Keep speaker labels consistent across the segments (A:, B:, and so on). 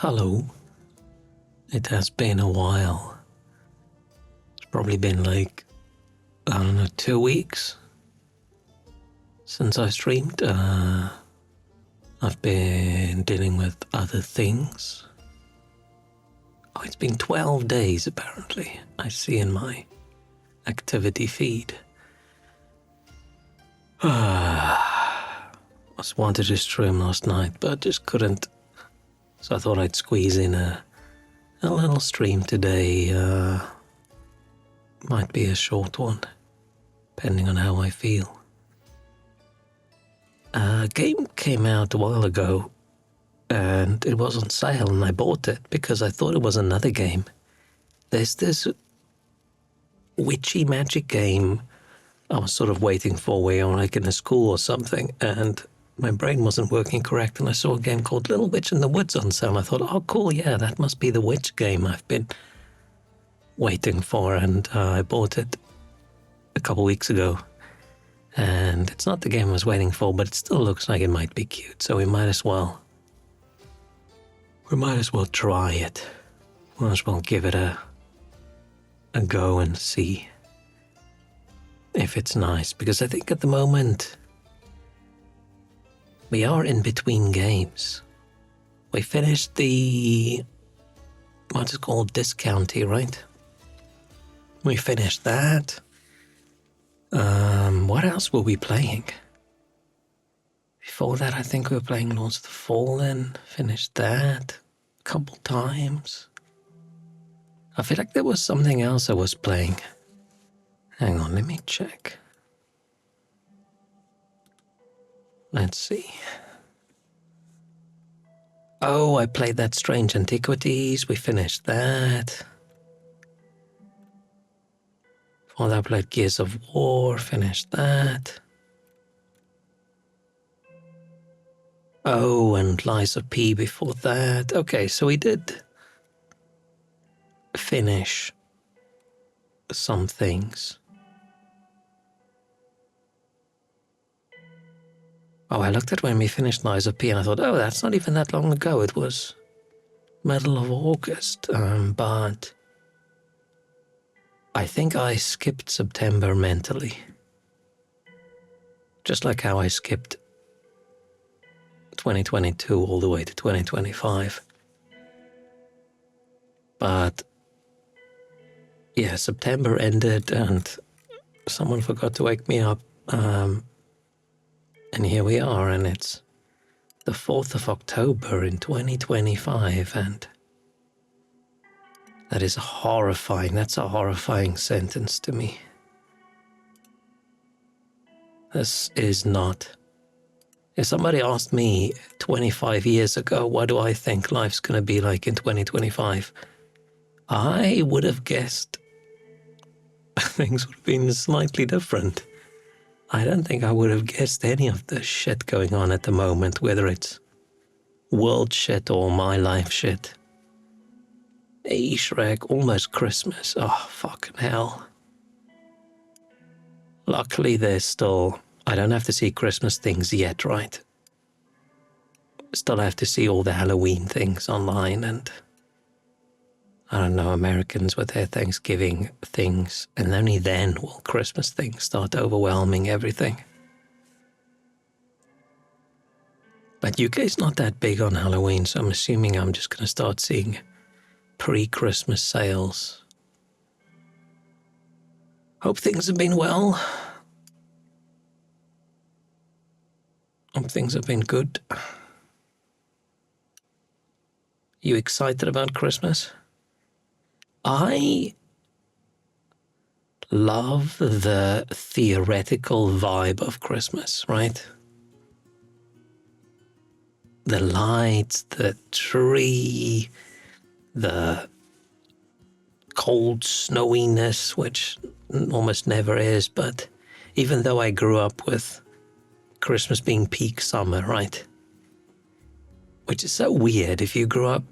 A: Hello. It has been a while. It's probably been like, I don't know, 2 weeks since I streamed. I've been dealing with other things. Oh, it's been 12 days apparently, I see in my activity feed. I just wanted to stream last night, but just couldn't. So I thought I'd squeeze in a little stream today. Might be a short one, depending on how I feel. A game came out a while ago, and it was on sale, and I bought it because I thought it was another game. There's this witchy magic game I was sort of waiting for where you're like in a school or something, and my brain wasn't working correct, and I saw a game called Little Witch in the Woods on sale. I thought, oh cool, yeah, that must be the witch game I've been waiting for, and I bought it a couple weeks ago. And it's not the game I was waiting for, but it still looks like it might be cute, so we might as well try it. We might as well give it a go and see if it's nice, because I think at the moment we are in between games. We finished the what's it called, Discounty, right? We finished that. What else were we playing? Before that, I think we were playing Lords of the Fallen. Finished that a couple times. I feel like there was something else I was playing. Hang on, let me check. Let's see. Oh, I played that Strange Antiquities. We finished that. Before that, I played Gears of War. Finished that. Oh, and Lies of P before that. Okay, so we did finish some things. Oh, I looked at when we finished Lies of P and I thought, oh, that's not even that long ago. It was middle of August, but I think I skipped September mentally. Just like how I skipped 2022 all the way to 2025. But yeah, September ended and someone forgot to wake me up. And here we are, and it's the 4th of October in 2025, and that is horrifying. That's a horrifying sentence to me. This is not... If somebody asked me 25 years ago, what do I think life's going to be like in 2025? I would have guessed things would have been slightly different. I don't think I would have guessed any of the shit going on at the moment, whether it's world shit or my life shit. Hey, Shrek, almost Christmas. Oh, fucking hell. Luckily, there's still... I don't have to see Christmas things yet, right? Still have to see all the Halloween things online, and I don't know, Americans with their Thanksgiving things, and only then will Christmas things start overwhelming everything. But UK's not that big on Halloween, so I'm assuming I'm just going to start seeing pre-Christmas sales. Hope things have been well. Hope things have been good. You excited about Christmas? I love the theoretical vibe of Christmas, right? The lights, the tree, the cold snowiness, which almost never is, but even though I grew up with Christmas being peak summer, right? Which is so weird. If you grew up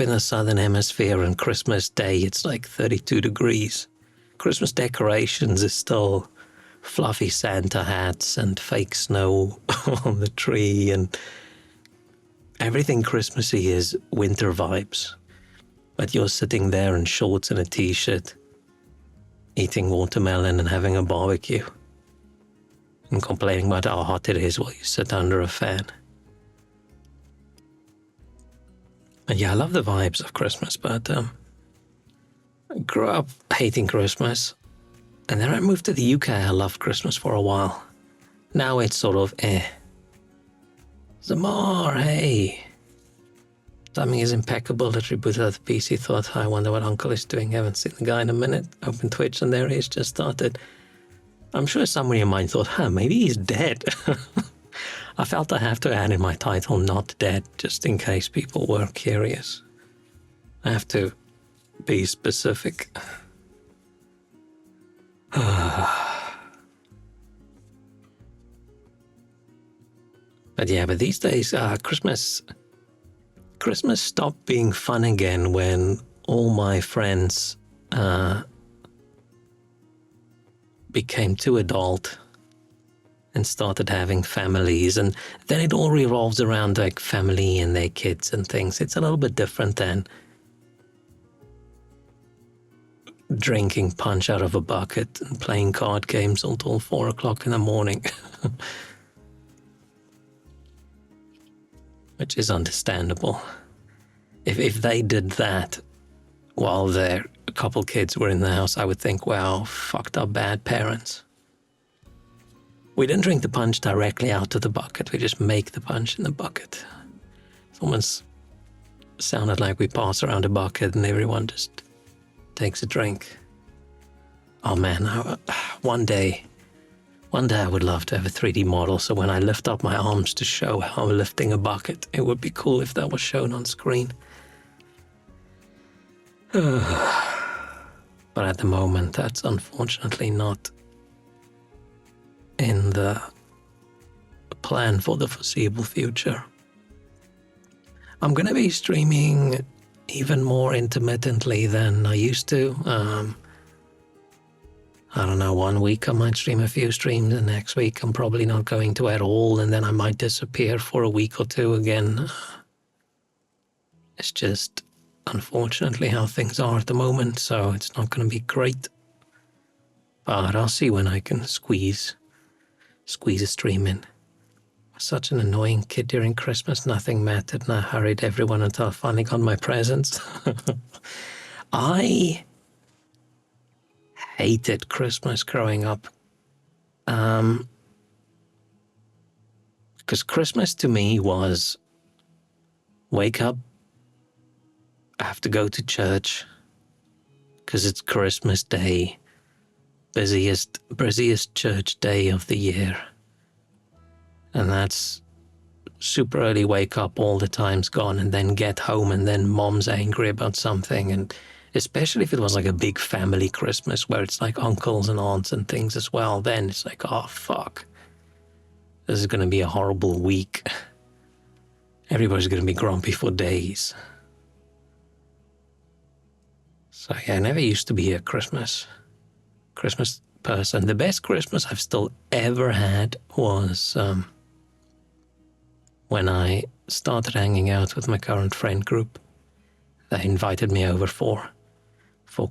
A: in the southern hemisphere and Christmas Day, it's like 32 degrees. Christmas decorations is still fluffy Santa hats and fake snow on the tree and everything Christmassy is winter vibes. But you're sitting there in shorts and a t-shirt, eating watermelon and having a barbecue, and complaining about how hot it is while you sit under a fan. And yeah, I love the vibes of Christmas, but I grew up hating Christmas. And then I moved to the UK. I loved Christmas for a while. Now it's sort of Zamar, hey. Timing is impeccable. Literally booted out the PC. Thought, I wonder what Uncle is doing. Haven't seen the guy in a minute. Open Twitch and there he is, just started. I'm sure somebody in mind thought, maybe he's dead. I felt I have to add in my title, not dead, just in case people were curious. I have to be specific. But these days, Christmas stopped being fun again when all my friends became too adult and started having families, and then it all revolves around like family and their kids and things. It's a little bit different than drinking punch out of a bucket and playing card games until 4 o'clock in the morning. Which is understandable. If they did that while their couple kids were in the house, I would think, wow, fucked up bad parents. We didn't drink the punch directly out of the bucket. We just make the punch in the bucket. It almost sounded like we pass around a bucket and everyone just takes a drink. Oh man, one day I would love to have a 3D model, so when I lift up my arms to show how I'm lifting a bucket, it would be cool if that was shown on screen. But at the moment, that's unfortunately not in the plan for the foreseeable future. I'm going to be streaming even more intermittently than I used to. I don't know, 1 week I might stream a few streams, and next week I'm probably not going to at all, and then I might disappear for a week or two again. It's just unfortunately how things are at the moment, so it's not going to be great. But I'll see when I can squeeze a stream in. I was such an annoying kid during Christmas, nothing mattered, and I hurried everyone until I finally got my presents. I hated Christmas growing up. Because Christmas to me was wake up, I have to go to church because it's Christmas Day, busiest church day of the year. And that's super early wake up, all the time's gone, and then get home, and then mom's angry about something, and especially if it was like a big family Christmas where it's like uncles and aunts and things as well, then it's like, oh fuck, this is going to be a horrible week. Everybody's going to be grumpy for days. So yeah, I never used to be a Christmas person. The best Christmas I've still ever had was when I started hanging out with my current friend group. They invited me over for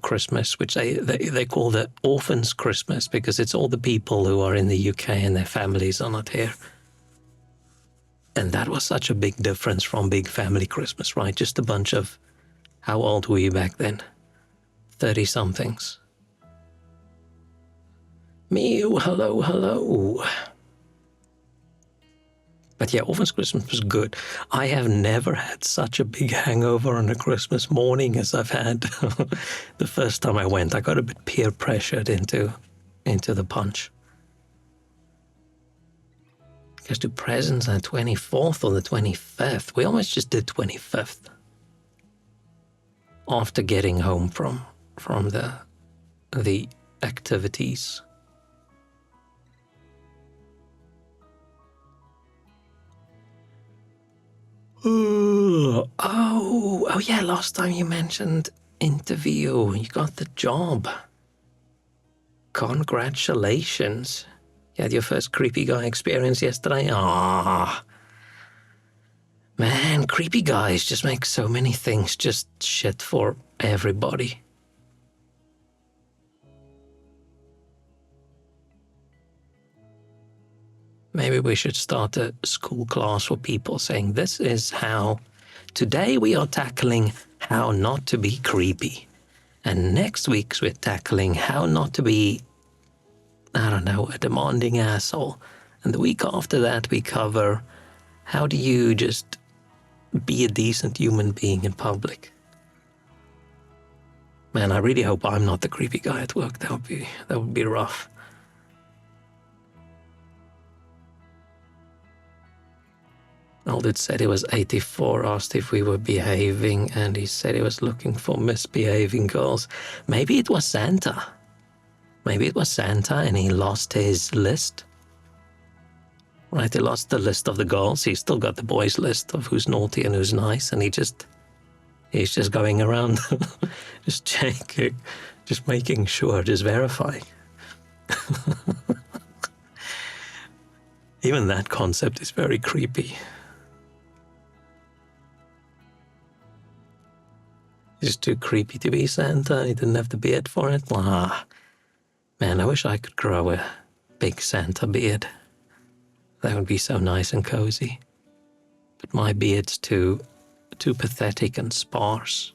A: Christmas, which they call the Orphans Christmas, because it's all the people who are in the UK and their families are not here. And that was such a big difference from big family Christmas, right? Just a bunch of, how old were you back then? 30-somethings. Mew, hello. But yeah, Orphans Christmas was good. I have never had such a big hangover on a Christmas morning as I've had the first time I went. I got a bit peer pressured into the punch. Goes to presents on the 24th or the 25th. We almost just did 25th. After getting home from the activities. Oh yeah, last time you mentioned interview. You got the job. Congratulations. You had your first creepy guy experience yesterday. Man, creepy guys just make so many things just shit for everybody. Maybe we should start a school class for people saying this is how. Today we are tackling how not to be creepy. And next week we're tackling how not to be, I don't know, a demanding asshole. And the week after that we cover how do you just be a decent human being in public. Man, I really hope I'm not the creepy guy at work. That would be rough. Aldit said he was 84, asked if we were behaving, and he said he was looking for misbehaving girls. Maybe it was Santa. Maybe it was Santa and he lost his list. Right, he lost the list of the girls. He's still got the boys' list of who's naughty and who's nice, and he's just going around just checking, just making sure, just verifying. Even that concept is very creepy. It's too creepy to be Santa. He didn't have the beard for it. Ah, man, I wish I could grow a big Santa beard. That would be so nice and cozy. But my beard's too pathetic and sparse.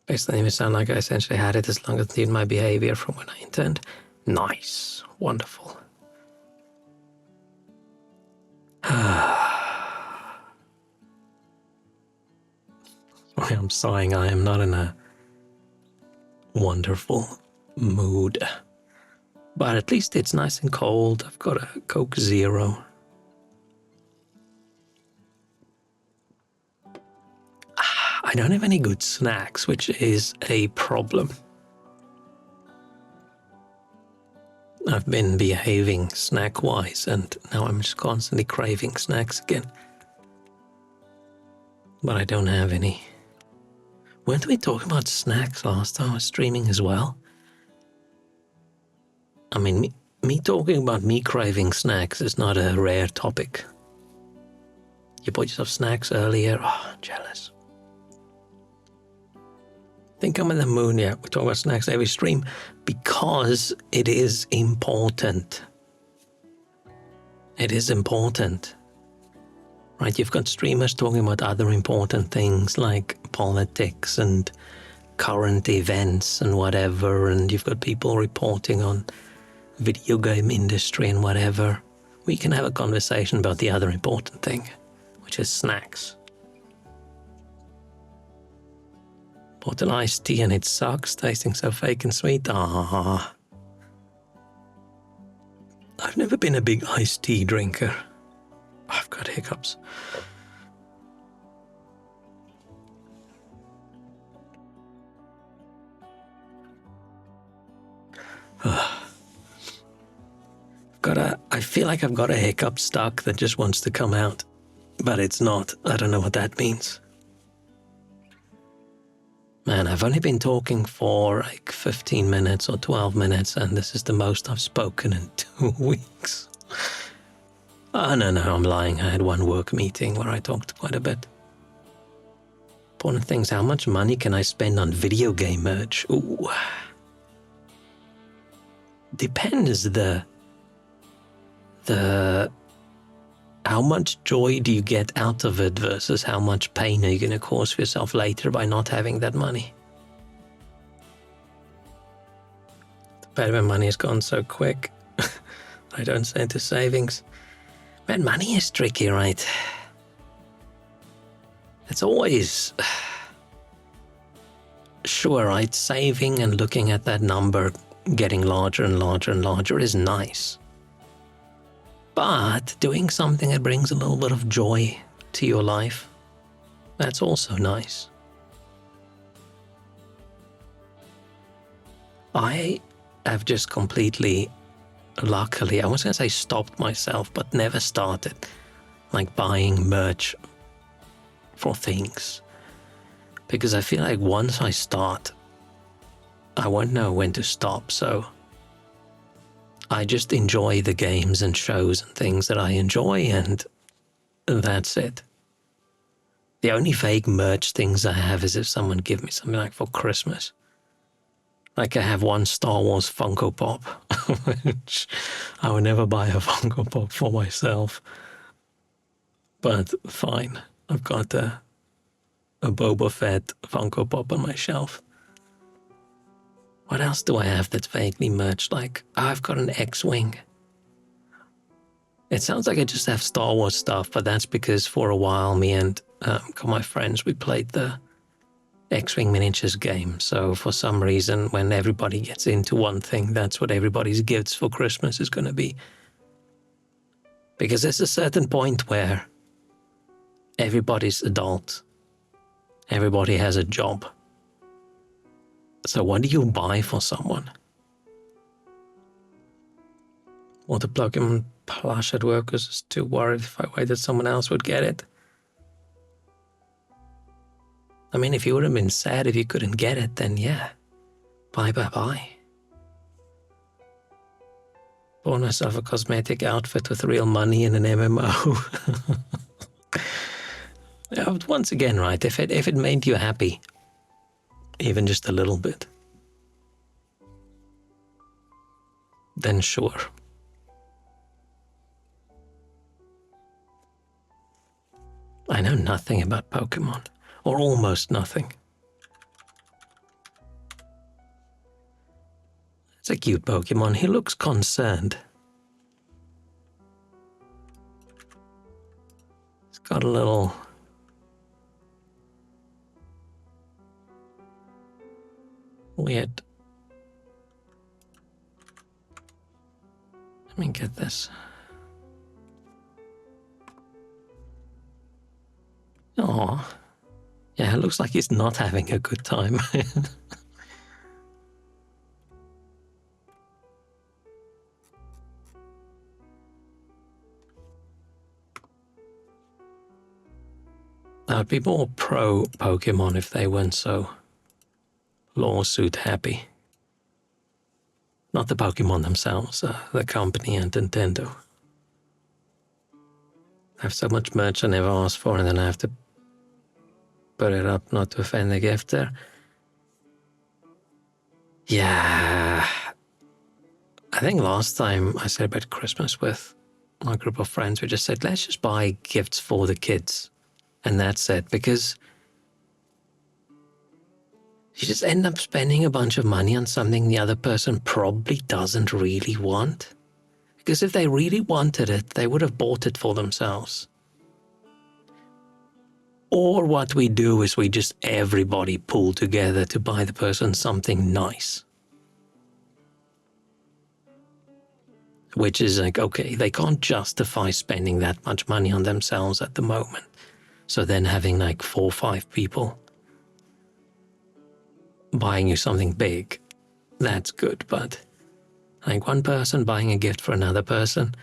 A: Based on it sound like I essentially had it as long as I did my behavior from when I intend. Nice. Wonderful. Sorry, I'm sighing. I am not in a wonderful mood. But at least it's nice and cold. I've got a Coke Zero. I don't have any good snacks, which is a problem. I've been behaving snack-wise, and now I'm just constantly craving snacks again. But I don't have any. Weren't we talking about snacks last time I was streaming as well? I mean, me talking about me craving snacks is not a rare topic. You bought yourself snacks earlier? Oh, jealous. Think I'm in the mood, yeah. We talk about snacks every stream because it is important. It is important. Right, you've got streamers talking about other important things like politics and current events and whatever, and you've got people reporting on video game industry and whatever. We can have a conversation about the other important thing, which is snacks. Bought an iced tea and it sucks, tasting so fake and sweet. Ah. I've never been a big iced tea drinker. I've got hiccups. I feel like I've got a hiccup stuck that just wants to come out, but it's not. I don't know what that means. Man, I've only been talking for like 15 minutes or 12 minutes, and this is the most I've spoken in 2 weeks. Oh, no, I'm lying. I had one work meeting where I talked quite a bit. Important things, how much money can I spend on video game merch? Ooh. Depends how much joy do you get out of it versus how much pain are you going to cause for yourself later by not having that money? The bad when money is gone so quick. I don't say into savings. Man, money is tricky, right? It's always... Sure, right? Saving and looking at that number getting larger and larger and larger is nice. But doing something that brings a little bit of joy to your life, that's also nice. I have just completely, luckily, I was going to say stopped myself, but never started, like buying merch for things. Because I feel like once I start, I won't know when to stop, so I just enjoy the games and shows and things that I enjoy, and that's it. The only vague merch things I have is if someone give me something like for Christmas. Like I have one Star Wars Funko Pop, which I would never buy a Funko Pop for myself. But fine, I've got a Boba Fett Funko Pop on my shelf. What else do I have that's vaguely merged? Like, I've got an X-Wing. It sounds like I just have Star Wars stuff, but that's because for a while, me and my friends, we played the X-Wing miniatures game. So for some reason, when everybody gets into one thing, that's what everybody's gifts for Christmas is going to be. Because there's a certain point where everybody's adult. Everybody has a job. So what do you buy for someone? Well, the Pokemon plush at work was just too worried if I waited someone else would get it. I mean, if you would have been sad if you couldn't get it, then yeah. Bye. Bought myself a cosmetic outfit with real money in an MMO. Yeah, once again, right, if it made you happy, even just a little bit, then sure. I know nothing about Pokemon, or almost nothing. It's a cute Pokemon. He looks concerned. He's got a little... weird... Let me get this. Oh, yeah, it looks like he's not having a good time. People were pro Pokemon if they weren't so lawsuit happy. Not the Pokemon themselves, the company and Nintendo. I have so much merch I never asked for, and then I have to put it up not to offend the gifter. Yeah. I think last time I celebrated Christmas with my group of friends, we just said, let's just buy gifts for the kids. And that's it, because you just end up spending a bunch of money on something the other person probably doesn't really want. Because if they really wanted it, they would have bought it for themselves. Or what we do is we just everybody pull together to buy the person something nice. Which is like, okay, they can't justify spending that much money on themselves at the moment. So then having like 4 or 5 people buying you something big, that's good. But like one person buying a gift for another person,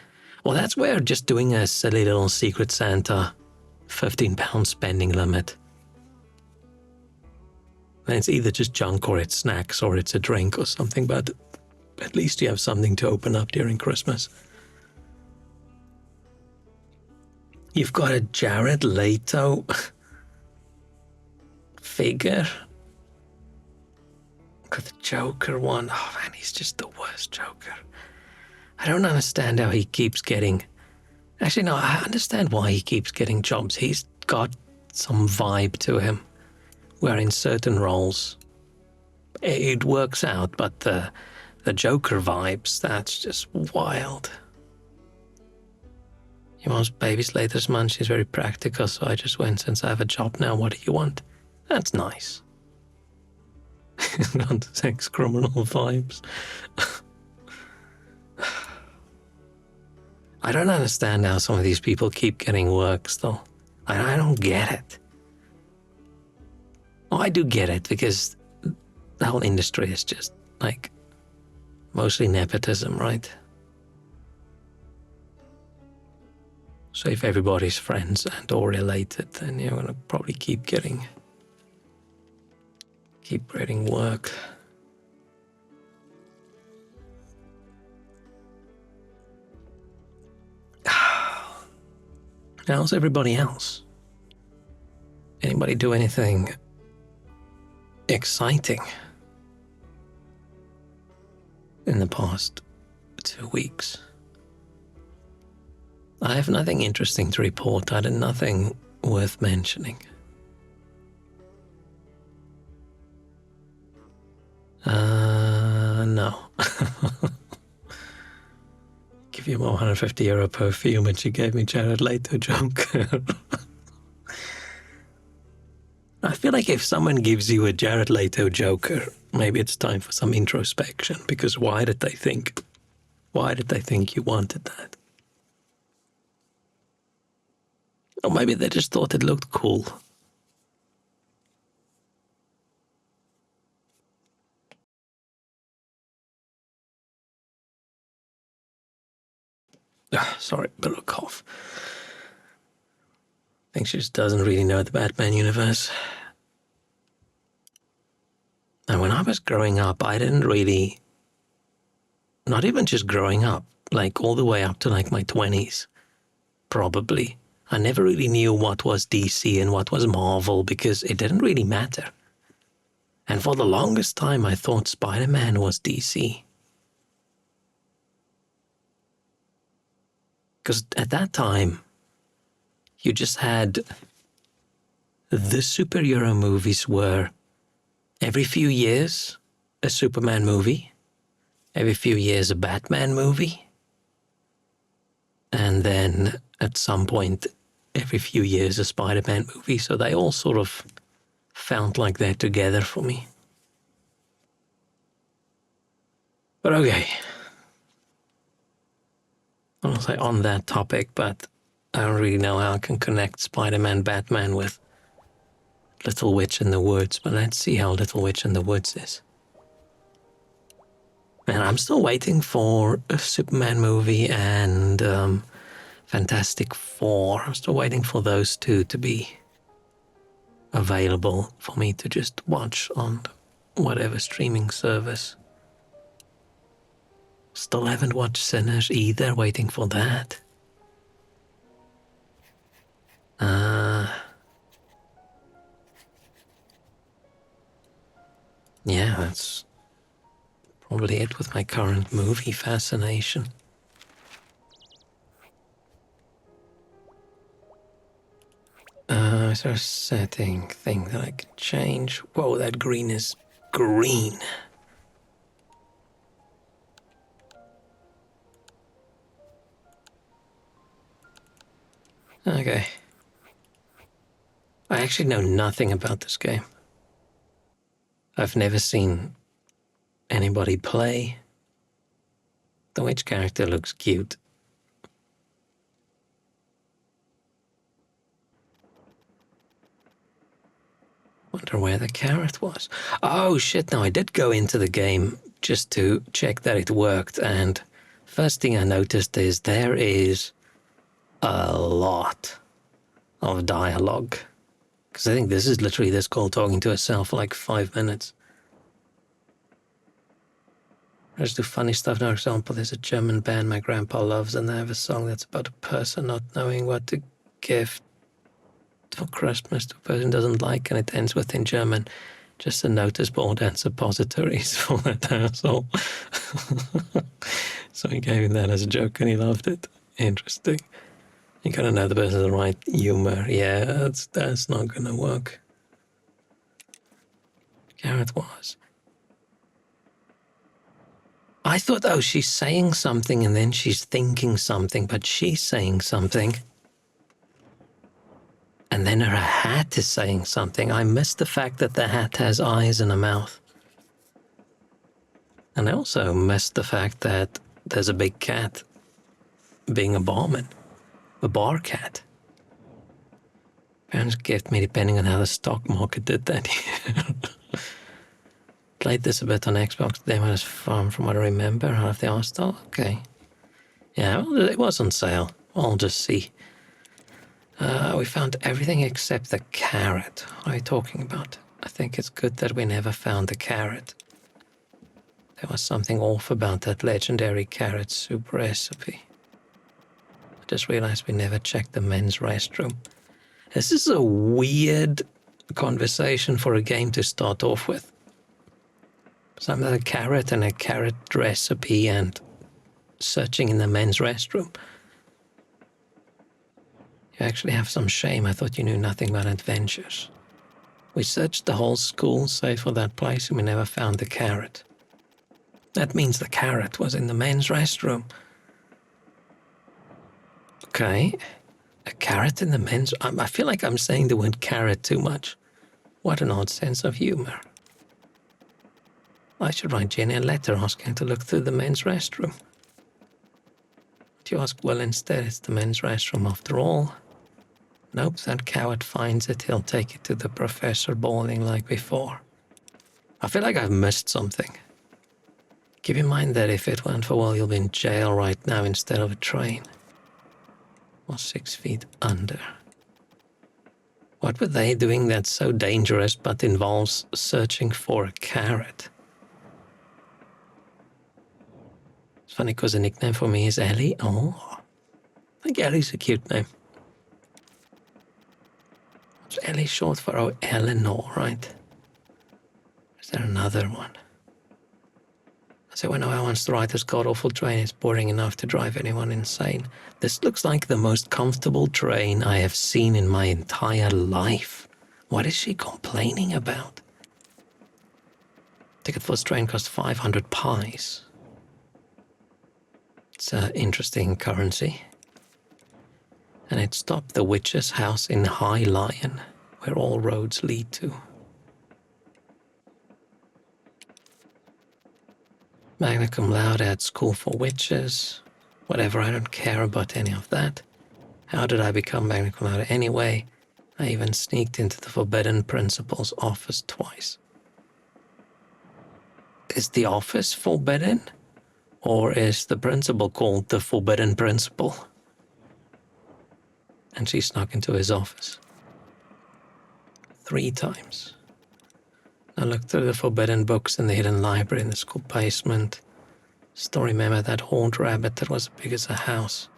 A: well, that's where just doing a silly little Secret Santa £15 spending limit. And it's either just junk or it's snacks or it's a drink or something, but at least you have something to open up during Christmas. You've got a Jared Leto figure. Got the Joker one. Oh man, he's just the worst Joker. I don't understand how he keeps getting... Actually, no, I understand why he keeps getting jobs. He's got some vibe to him, where in certain roles it works out, but the Joker vibes, that's just wild. He wants baby's latest month. She's very practical, so I just went, since I have a job now, what do you want? That's nice. Not sex criminal vibes. I don't understand how some of these people keep getting work still. I don't get it. Well, I do get it, because the whole industry is just, like, mostly nepotism, right? So if everybody's friends and or related, then you're gonna probably keep getting work. How's everybody else? Anybody do anything exciting in the past 2 weeks? I have nothing interesting to report. I did nothing worth mentioning. No. Give you more €150 perfume and she gave me Jared Leto Joker. I feel like if someone gives you a Jared Leto Joker, maybe it's time for some introspection, because why did they think you wanted that? Or maybe they just thought it looked cool. Sorry, bit of a cough. I think she just doesn't really know the Batman universe. And when I was growing up, I didn't really, not even just growing up, like all the way up to like my 20s, probably. I never really knew what was DC and what was Marvel because it didn't really matter. And for the longest time, I thought Spider-Man was DC. Because at that time, you just had the superhero movies were every few years a Superman movie, every few years a Batman movie, and then at some point every few years a Spider-Man movie. So they all sort of felt like they're together for me. But okay. I don't say on that topic, but I don't really know how I can connect Spider-Man, Batman with Little Witch in the Woods, but let's see how Little Witch in the Woods is. And I'm still waiting for a Superman movie and Fantastic Four. I'm still waiting for those two to be available for me to just watch on whatever streaming service. Still haven't watched Sinners either, waiting for that. Yeah, that's probably it with my current movie fascination. Is there a setting thing that I can change? Whoa, that green is green. Okay. I actually know nothing about this game. I've never seen anybody play. The witch character looks cute. Wonder where the carrot was. Oh shit, no, I did go into the game just to check that it worked, and first thing I noticed is there is a lot of dialogue. Because I think this is literally this girl talking to herself for like 5 minutes. Let's do funny stuff. For example, there's a German band my grandpa loves, and they have a song that's about a person not knowing what to give for Christmas to a person doesn't like, and it ends with in German, just a notice board and suppositories for that asshole. So he gave him that as a joke and he loved it. Interesting. You gotta know the person's the right humor. Yeah, that's not gonna work. Gareth was. I thought, oh, she's saying something and then she's thinking something, but she's saying something. And then her hat is saying something. I missed the fact that the hat has eyes and a mouth. And I also missed the fact that there's a big cat being a barman. A bar cat. Parents gift me depending on how the stock market did that year. Played this a bit on Xbox. The demo is fun from what I remember. How have they asked? Oh, okay. Yeah, well, it was on sale. I'll just see. We found everything except the carrot. What are you talking about? I think it's good that we never found the carrot. There was something off about that legendary carrot soup recipe. I just realized we never checked the men's restroom. This is a weird conversation for a game to start off with. Something like a carrot and a carrot recipe and searching in the men's restroom. You actually have some shame. I thought you knew nothing about adventures. We searched the whole school save for that place and we never found the carrot. That means the carrot was in the men's restroom. Okay. A carrot in the men's... I feel like I'm saying the word carrot too much. What an odd sense of humor. I should write Jenny a letter asking to look through the men's restroom. But you ask, well, instead it's the men's restroom after all. Nope, that coward finds it, he'll take it to the professor bawling like before. I feel like I've missed something. Keep in mind that if it weren't for well, you'll be in jail right now instead of a train. Or 6 feet under. What were they doing that's so dangerous but involves searching for a carrot? It's funny because the nickname for me is Ellie. Oh, I think Ellie's a cute name. What's Ellie short for? Oh, Eleanor, right? Is there another one? I say, when I wants to ride this god-awful train, it's boring enough to drive anyone insane. This looks like the most comfortable train I have seen in my entire life. What is she complaining about? Ticket for this train cost 500 pies. It's an interesting currency. And it stopped the witch's house in High Lion, where all roads lead to. Magna cum laude at school for witches. Whatever, I don't care about any of that. How did I become magna cum laude anyway? I even sneaked into the forbidden principal's office twice. Is the office forbidden? Or is the principal called the forbidden principal? And she snuck into his office. 3 times. I looked through the forbidden books in the hidden library in the school basement. Still remember that horned rabbit that was as big as a house.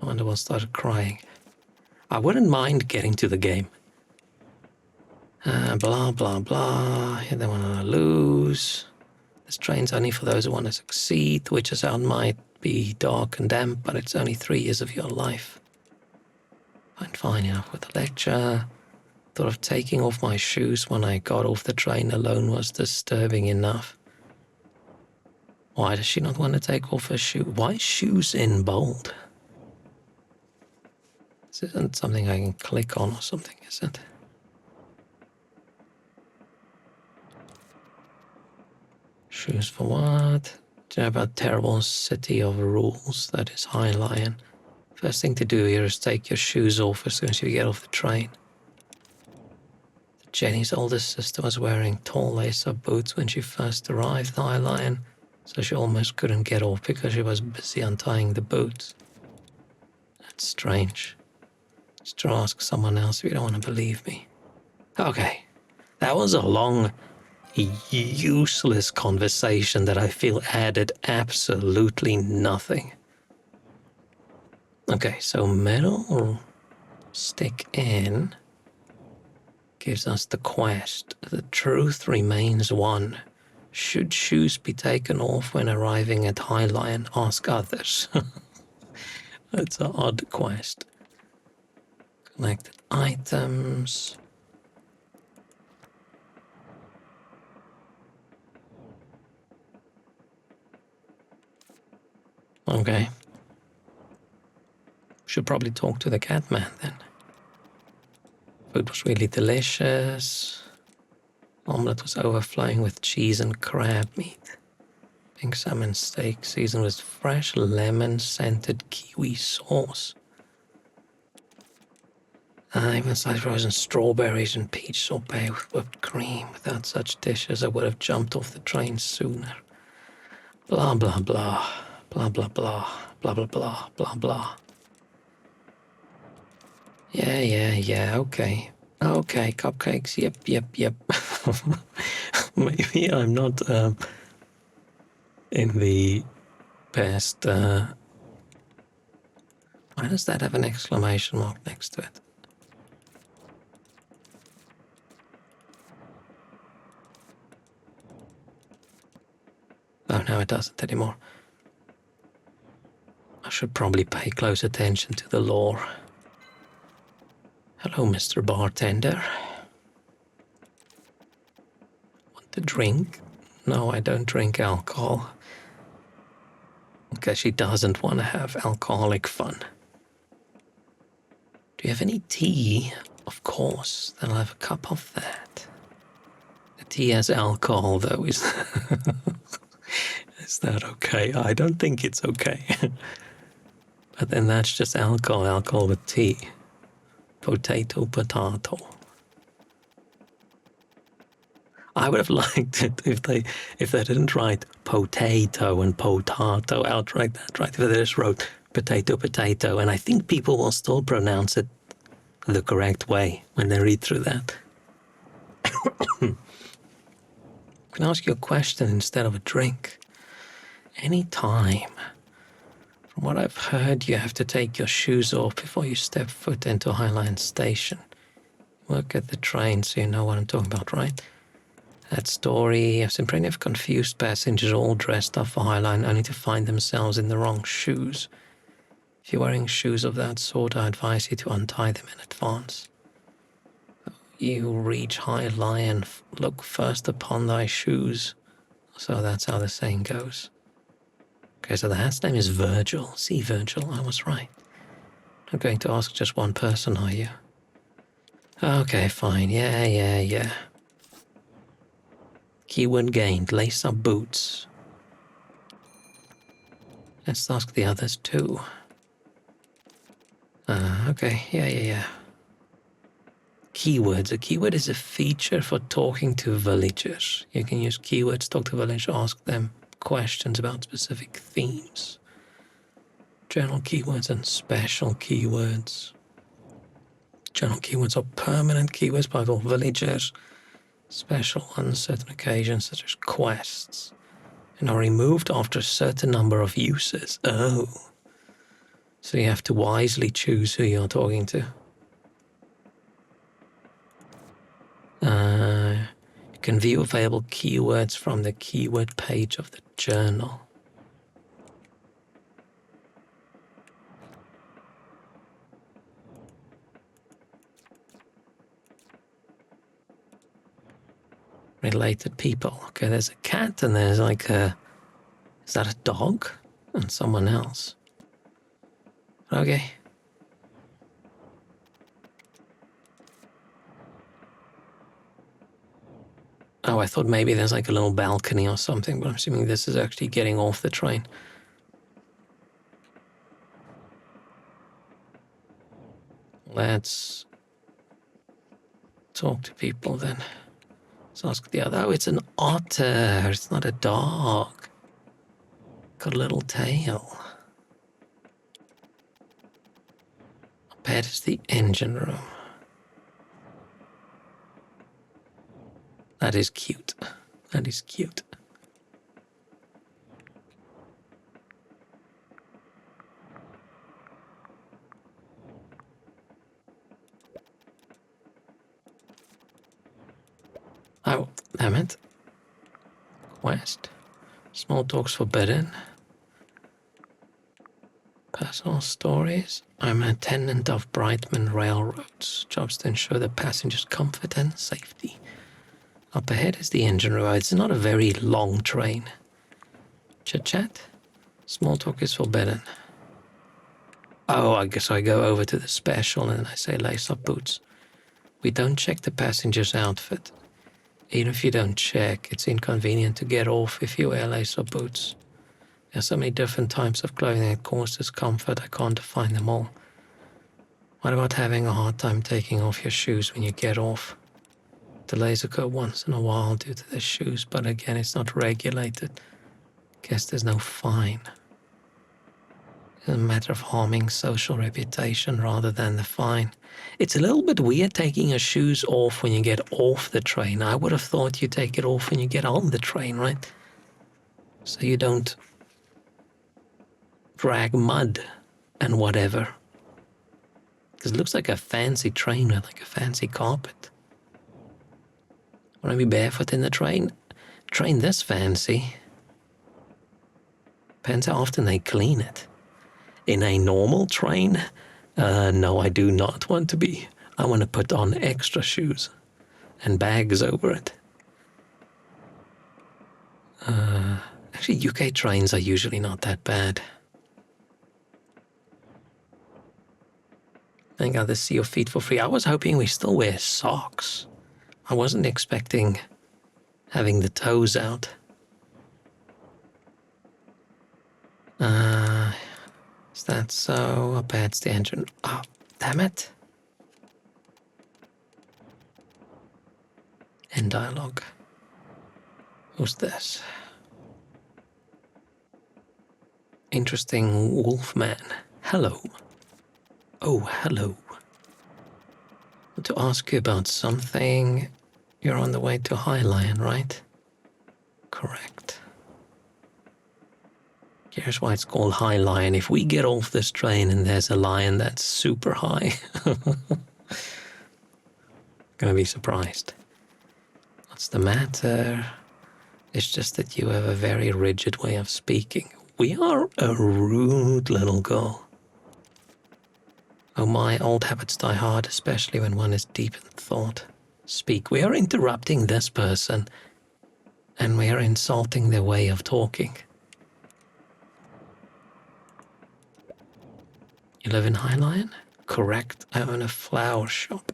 A: I wonder what started crying. I wouldn't mind getting to the game. Blah, blah, blah. They want to lose. This train's only for those who want to succeed. The witch's out might be dark and damp, but it's only 3 years of your life. Fine enough with the lecture. Thought of taking off my shoes when I got off the train alone was disturbing enough. Why does she not want to take off her shoe? Why shoes in bold? This isn't something I can click on or something, is it? Shoes for what? Do you know about terrible city of rules that is High Lion? First thing to do here is take your shoes off as soon as you get off the train. Jenny's oldest sister was wearing tall lace-up boots when she first arrived at High Lion, so she almost couldn't get off because she was busy untying the boots. That's strange. Just to ask someone else if you don't want to believe me. Okay, that was a long, useless conversation that I feel added absolutely nothing. Okay, so metal stick in gives us the quest. The truth remains one. Should shoes be taken off when arriving at High Lion? Ask others. That's an odd quest. Collected items. Okay. Should probably talk to the cat man then. Food was really delicious. Omelette was overflowing with cheese and crab meat. Pink salmon steak seasoned with fresh lemon-scented kiwi sauce. Even sliced frozen strawberries and peach sorbet with whipped cream. Without such dishes, I would have jumped off the train sooner. Blah, blah, blah. Blah, blah, blah. Blah, blah, blah. Blah, blah. Yeah, okay. Okay, cupcakes, yep. Maybe I'm not in the best Why does that have an exclamation mark next to it? Oh, no, it doesn't anymore. I should probably pay close attention to the lore. Hello, Mr. Bartender. Want a drink? No, I don't drink alcohol. Okay, she doesn't want to have alcoholic fun. Do you have any tea? Of course, then I'll have a cup of that. The tea has alcohol, though, is that okay? I don't think it's okay. But then that's just alcohol with tea. Potato. I would have liked it if they didn't write potato and potato outright that, right? If they just wrote potato, and I think people will still pronounce it the correct way when they read through that. I can ask you a question instead of a drink. Any time. From what I've heard, you have to take your shoes off before you step foot into Highline Station. Work at the train, so you know what I'm talking about, right? That story, I've seen plenty of confused passengers all dressed up for Highline only to find themselves in the wrong shoes. If you're wearing shoes of that sort, I advise you to untie them in advance. You reach Highline, look first upon thy shoes. So that's how the saying goes. Okay, so the hat's name is Virgil. See, Virgil, I was right. Not going to ask just one person, are you? Okay, fine. Yeah. Keyword gained. Lace up boots. Let's ask the others too. Okay. Yeah. Keywords. A keyword is a feature for talking to villagers. You can use keywords, talk to villagers, ask them questions about specific themes. General keywords and special keywords. General keywords are permanent keywords by all villagers. Special on certain occasions, such as quests, and are removed after a certain number of uses. Oh. So you have to wisely choose who you're talking to. You can view available keywords from the keyword page of the journal. Related people. Okay, there's a cat and there's like a... Is that a dog? And someone else. Okay. Oh, I thought maybe there's like a little balcony or something, but I'm assuming this is actually getting off the train. Let's talk to people then. Let's ask the other. Oh, it's an otter. It's not a dog. Got a little tail. Up ahead is the engine room. That is cute. That is cute. Oh, damn it. Quest. Small talks forbidden. Personal stories. I'm an attendant of Brightman Railroads. Jobs to ensure the passengers' comfort and safety. Up ahead is the engine room. It's not a very long train. Chit-chat. Small talk is forbidden. Oh, I guess I go over to the special and I say lace up boots. We don't check the passenger's outfit. Even if you don't check, it's inconvenient to get off if you wear lace up boots. There's so many different types of clothing that cause discomfort, I can't define them all. What about having a hard time taking off your shoes when you get off? Delays occur once in a while due to the shoes, but again, it's not regulated. Guess there's no fine. It's a matter of harming social reputation rather than the fine. It's a little bit weird taking your shoes off when you get off the train. I would have thought you take it off when you get on the train, right? So you don't drag mud and whatever Because it looks like a fancy train with like a fancy carpet. Want to be barefoot in the train? Train this fancy. Depends how often they clean it. In a normal train, no, I do not want to be. I want to put on extra shoes and bags over it. Actually, UK trains are usually not that bad. Thank God, see your feet for free. I was hoping we still wear socks. I wasn't expecting having the toes out. Is that so? I bet it's the engine. Oh, damn it. End dialogue. Who's this? Interesting wolfman. Hello. Oh, hello. I want to ask you about something. You're on the way to High Lion, right? Correct. Here's why it's called High Lion. If we get off this train and there's a lion that's super high, gonna be surprised. What's the matter? It's just that you have a very rigid way of speaking. We are a rude little girl. Oh my, old habits die hard, especially when one is deep in thought. Speak. We are interrupting this person, and we are insulting their way of talking. You live in High Lion? Correct. I own a flower shop.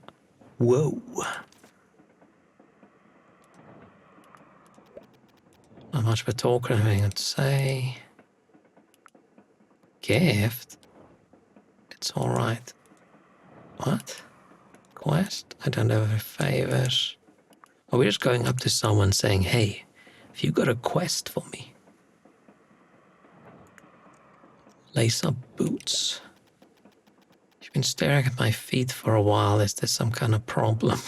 A: Whoa. Not much of a talker, anything to say. Gift? It's alright. What? Quest? I don't have any favors. Are we just going up to someone saying, hey, have you got a quest for me? Lace up boots. You've been staring at my feet for a while. Is there some kind of problem?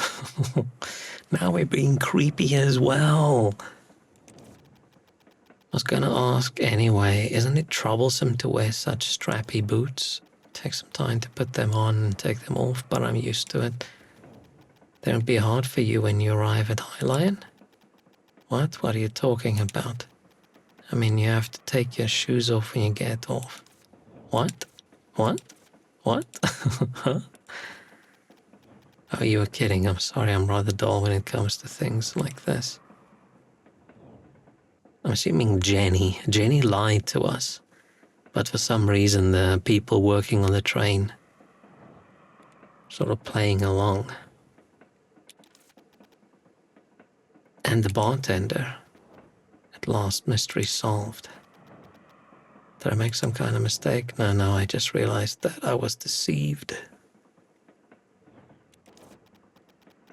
A: Now we're being creepy as well. I was gonna ask anyway, isn't it troublesome to wear such strappy boots? Take some time to put them on and take them off, but I'm used to it. They won't be hard for you when you arrive at High Lion? What? What are you talking about? I mean, you have to take your shoes off when you get off. What? What? What? Huh? Oh, you were kidding. I'm sorry, I'm rather dull when it comes to things like this. I'm assuming Jenny lied to us, but for some reason the people working on the train sort of playing along. And the bartender. At last, mystery solved. Did I make some kind of mistake? No, I just realized that I was deceived.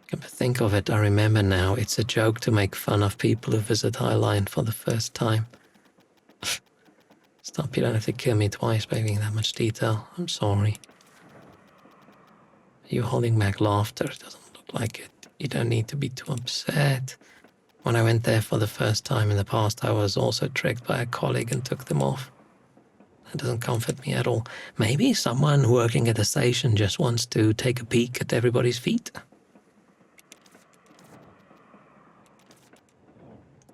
A: Come to think of it, I remember now, it's a joke to make fun of people who visit High Lion for the first time. Stop, you don't have to kill me twice by giving that much detail. I'm sorry. Are you holding back laughter? It doesn't look like it. You don't need to be too upset. When I went there for the first time in the past, I was also tricked by a colleague and took them off. That doesn't comfort me at all. Maybe someone working at the station just wants to take a peek at everybody's feet.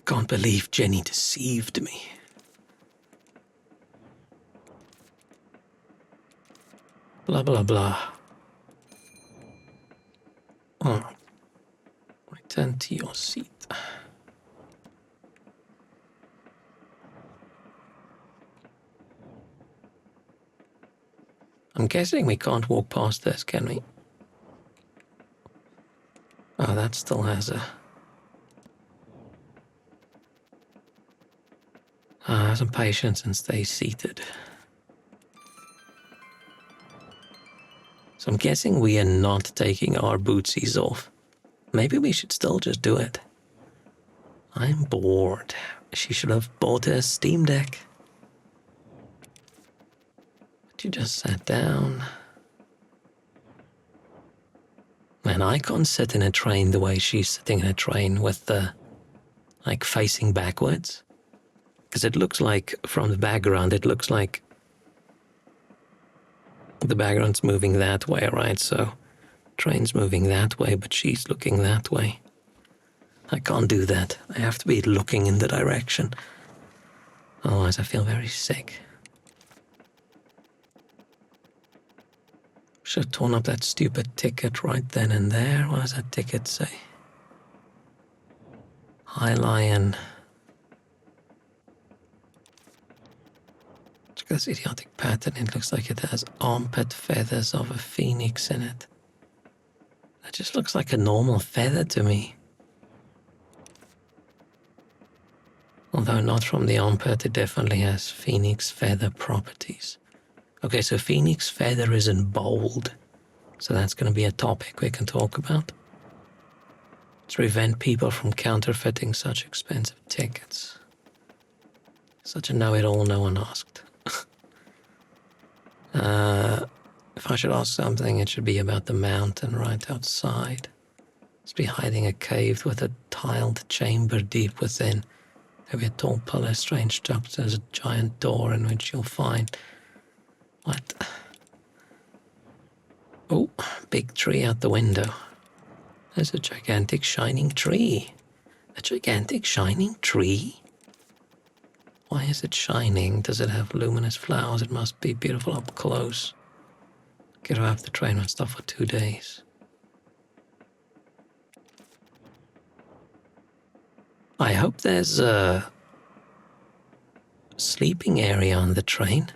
A: Can't believe Jenny deceived me. Blah, blah, blah. Oh. Return to your seat. I'm guessing we can't walk past this, can we? Oh, that still has a... have some patience and stay seated. So I'm guessing we are not taking our bootsies off. Maybe we should still just do it. I'm bored. She should have bought a Steam Deck. But you just sat down. Man, I can't sit in a train the way she's sitting in a train with the, like, facing backwards. Because it looks like, from the background, it looks like The background's moving that way, right? So train's moving that way, but she's looking that way. I can't do that. I have to be looking in the direction. Otherwise I feel very sick. Should have torn up that stupid ticket right then and there. What does that ticket say? High Lion. Look at this idiotic pattern. It looks like it has armpit feathers of a phoenix in it. That just looks like a normal feather to me. Although not from the armpit, it definitely has phoenix feather properties. Okay, so phoenix feather is in bold. So that's going to be a topic we can talk about. To prevent people from counterfeiting such expensive tickets. Such a know-it-all, no one asked. If I should ask something, it should be about the mountain right outside. Must be hiding a cave with a tiled chamber deep within. Maybe a tall pillar, strange structures, a giant door in which you'll find... What? Oh, big tree out the window. There's a gigantic shining tree. A gigantic shining tree? Why is it shining? Does it have luminous flowers? It must be beautiful up close. Get off the train and stuff for 2 days. I hope there's a sleeping area on the train.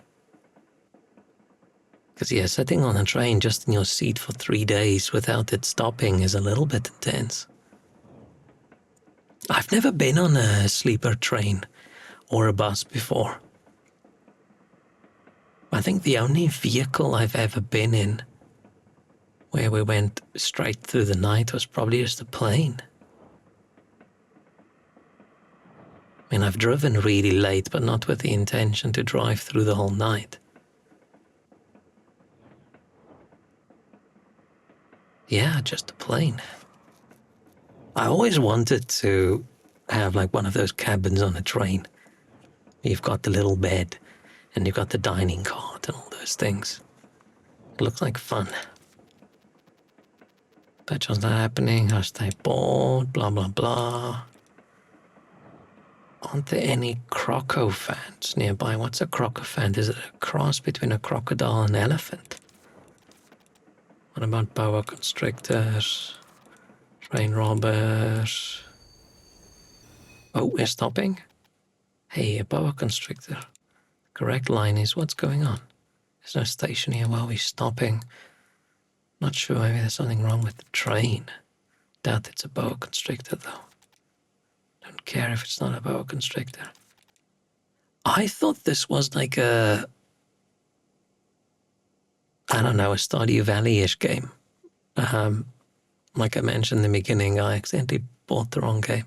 A: Because, yeah, sitting on a train just in your seat for 3 days without it stopping is a little bit intense. I've never been on a sleeper train or a bus before. I think the only vehicle I've ever been in where we went straight through the night was probably just a plane. I mean, I've driven really late, but not with the intention to drive through the whole night. Yeah, just a plane. I always wanted to have like one of those cabins on a train. You've got the little bed and you've got the dining cart and all those things. It looks like fun. Petrol's not happening, I stay bored, blah, blah, blah. Aren't there any crocophants nearby? What's a crocophant? Is it a cross between a crocodile and an elephant? What about boa constrictors? Train robbers? Oh, we're stopping? Hey, a boa constrictor. Correct line is, what's going on? There's no station here while we're stopping. Not sure, maybe there's something wrong with the train. Doubt it's a boa constrictor though. Don't care if it's not a boa constrictor. I thought this was like a... I don't know, a Stardew Valley-ish game. Like I mentioned in the beginning, I accidentally bought the wrong game.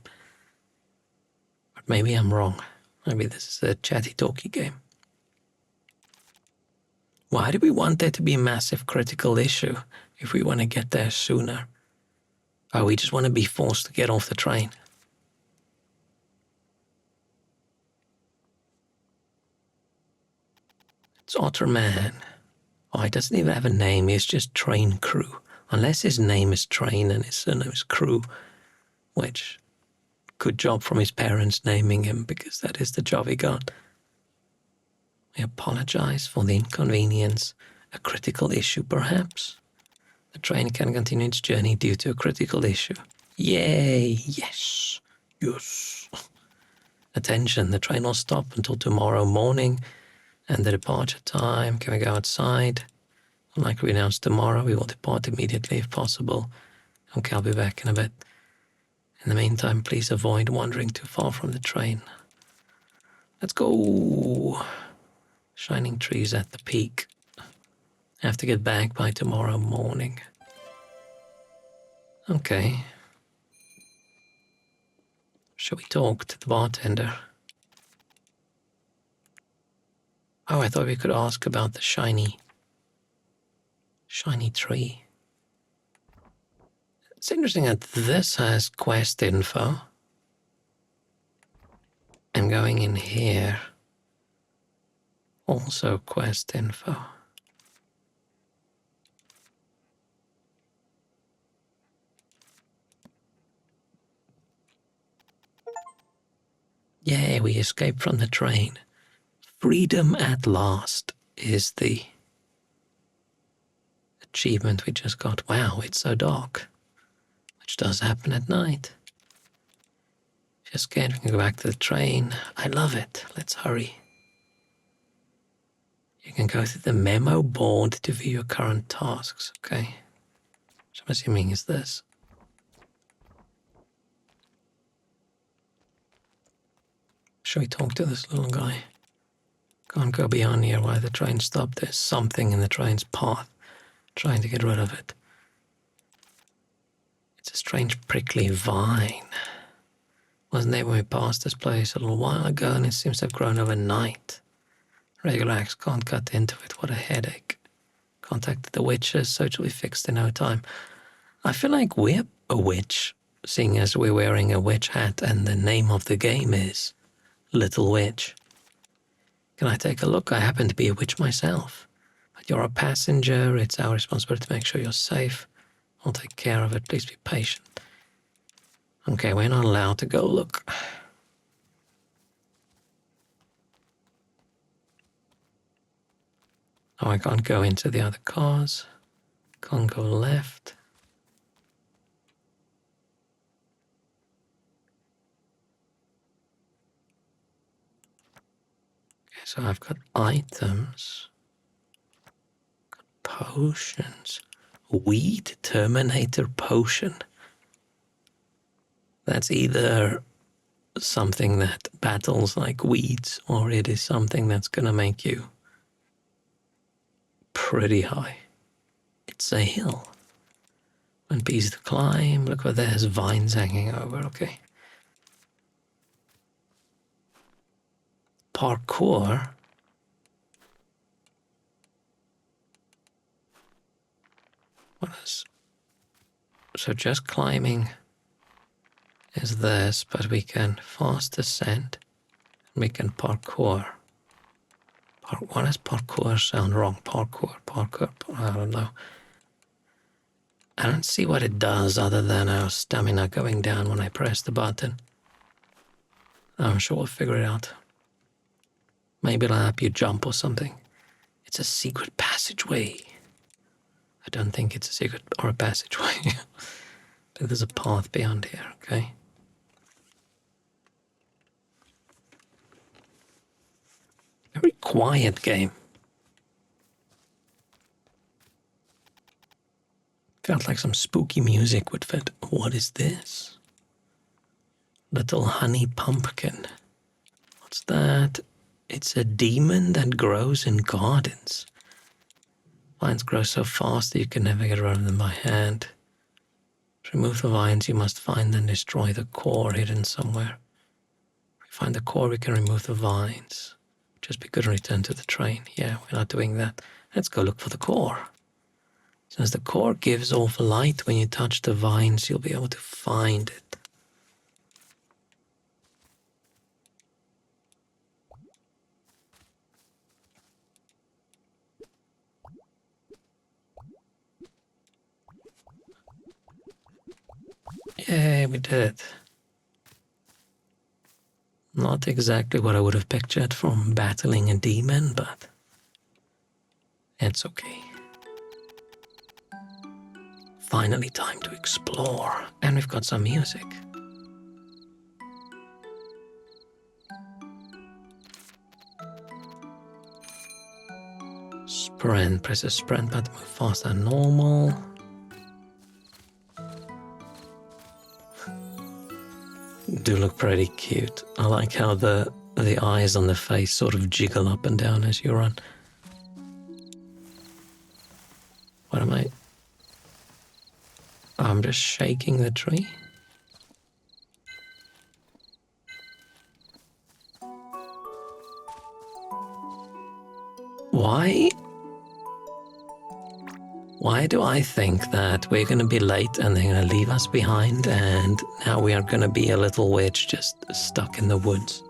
A: But maybe I'm wrong. Maybe this is a chatty-talky game. Why do we want there to be a massive critical issue if we want to get there sooner? Oh, we just want to be forced to get off the train. It's Otterman. Oh, he doesn't even have a name. He's just Train Crew. Unless his name is Train and his surname is Crew, which, good job from his parents naming him because that is the job he got. We apologize for the inconvenience. A critical issue, perhaps? The train can continue its journey due to a critical issue. Yay! Yes! Yes! Attention, the train will stop until tomorrow morning and the departure time. Can we go outside? Like we announced tomorrow, we will depart immediately if possible. Okay, I'll be back in a bit. In the meantime, please avoid wandering too far from the train. Let's go! Shining trees at the peak. I have to get back by tomorrow morning. Okay. Shall we talk to the bartender? Oh, I thought we could ask about the shiny tree. It's interesting that this has quest info. I'm going in here. Also quest info. Yeah, we escaped from the train. Freedom at last is the achievement we just got. Wow, it's so dark. Which does happen at night. Just scared we can go back to the train. I love it. Let's hurry. You can go to the memo board to view your current tasks. Okay. Which I'm assuming is this. Should we talk to this little guy? Can't go beyond here while the train stopped. There's something in the train's path. Trying to get rid of it. It's a strange prickly vine. Wasn't there when we passed this place a little while ago, and it seems to have grown overnight. Regular axe can't cut into it. What a headache. Contacted the witches, so it'll be fixed in no time. I feel like we're a witch, seeing as we're wearing a witch hat and the name of the game is Little Witch. Can I take a look? I happen to be a witch myself. But you're a passenger. It's our responsibility to make sure you're safe. I'll take care of it. Please be patient. Okay, we're not allowed to go look. Oh, I can't go into the other cars. Can't go left. Okay, so I've got items. Got potions. Weed Terminator Potion. That's either something that battles like weeds, or it is something that's gonna make you pretty high. It's a hill. One piece to climb. Look where there's vines hanging over. Okay. Parkour. What is... So just climbing is this, but we can fast ascend. And we can parkour. Why does parkour sound wrong? Parkour. I don't know. I don't see what it does other than our stamina going down when I press the button. I'm sure we'll figure it out. Maybe it'll help you jump or something. It's a secret passageway. I don't think it's a secret or a passageway. But there's a path beyond here, okay? Very quiet game. Felt like some spooky music would fit. What is this? Little honey pumpkin. What's that? It's a demon that grows in gardens. Vines grow so fast that you can never get rid of them by hand. To remove the vines, you must find and destroy the core hidden somewhere. If we find the core, we can remove the vines. Just be good and return to the train. Yeah, we're not doing that. Let's go look for the core. Since the core gives off light when you touch the vines, you'll be able to find it. Yeah, we did it. Not exactly what I would have pictured from battling a demon, but it's okay. Finally time to explore, and we've got some music. Sprint, press the sprint button, move faster than normal. Do look pretty cute. I like how the eyes on the face sort of jiggle up and down as you run. What am I? I'm just shaking the tree. Why do I think that we're going to be late and they're going to leave us behind, and now we are going to be a little witch just stuck in the woods?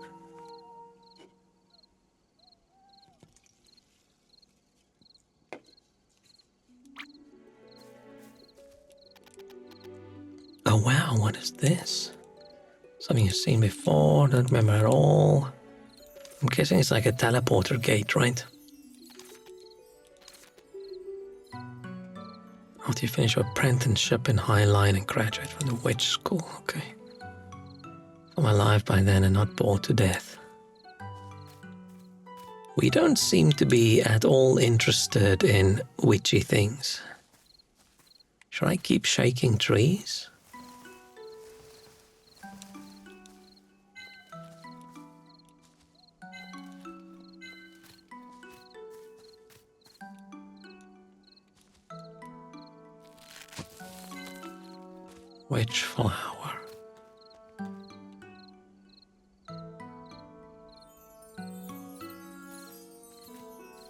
A: Oh wow, what is this? Something you've seen before, don't remember at all. I'm guessing it's like a teleporter gate, right? After you finish your apprenticeship in Highline and graduate from the witch school, okay. I'm alive by then and not bored to death. We don't seem to be at all interested in witchy things. Should I keep shaking trees? Witch flower.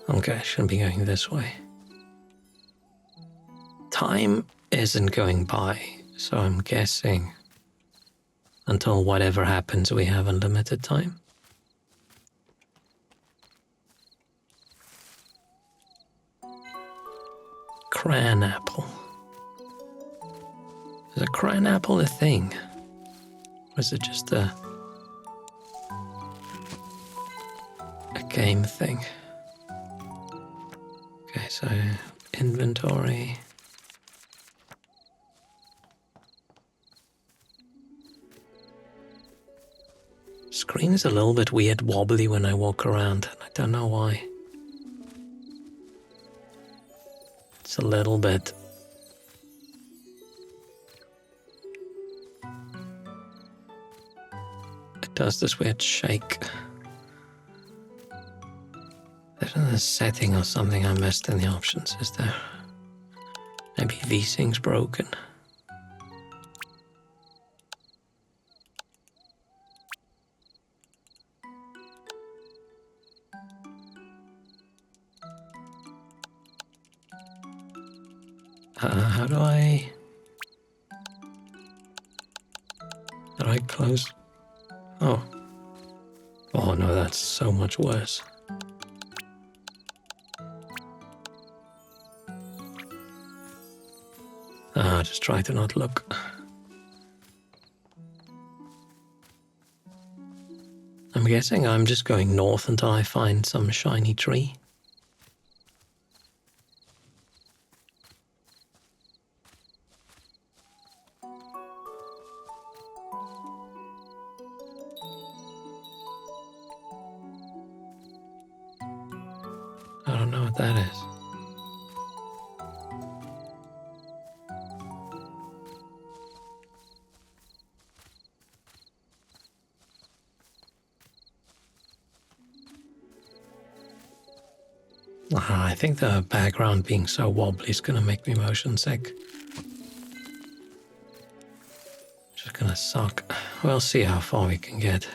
A: Okay, I shouldn't be going this way. Time isn't going by, so I'm guessing until whatever happens we have unlimited time. Cran apple. Is a cran apple a thing? Or is it just a game thing? Okay, so inventory. Screen is a little bit weird wobbly when I walk around. I don't know why. It's a little bit. It does this weird shake. There's a setting or something I missed in the options, is there? Maybe VSync's broken. How do I close? Oh. Oh no, that's so much worse. Just try to not look. I'm guessing I'm just going north until I find some shiny tree. I don't know what that is. I think the background being so wobbly is gonna make me motion sick. Just gonna suck. We'll see how far we can get.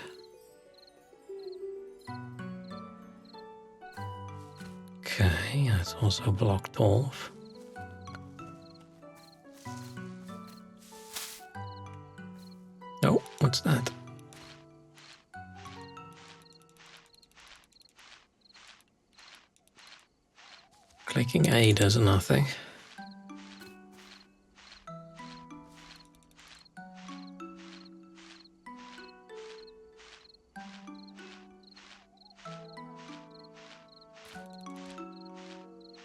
A: Okay, that's also blocked off. Oh, what's that? Clicking A does nothing.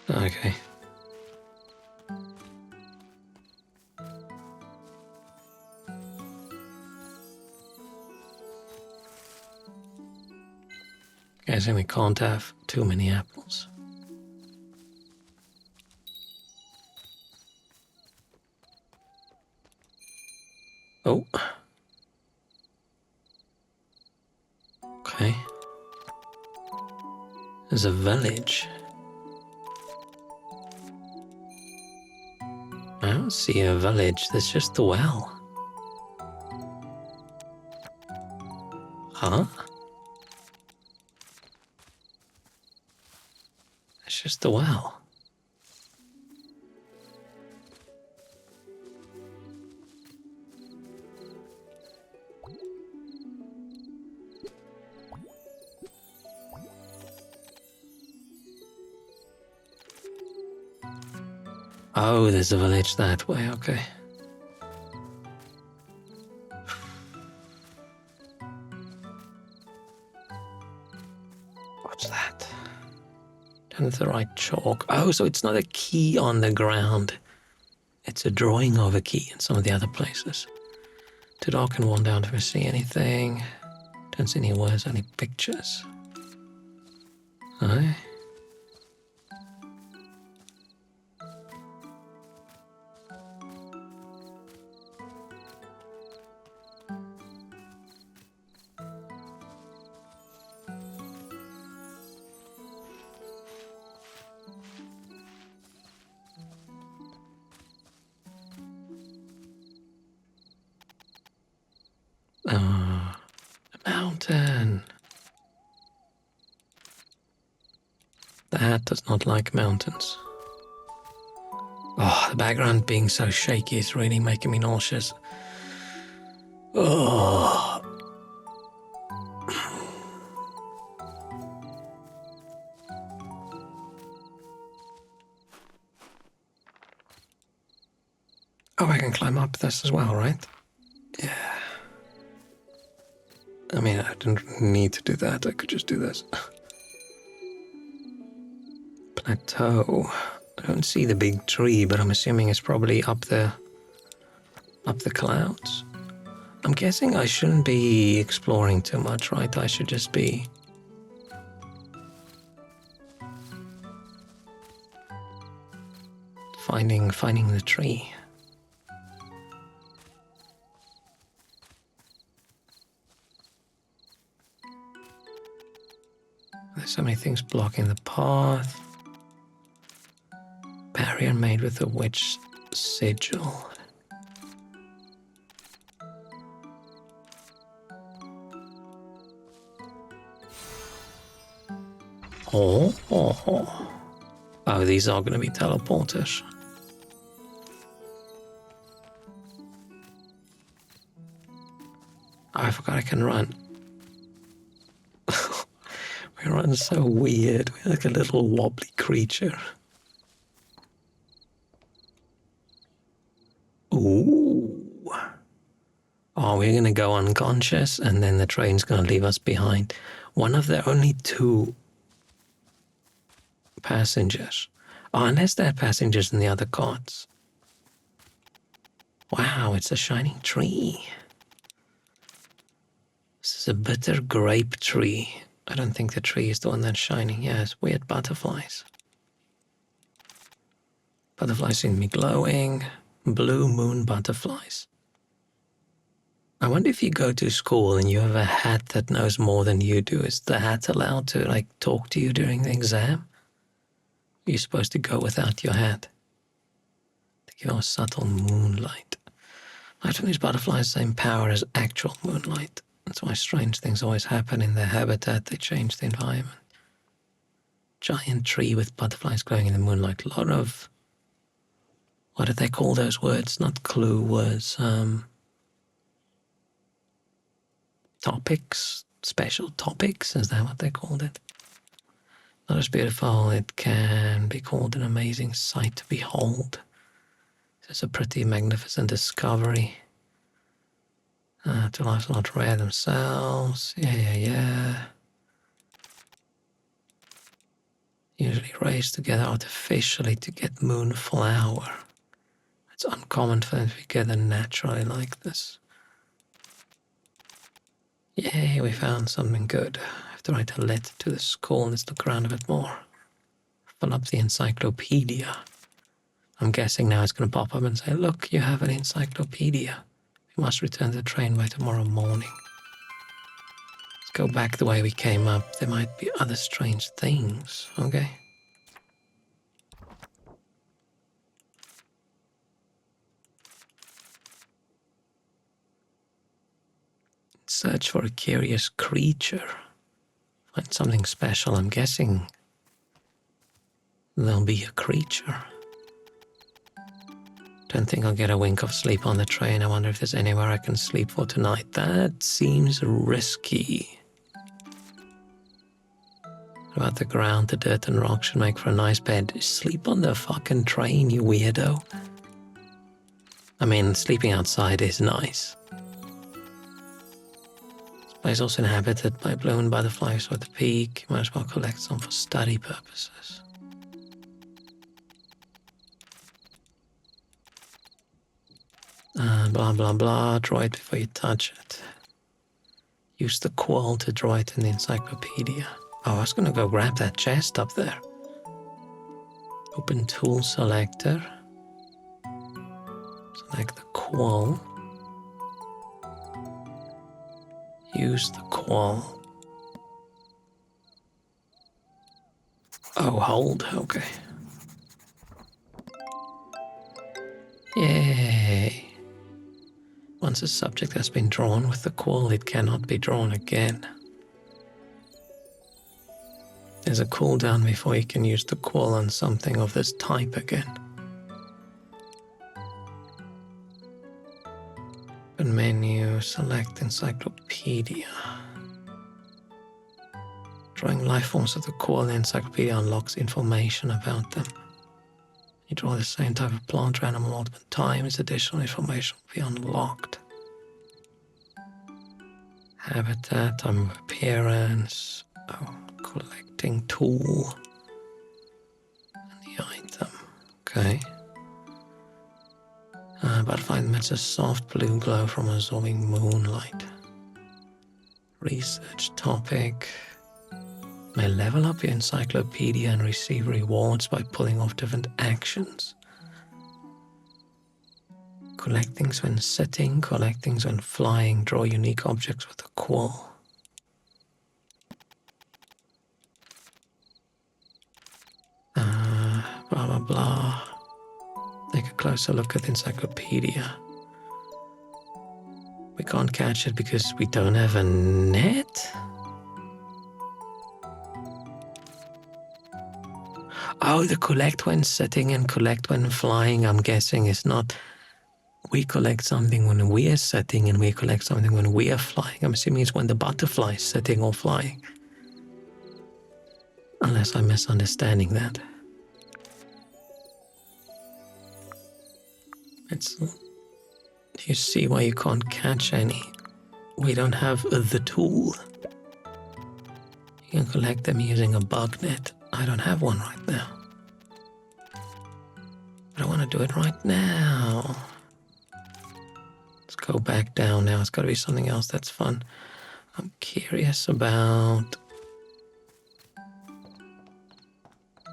A: Okay. Guessing we can't have too many apples. Oh. Okay. There's a village. I don't see a village, there's just a well. Huh? It's just a well. Oh, there's a village that way, okay. And the right chalk. Oh, so it's not a key on the ground. It's a drawing of a key in some of the other places. Too dark and worn down to see anything. Don't see any words, only pictures. Aye. Oh, a mountain. The hat does not like mountains. Oh, the background being so shaky is really making me nauseous. Oh. Oh, I can climb up this as well, right? Yeah. I mean, I didn't need to do that. I could just do this. Plateau. I don't see the big tree, but I'm assuming it's probably up the clouds. I'm guessing I shouldn't be exploring too much, right? I should just be finding the tree. There's so many things blocking the path. Barrier made with a witch sigil. Oh, these are going to be teleporters. Oh, I forgot I can run. We run so weird. We're like a little wobbly creature. Ooh. Oh, we're going to go unconscious and then the train's going to leave us behind. One of the only two passengers. Oh, unless there are passengers in the other carts. Wow, it's a shining tree. This is a bitter grape tree. I don't think the tree is the one that's shining. Yeah, it's weird butterflies. Butterflies seem to be glowing. Blue moon butterflies. I wonder if you go to school and you have a hat that knows more than you do. Is the hat allowed to, like, talk to you during the exam? You're supposed to go without your hat. To give off subtle moonlight. Light from these butterflies the same power as actual moonlight. That's why strange things always happen in their habitat. They change the environment. Giant tree with butterflies glowing in the moonlight. A lot of... what did they call those words? Not clue words. Topics? Special topics? Is that what they called it? Not as beautiful. It can be called an amazing sight to behold. It's a pretty magnificent discovery. Two lives are not rare themselves. Yeah. Usually raised together artificially to get moonflower. It's uncommon for them to be together naturally like this. Yay, we found something good. I have to write a letter to the school. Let's look around a bit more. Fill up the encyclopedia. I'm guessing now it's going to pop up and say, look, you have an encyclopedia. We must return to the train by tomorrow morning. Let's go back the way we came up. There might be other strange things, okay? Search for a curious creature. Find something special. I'm guessing there'll be a creature. Don't think I'll get a wink of sleep on the train. I wonder if there's anywhere I can sleep for tonight. That seems risky. What about the ground? The dirt and rock should make for a nice bed. Sleep on the fucking train, you weirdo. I mean, sleeping outside is nice. This place is also inhabited by blue and butterflies at the peak. You might as well collect some for study purposes. Blah, blah, blah. Draw it before you touch it. Use the qual to draw it in the encyclopedia. Oh, I was gonna go grab that chest up there. Open tool selector. Select the qual. Use the qual. Oh, hold. Okay. Yay. Once a subject has been drawn with the qual, it cannot be drawn again. There's a cooldown before you can use the qual on something of this type again. Open menu, select encyclopedia. Drawing life forms of the qual in the encyclopedia unlocks information about them. You draw the same type of plant or animal multiple times, additional information will be unlocked. Habitat, time of appearance, collecting tool, and the item. Okay. Butterfly emits a soft blue glow from absorbing moonlight. Research topic. May level up your encyclopedia and receive rewards by pulling off different actions. Collect things when sitting, collect things when flying, draw unique objects with a qual. Blah, blah, blah. Take a closer look at the encyclopedia. We can't catch it because we don't have a net? Oh, the collect when sitting and collect when flying, I'm guessing, is not... We collect something when we are sitting and we collect something when we are flying. I'm assuming it's when the butterfly is sitting or flying. Unless I'm misunderstanding that. You see why you can't catch any. We don't have the tool. You can collect them using a bug net. I don't have one right now. But I want to do it right now. Let's go back down now. It's got to be something else that's fun. I'm curious about...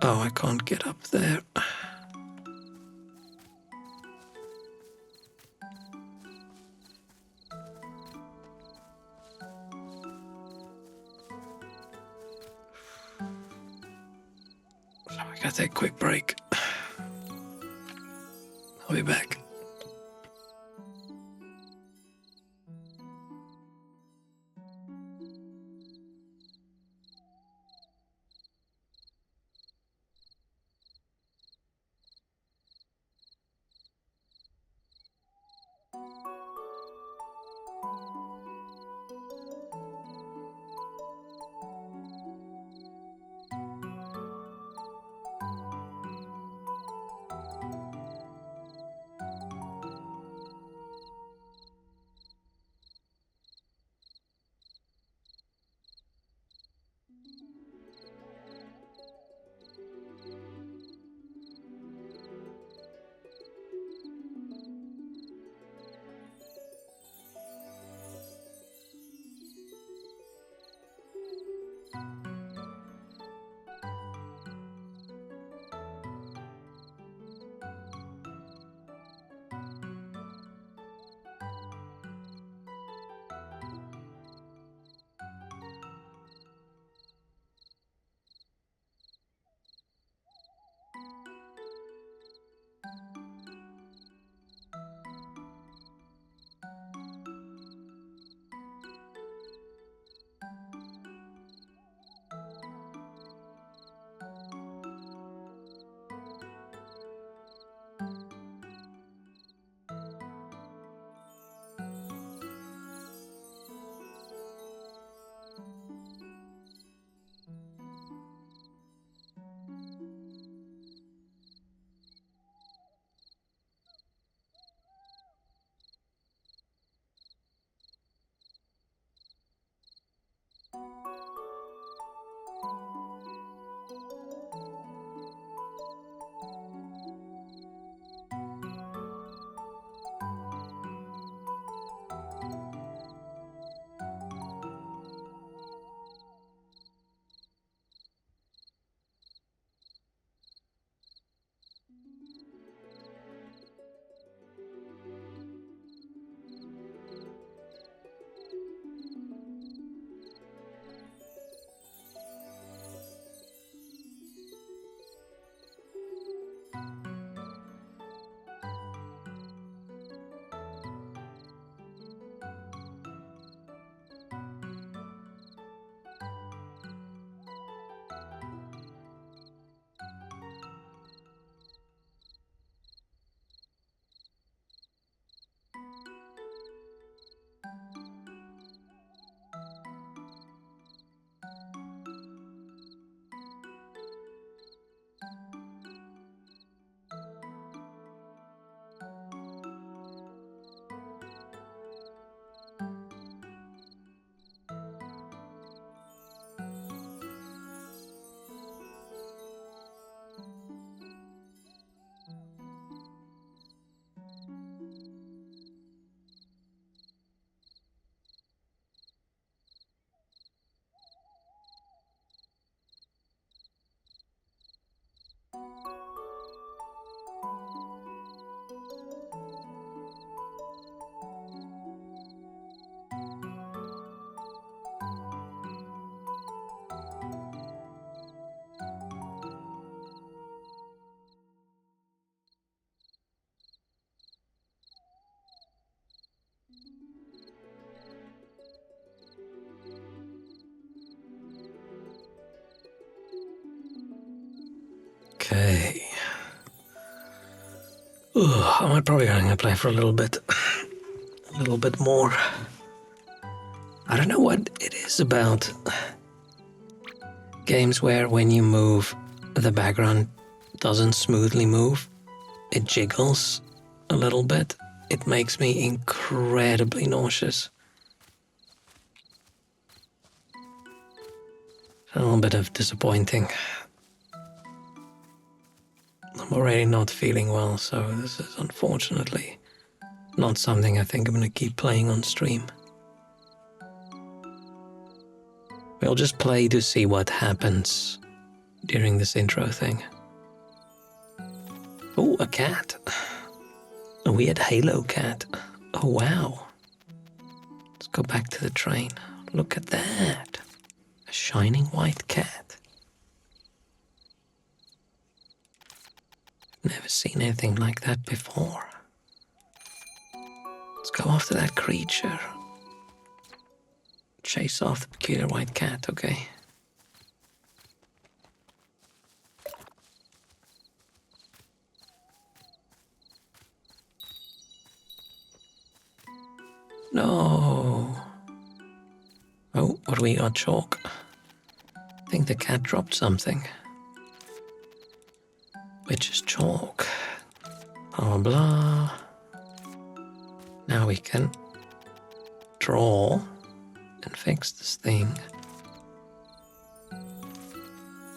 A: Oh, I can't get up there. So I gotta take a quick break. I'll be back. I'm probably going to play for a little bit more. I don't know what it is about games where when you move, the background doesn't smoothly move. It jiggles a little bit. It makes me incredibly nauseous. A little bit of disappointing. I'm already not feeling well, so this is unfortunately not something I think I'm going to keep playing on stream. We'll just play to see what happens during this intro thing. Oh, a cat. A weird halo cat. Oh, wow. Let's go back to the train. Look at that. A shining white cat. Never seen anything like that before. Let's go after that creature. Chase off the peculiar white cat, okay. No. Oh, what do we got? Chalk. I think the cat dropped something. Which is chalk. Blah, blah. Now we can draw and fix this thing.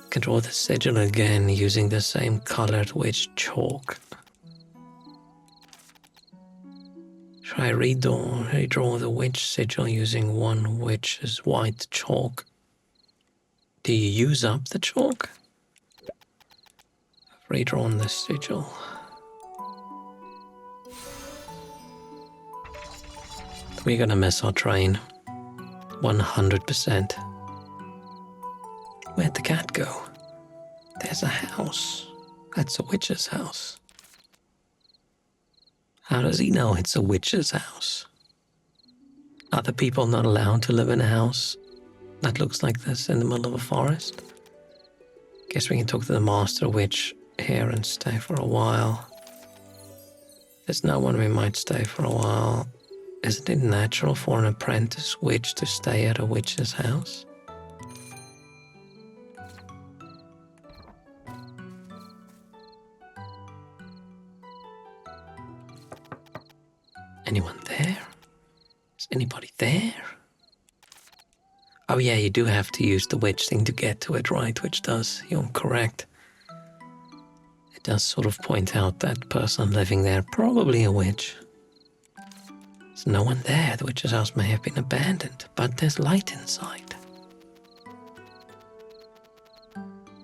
A: Can draw the sigil again using the same colored witch chalk. Should I redraw the witch sigil using one witch's white chalk? Do you use up the chalk? I've redrawn the sigil. We're gonna miss our train. 100%. Where'd the cat go? There's a house. That's a witch's house. How does he know it's a witch's house? Are the people not allowed to live in a house that looks like this in the middle of a forest? Guess we can talk to the master witch here and stay for a while. If there's no one, we might stay for a while. Isn't it natural for an apprentice witch to stay at a witch's house? Anyone there? Is anybody there? Oh yeah, you do have to use the witch thing to get to it, right? Which does, you're correct. It does sort of point out that person living there, probably a witch. There's no one there. The witch's house may have been abandoned, but there's light inside.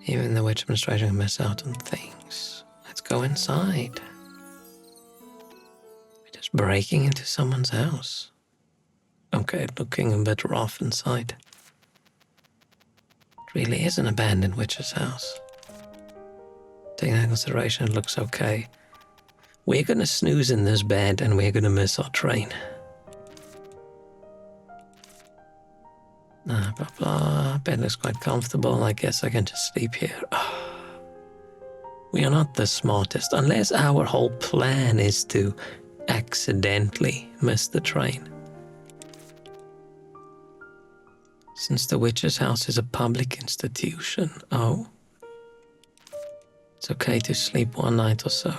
A: Even the witch administration can miss out on things. Let's go inside. We're just breaking into someone's house. Okay, looking a bit rough inside. It really is an abandoned witch's house. Taking that into consideration, it looks okay. We're gonna snooze in this bed and we're gonna miss our train. Blah, blah. Bed looks quite comfortable. I guess I can just sleep here. We are not the smartest, unless our whole plan is to accidentally miss the train. Since the witch's house is a public institution, oh, it's okay to sleep one night or so.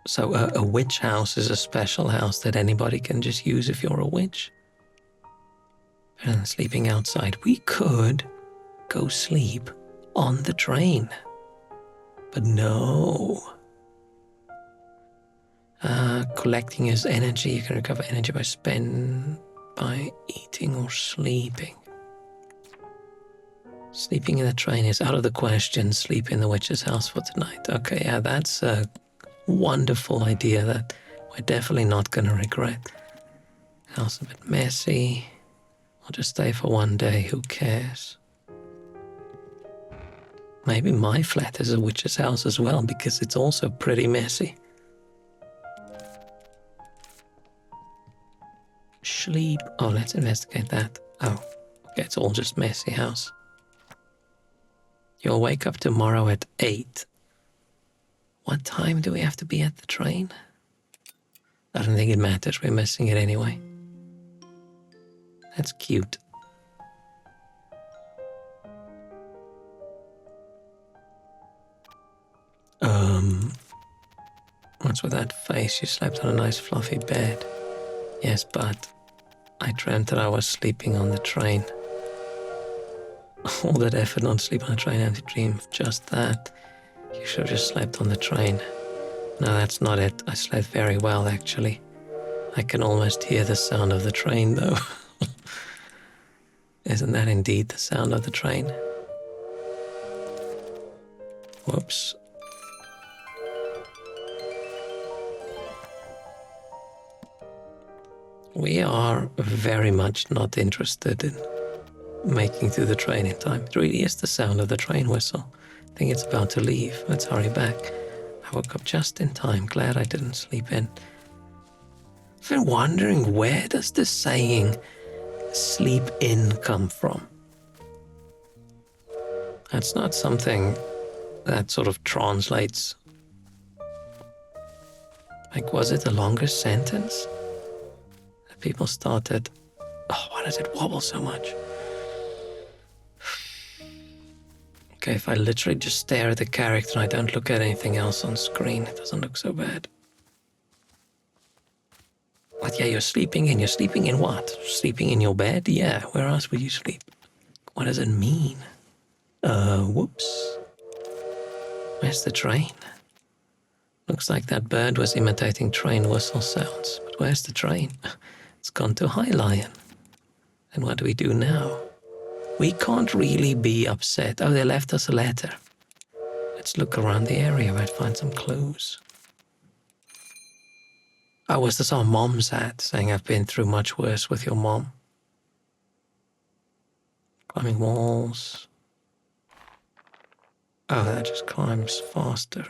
A: So a witch house is a special house that anybody can just use if you're a witch. And sleeping outside, we could go sleep on the train. But no. Collecting his energy, you can recover energy by eating or sleeping. Sleeping in the train is out of the question. Sleep in the witch's house for tonight. Okay, yeah, that's a wonderful idea that we're definitely not going to regret. House a bit messy. I'll just stay for one day, who cares? Maybe my flat is a witch's house as well, because it's also pretty messy. Sleep. Oh, let's investigate that. Oh, okay, it's all just messy house. You'll wake up tomorrow at 8. What time do we have to be at the train? I don't think it matters. We're missing it anyway. That's cute. What's with that face? You slept on a nice fluffy bed. Yes, but I dreamt that I was sleeping on the train. All that effort not to sleep on the train and to dream of just that. You should have just slept on the train. No, that's not it. I slept very well, actually. I can almost hear the sound of the train, though. Isn't that indeed the sound of the train? Whoops. We are very much not interested in making through the train in time. It really is the sound of the train whistle. I think it's about to leave. Let's hurry back. I woke up just in time. Glad I didn't sleep in. I've been wondering, where does the saying sleep in come from? That's not something that sort of translates. Like, was it the longest sentence? That people started, oh, why does it wobble so much? Okay, if I literally just stare at the character and I don't look at anything else on screen, it doesn't look so bad. But yeah, you're sleeping in. You're sleeping in what? Sleeping in your bed? Yeah, where else would you sleep? What does it mean? Whoops. Where's the train? Looks like that bird was imitating train whistle sounds. But where's the train? It's gone to High Lion. And what do we do now? We can't really be upset. Oh, they left us a letter. Let's look around the area. Might find some clues. Oh, was this our mom's hat saying I've been through much worse with your mom? Climbing walls. Oh, that just climbs faster.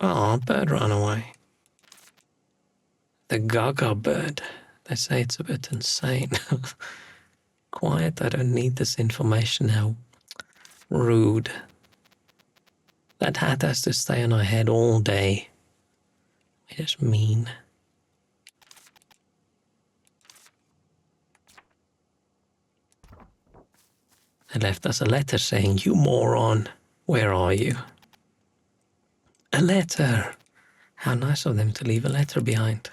A: Oh, bird ran away. The Gaga bird. They say it's a bit insane. Quiet, I don't need this information now. Rude. That hat has to stay on our head all day. It is mean. They left us a letter saying, "You moron, where are you?" A letter. How nice of them to leave a letter behind.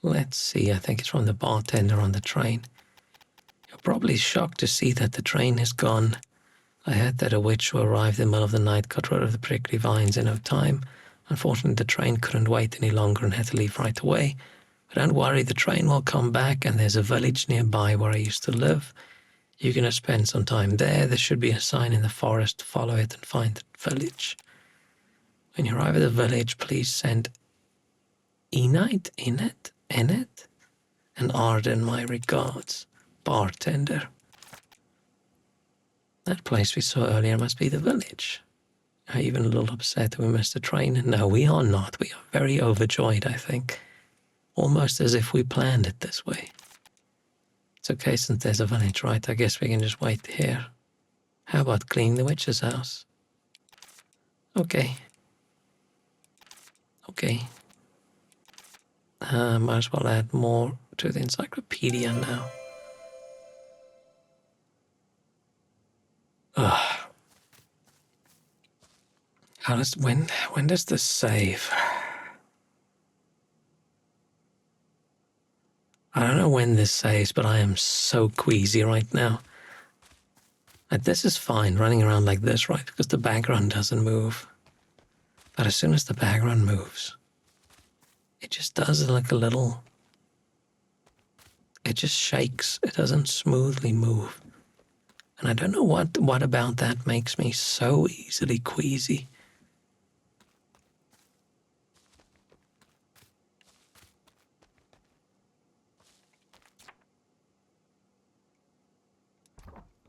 A: Let's see, I think it's from the bartender on the train. You're probably shocked to see that the train is gone. I heard that a witch who arrived in the middle of the night got rid of the prickly vines in no time. Unfortunately, the train couldn't wait any longer and had to leave right away. But don't worry, the train will come back, and there's a village nearby where I used to live. You're going to spend some time there. There should be a sign in the forest. Follow it and find the village. When you arrive at the village, please send Enid, and Arden my regards. Bartender. That place we saw earlier must be the village. Are you even a little upset that we missed the train? No, we are not. We are very overjoyed, I think. Almost as if we planned it this way. It's okay since there's a village, right? I guess we can just wait here. How about cleaning the witch's house? Okay. Okay. Might as well add more to the encyclopedia now. Ugh. When does this save? I don't know when this saves, but I am so queasy right now. This is fine, running around like this, right? Because the background doesn't move. But as soon as the background moves, it just does like a little... It just shakes. It doesn't smoothly move. And I don't know what about that makes me so easily queasy.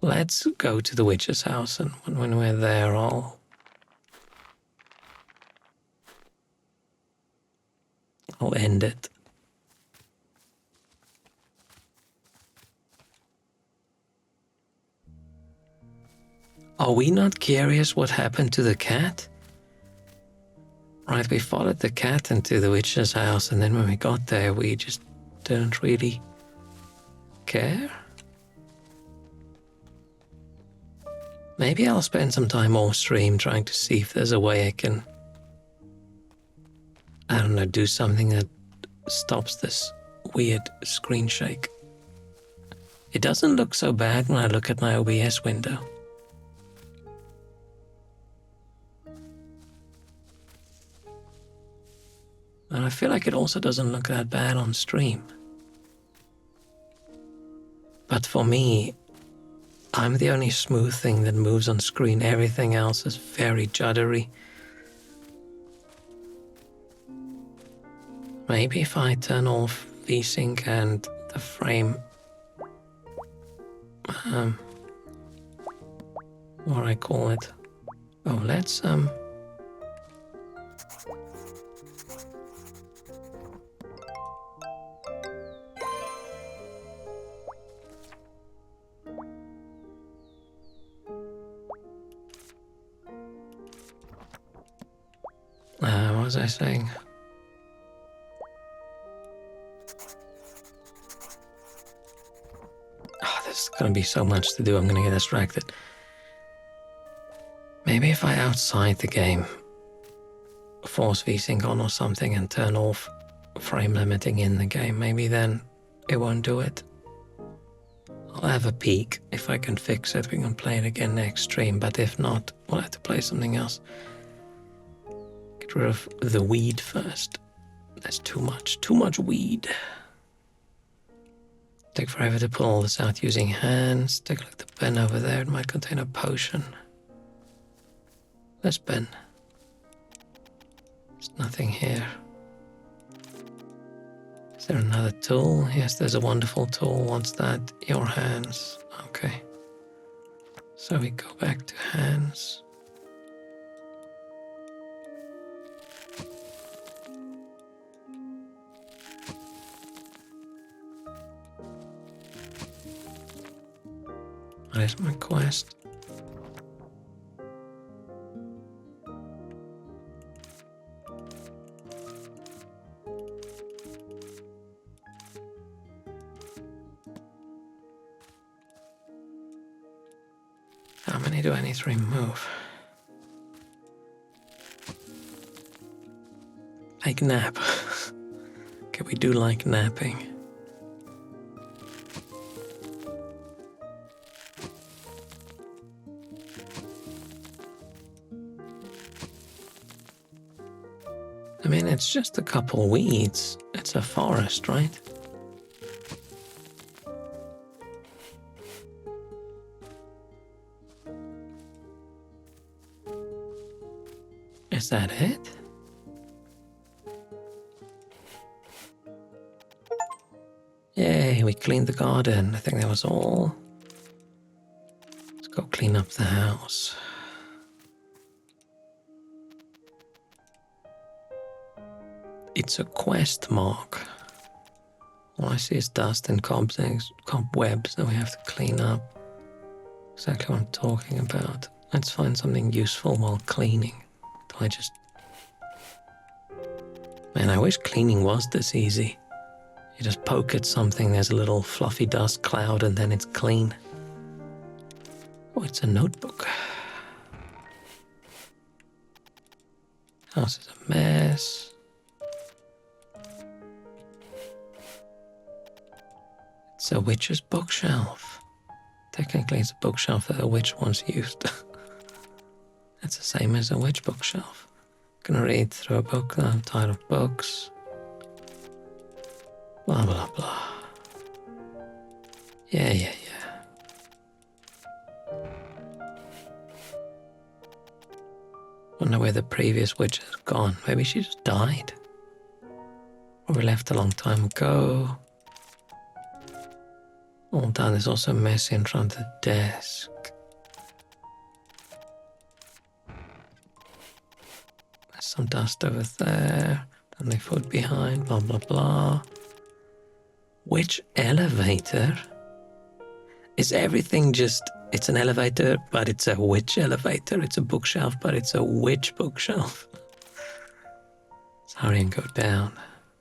A: Let's go to the witch's house, and when we're there, I'll end it. Are we not curious what happened to the cat? Right, we followed the cat into the witch's house, and then when we got there, we just didn't really care. Maybe I'll spend some time off stream trying to see if there's a way I can, I don't know, do something that stops this weird screen shake. It doesn't look so bad when I look at my OBS window. And I feel like it also doesn't look that bad on stream. But for me, I'm the only smooth thing that moves on screen. Everything else is very juddery. Maybe if I turn off VSync and the frame, what do I call it? Oh, let's what was I saying? Oh, there's gonna be so much to do, I'm gonna get distracted. Maybe if I outside the game, force VSync on or something and turn off frame limiting in the game, maybe then it won't do it. I'll have a peek. If I can fix it, we can play it again next stream, but if not, we'll have to play something else. Get rid of the weed first. That's too much weed. Take forever to pull all this out using hands. Take a look at the pen over there, it might contain a potion. This pen. There's nothing here. Is there another tool? Yes, there's a wonderful tool. What's that? Your hands. Okay. So we go back to hands. What is my quest? How many do I need to remove? Like nap. Can we do like napping? I mean, it's just a couple weeds. It's a forest, right? Is that it? Yay, we cleaned the garden. I think that was all. Let's go clean up the house. It's a quest mark. All I see is dust and cobwebs that we have to clean up. Exactly what I'm talking about. Let's find something useful while cleaning. Do I just... Man, I wish cleaning was this easy. You just poke at something, there's a little fluffy dust cloud, and then it's clean. Oh, it's a notebook. House is a mess. It's a witch's bookshelf. Technically, it's a bookshelf that a witch once used. It's the same as a witch bookshelf. I'm gonna read through a book that I'm tired of books. Blah, blah, blah. Yeah. Wonder where the previous witch has gone. Maybe she just died. Or we left a long time ago. All done. There's also a mess in front of the desk. There's some dust over there. Then they foot behind. Blah, blah, blah. Which elevator? Is everything just It's an elevator, but it's a witch elevator. It's a bookshelf, but it's a witch bookshelf. Let's hurry and go down.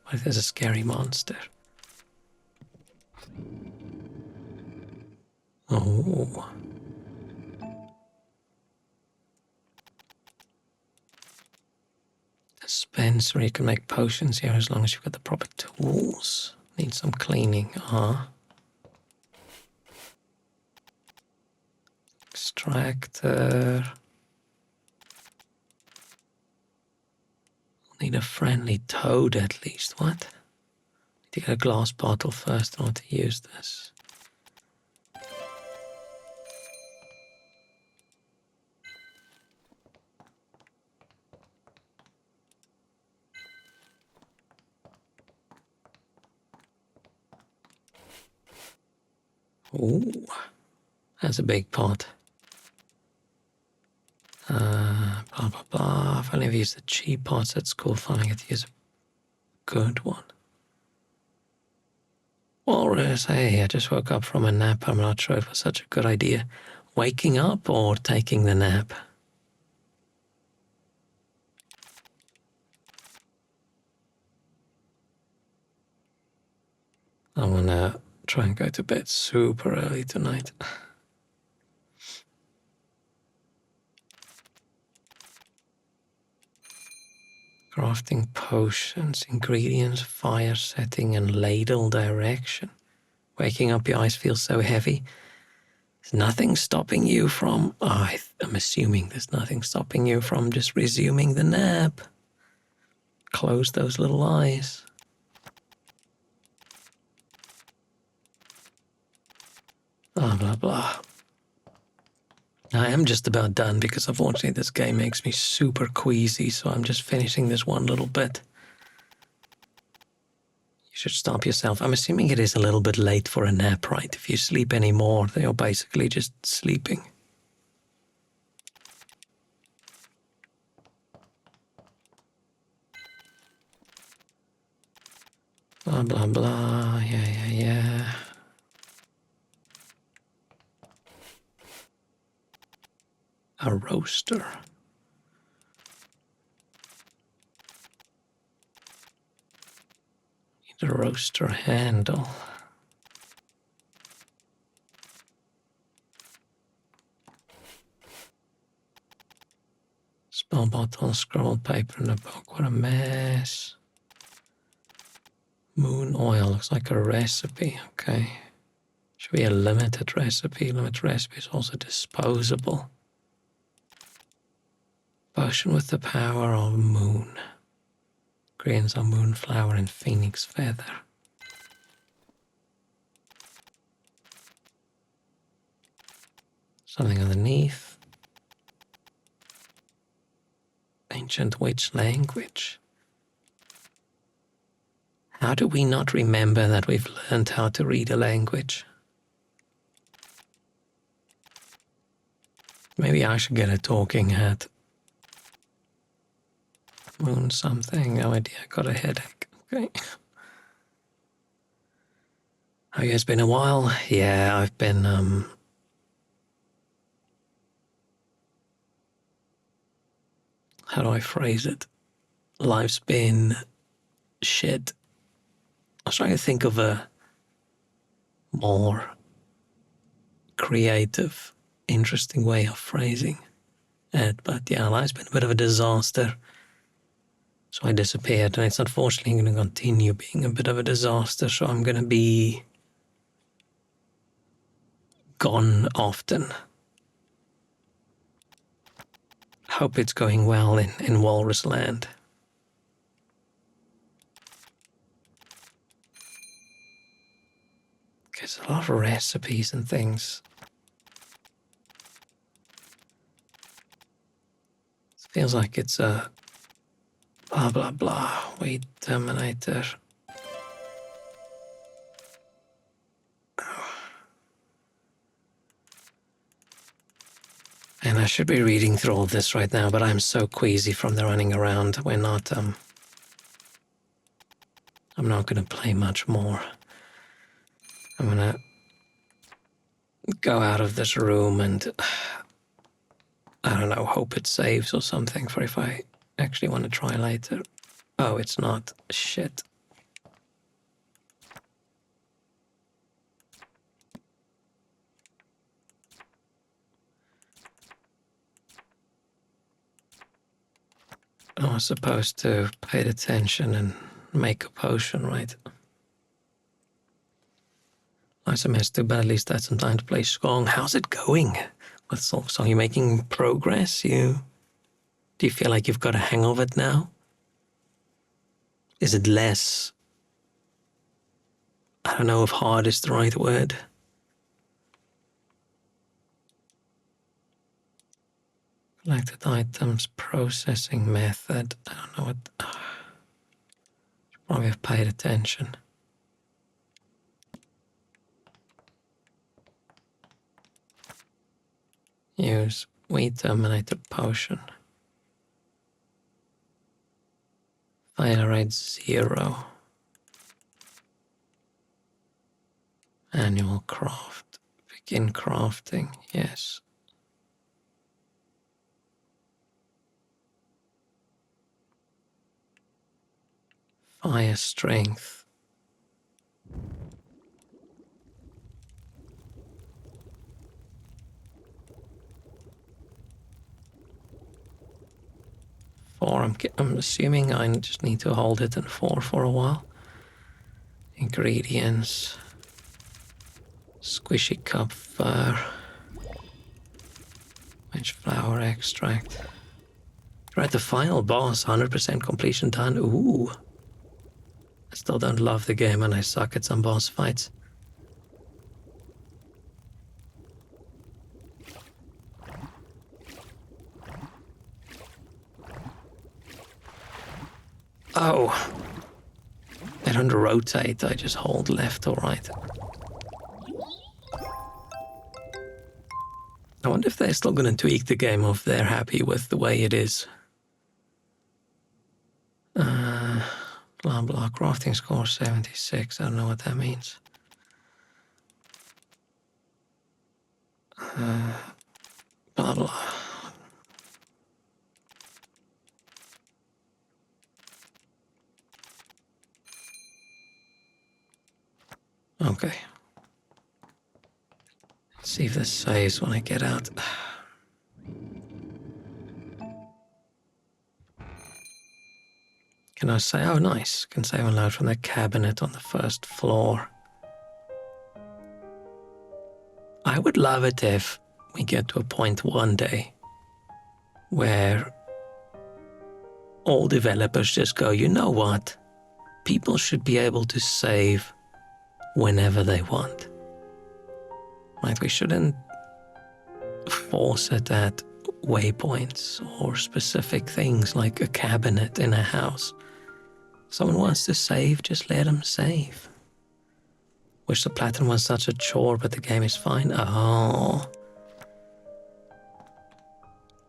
A: What if there's a scary monster? Oh. Dispenser, you can make potions here as long as you've got the proper tools. Need some cleaning, Extractor. Need a friendly toad at least. What? Need to get a glass bottle first in order to use this. Ooh, that's a big pot. Blah, blah, blah. If only I've used the cheap pots at school, finally get to use a good one. Walrus, hey, I just woke up from a nap. I'm not sure if it was such a good idea. Waking up or taking the nap? I'm gonna try and go to bed super early tonight. Crafting potions, ingredients, fire setting, and ladle direction. Waking up, your eyes feel so heavy. There's nothing stopping you from... I'm assuming there's nothing stopping you from just resuming the nap. Close those little eyes. Blah, blah, blah. I am just about done because unfortunately this game makes me super queasy, so I'm just finishing this one little bit. You should stop yourself. I'm assuming it is a little bit late for a nap, right? If you sleep anymore, then you're basically just sleeping. Blah, blah, blah. Yeah. A roaster. Need a roaster handle. Spell bottle, scroll paper in a book. What a mess. Moon oil looks like a recipe. Okay. Should be a limited recipe. Limited recipe is also disposable. Potion with the power of moon. Grains of moonflower and phoenix feather. Something underneath. Ancient witch language. How do we not remember that we've learned how to read a language? Maybe I should get a talking hat. Moon something. No idea. I got a headache. Okay. Oh, yeah, it's been a while. Yeah, I've been, how do I phrase it? Life's been shit. I was trying to think of a more creative, interesting way of phrasing it, but yeah, life's been a bit of a disaster. So I disappeared, and it's unfortunately going to continue being a bit of a disaster, so I'm going to be gone often. Hope it's going well in Walrus Land. There's a lot of recipes and things. It feels like it's a blah, blah, blah. Wait, Terminator. And I should be reading through all this right now, but I'm so queasy from the running around. I'm not going to play much more. I'm going to go out of this room and, I don't know, hope it saves or something for if I actually want to try later. Oh, it's not. Shit. I was supposed to pay attention and make a potion, right? I missed too, but at least I had some time to play Skong. How's it going with Silksong? Are you making progress? Do you feel like you've got a hang of it now? Is it less? I don't know if hard is the right word. Collected items, processing method. I don't know what. Should probably have paid attention. Use Weed Terminator potion. Failure rate 0. Annual craft. Begin crafting, yes. Fire strength. I'm assuming I just need to hold it in 4 for a while. Ingredients. Squishy cup fur. Witch flower extract. Right, the final boss, 100% completion done. Ooh. I still don't love the game and I suck at some boss fights. Oh. I don't rotate, I just hold left or right. I wonder if they're still going to tweak the game or if they're happy with the way it is. Blah blah, crafting score 76, I don't know what that means. Blah blah. Okay. Let's see if this saves when I get out. Can I say, oh nice, can save and load from the cabinet on the first floor. I would love it if we get to a point one day where all developers just go, you know what? People should be able to save whenever they want. Like, we shouldn't force it at waypoints or specific things like a cabinet in a house. Someone wants to save, just let them save. Wish the platinum was such a chore, but the game is fine. Oh.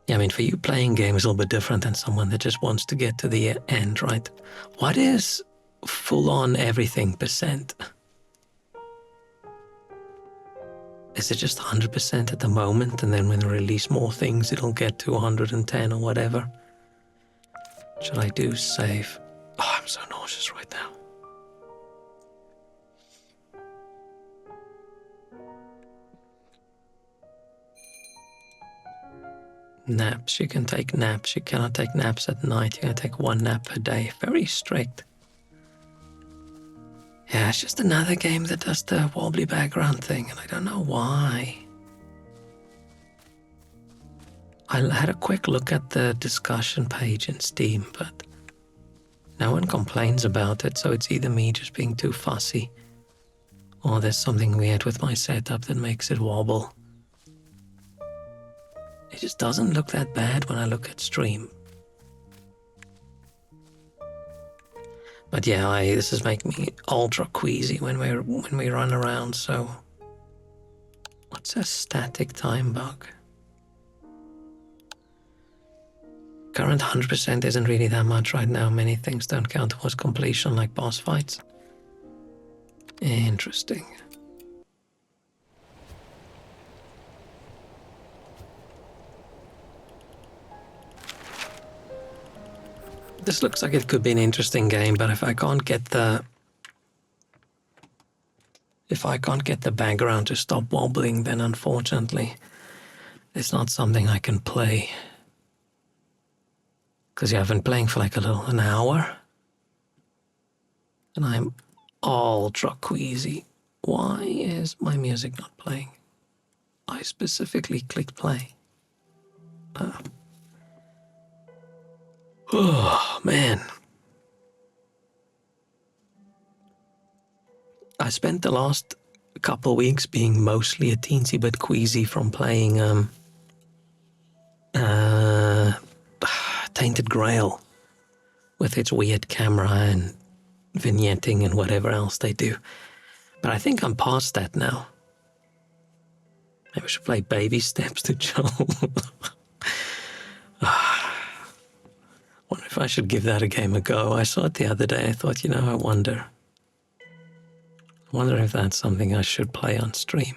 A: Yeah, I mean, for you, playing games is a little bit different than someone that just wants to get to the end, right? What is full-on everything percent? Is it just 100% at the moment, and then when they release more things, it'll get to 110 or whatever? Should I do save? Oh, I'm so nauseous right now. Naps. You can take naps. You cannot take naps at night. You can take 1 nap per day. Very strict. Yeah, it's just another game that does the wobbly background thing, and I don't know why. I had a quick look at the discussion page in Steam, but no one complains about it, so it's either me just being too fussy, or there's something weird with my setup that makes it wobble. It just doesn't look that bad when I look at stream. But yeah, this is making me ultra queasy when we run around, so... What's a static time bug? Current 100% isn't really that much right now. Many things don't count towards completion, like boss fights. Interesting. This looks like it could be an interesting game, but if I can't get the background to stop wobbling, then unfortunately it's not something I can play. Because I've been playing for like an hour, and I'm ultra queasy. Why is my music not playing? I specifically clicked play. Oh, man. I spent the last couple weeks being mostly a teensy bit queasy from playing Tainted Grail with its weird camera and vignetting and whatever else they do. But I think I'm past that now. Maybe I should play Baby Steps to Joel. Wonder if I should give that a game a go. I saw it the other day. I thought, I wonder if that's something I should play on stream.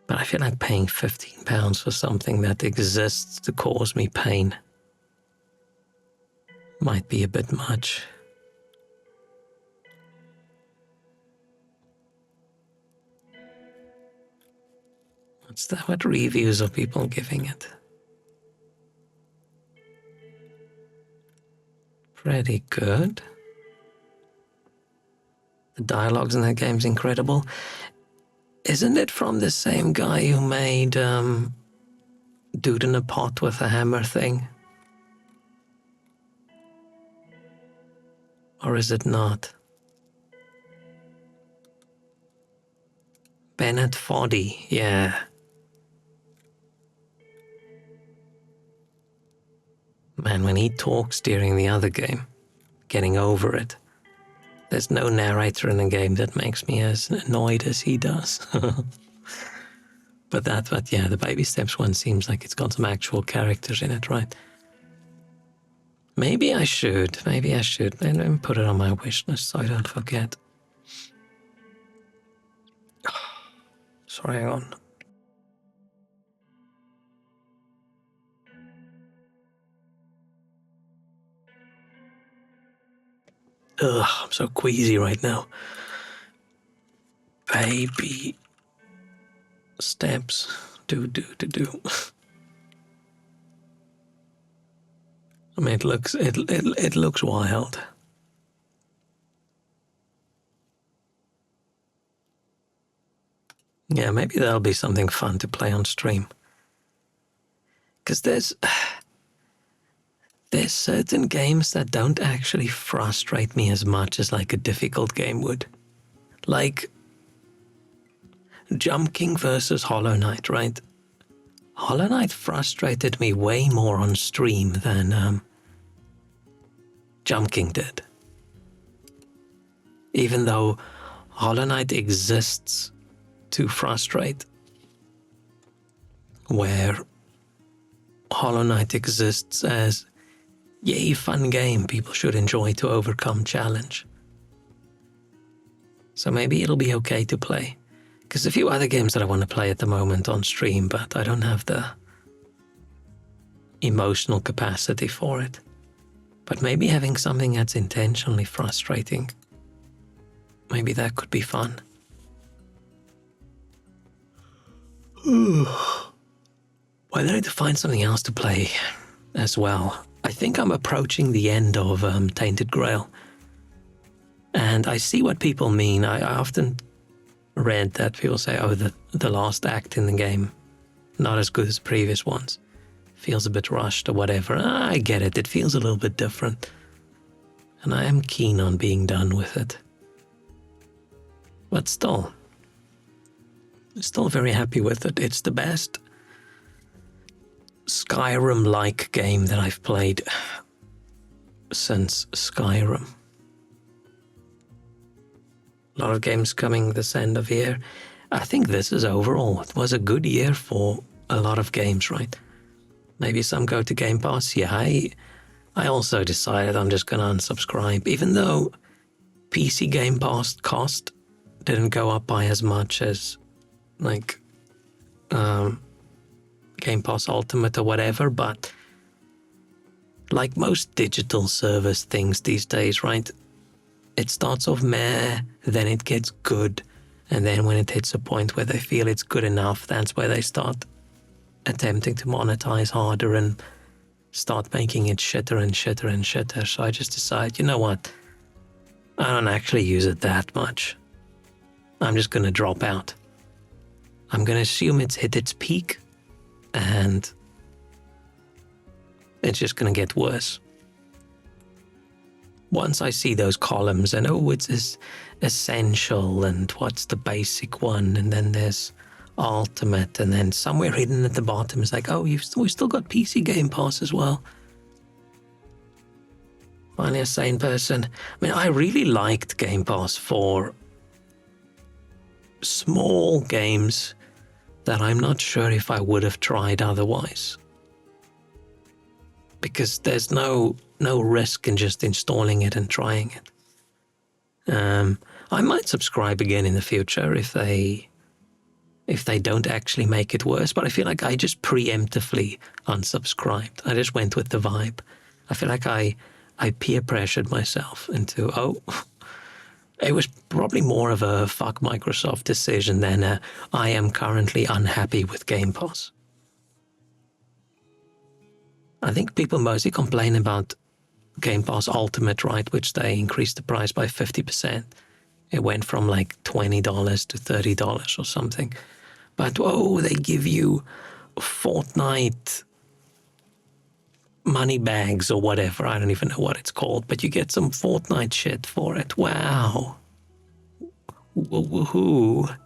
A: But I feel like paying £15 for something that exists to cause me pain might be a bit much. What's that? What reviews are people giving it? Pretty good. The dialogues in that game's incredible. Isn't it from the same guy who made Dude in a Pot with a Hammer thing? Or is it not? Bennett Foddy, yeah. Man, when he talks during the other game, getting over it, there's no narrator in a game that makes me as annoyed as he does. But the Baby Steps one seems like it's got some actual characters in it, right? Maybe I should. Let me put it on my wish list so I don't forget. Sorry, hang on. Ugh, I'm so queasy right now. Baby Steps. Do. I mean, it looks wild. Yeah, maybe that'll be something fun to play on stream. Because there's certain games that don't actually frustrate me as much as like a difficult game would. Like Jump King versus Hollow Knight, right? Hollow Knight frustrated me way more on stream than Jump King did. Even though Hollow Knight exists to frustrate, where Hollow Knight exists as, yay, fun game people should enjoy to overcome challenge. So maybe it'll be okay to play. Because a few other games that I want to play at the moment on stream, but I don't have the emotional capacity for it. But maybe having something that's intentionally frustrating, maybe that could be fun. Well, I need to find something else to play as well. I think I'm approaching the end of Tainted Grail. And I see what people mean. I often read that people say, oh, the last act in the game, not as good as previous ones. Feels a bit rushed or whatever. I get it. It feels a little bit different. And I am keen on being done with it. But still very happy with it. It's the best Skyrim-like game that I've played since Skyrim. A lot of games coming this end of year. I think this is overall, it was a good year for a lot of games, right? Maybe some go to Game Pass. Yeah, I also decided I'm just going to unsubscribe, even though PC Game Pass cost didn't go up by as much as like Game Pass Ultimate or whatever, but like most digital service things these days, right? It starts off meh, then it gets good, and then when it hits a point where they feel it's good enough, that's where they start attempting to monetize harder and start making it shitter and shitter and shitter. So I just decide, you know what? I don't actually use it that much. I'm just going to drop out. I'm going to assume it's hit its peak, and it's just going to get worse. Once I see those columns and, oh, it's essential, and what's the basic one, and then there's ultimate, and then somewhere hidden at the bottom is like, oh, we've still got PC Game Pass as well. Finally a sane person. I mean, I really liked Game Pass for small games that I'm not sure if I would have tried otherwise. Because there's no risk in just installing it and trying it. I might subscribe again in the future if they don't actually make it worse, but I feel like I just preemptively unsubscribed. I just went with the vibe. I feel like I peer pressured myself into, it was probably more of a fuck Microsoft decision than a I am currently unhappy with Game Pass. I think people mostly complain about Game Pass Ultimate, right, which they increased the price by 50%. It went from like $20 to $30 or something. But, they give you Fortnite money bags or whatever. I don't even know what it's called, but you get some Fortnite shit for it. Wow. Woohoo.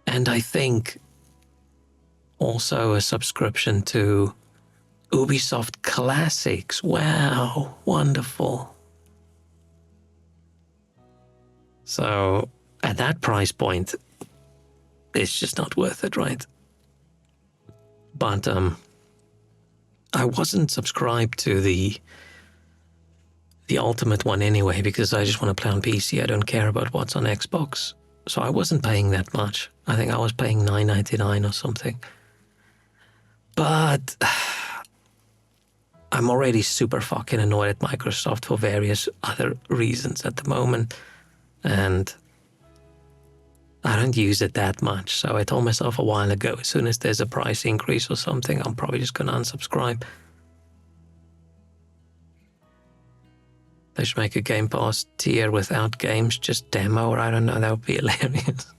A: And I think also a subscription to Ubisoft Classics. Wow, wonderful. So at that price point, it's just not worth it, right? But I wasn't subscribed to the Ultimate one anyway, because I just want to play on PC. I don't care about what's on Xbox. So I wasn't paying that much. I think I was paying $9.99 or something. But I'm already super fucking annoyed at Microsoft for various other reasons at the moment. And I don't use it that much. So I told myself a while ago, as soon as there's a price increase or something, I'm probably just going to unsubscribe. They should make a Game Pass tier without games, just demo, or I don't know, that would be hilarious.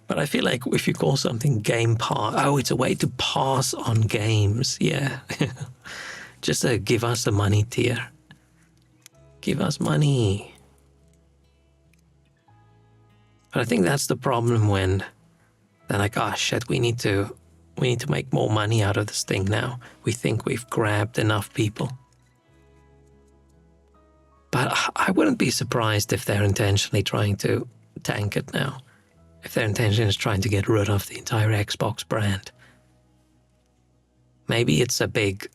A: But I feel like if you call something Game Pass, it's a way to pass on games. Yeah. Just give us the money tier. Give us money. But I think that's the problem when they're like, shit, we need to make more money out of this thing now. We think we've grabbed enough people. But I wouldn't be surprised if they're intentionally trying to tank it now. If their intention is trying to get rid of the entire Xbox brand. Maybe it's a big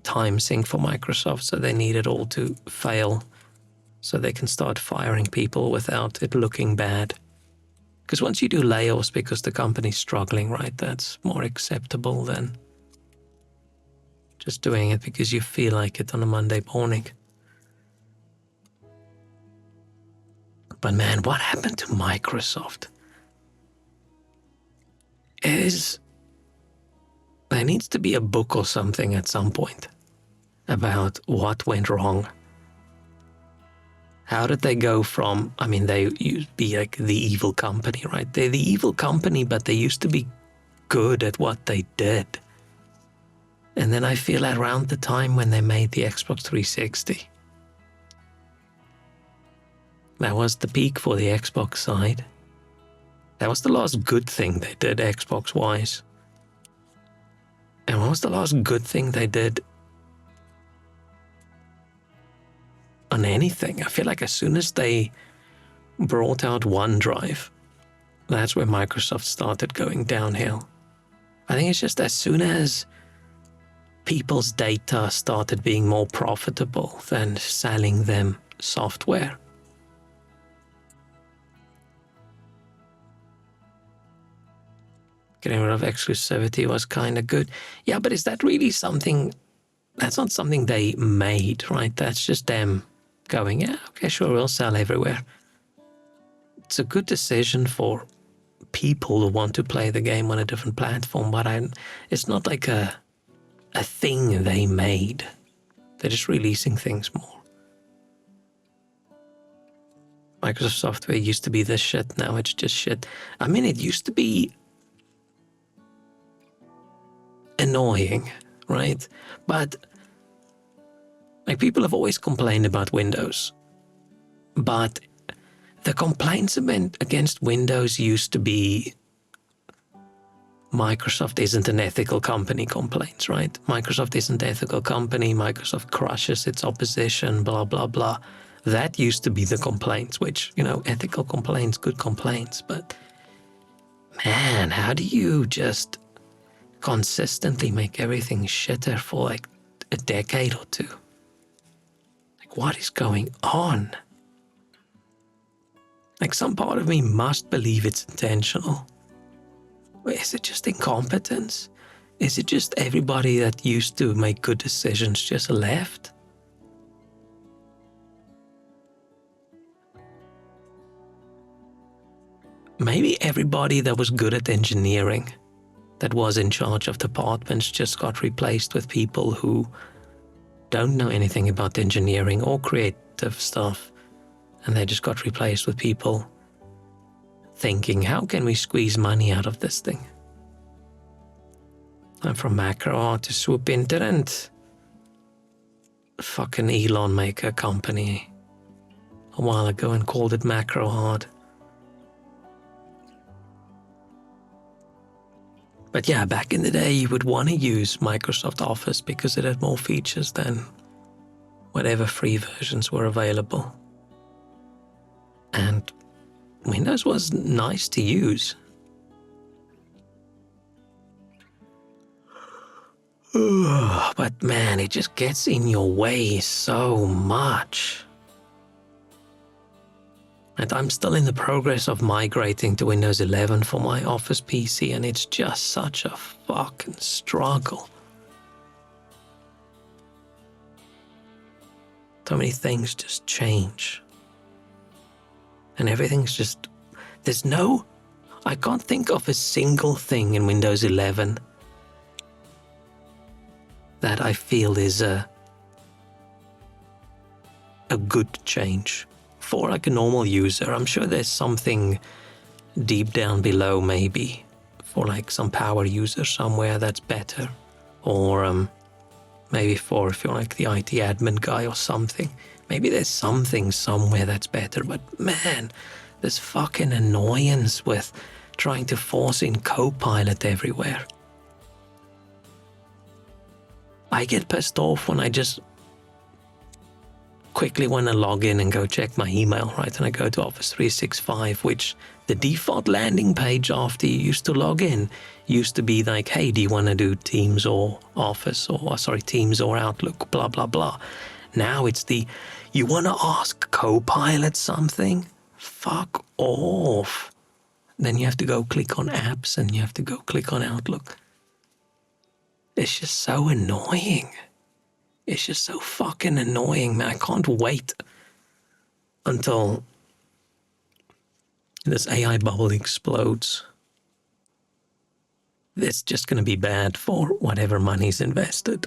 A: time sink for Microsoft, so they need it all to fail so they can start firing people without it looking bad. Because once you do layoffs because the company's struggling, right, that's more acceptable than just doing it because you feel like it on a Monday morning. But man, what happened to Microsoft? There needs to be a book or something at some point about what went wrong. How did they go from, they used to be like the evil company, right? They're the evil company, but they used to be good at what they did. And then I feel around the time when they made the Xbox 360, that was the peak for the Xbox side. That was the last good thing they did Xbox-wise. And what was the last good thing they did on anything? I feel like as soon as they brought out OneDrive, that's where Microsoft started going downhill. I think it's just as soon as people's data started being more profitable than selling them software. Getting rid of exclusivity was kind of good. Yeah, but is that really something that's not something they made, right? That's just them going, yeah, okay, sure, we'll sell everywhere. It's a good decision for people who want to play the game on a different platform, but it's not like a thing they made. They're just releasing things more. Microsoft software used to be this shit, now it's just shit. I mean, it used to be annoying, right? But like, people have always complained about Windows, but the complaints against Windows used to be Microsoft isn't an ethical company complaints, right? Microsoft isn't an ethical company, Microsoft crushes its opposition, blah, blah, blah. That used to be the complaints, which, you know, ethical complaints, good complaints. But man, how do you just consistently make everything shitter for like a decade or two? Like, what is going on? Like, some part of me must believe it's intentional. Is it just incompetence? Is it just everybody that used to make good decisions just left? Maybe everybody that was good at engineering, that was in charge of departments, just got replaced with people who don't know anything about engineering or creative stuff, and they just got replaced with people thinking, how can we squeeze money out of this thing? I'm from MacroHard to swoop into and fucking Elon make a company a while ago and called it MacroHard. But yeah, back in the day, you would want to use Microsoft Office because it had more features than whatever free versions were available. And Windows was nice to use. But man, it just gets in your way so much. And I'm still in the progress of migrating to Windows 11 for my Office PC, and it's just such a fucking struggle. So many things just change. And everything's just... I can't think of a single thing in Windows 11 that I feel is a good change. For like a normal user, I'm sure there's something deep down below, maybe for like some power user somewhere that's better, or maybe for if you're like the IT admin guy or something, maybe there's something somewhere that's better. But man, this fucking annoyance with trying to force in Copilot everywhere. I get pissed off when I just quickly want to log in and go check my email, right? And I go to Office 365, which the default landing page after you used to log in used to be like, hey, do you want to do Teams or Office or, Teams or Outlook, blah, blah, blah. Now it's you want to ask Copilot something? Fuck off. Then you have to go click on apps and you have to go click on Outlook. It's just so annoying. It's just so fucking annoying, man. I can't wait until this AI bubble explodes. It's just going to be bad for whatever money's invested.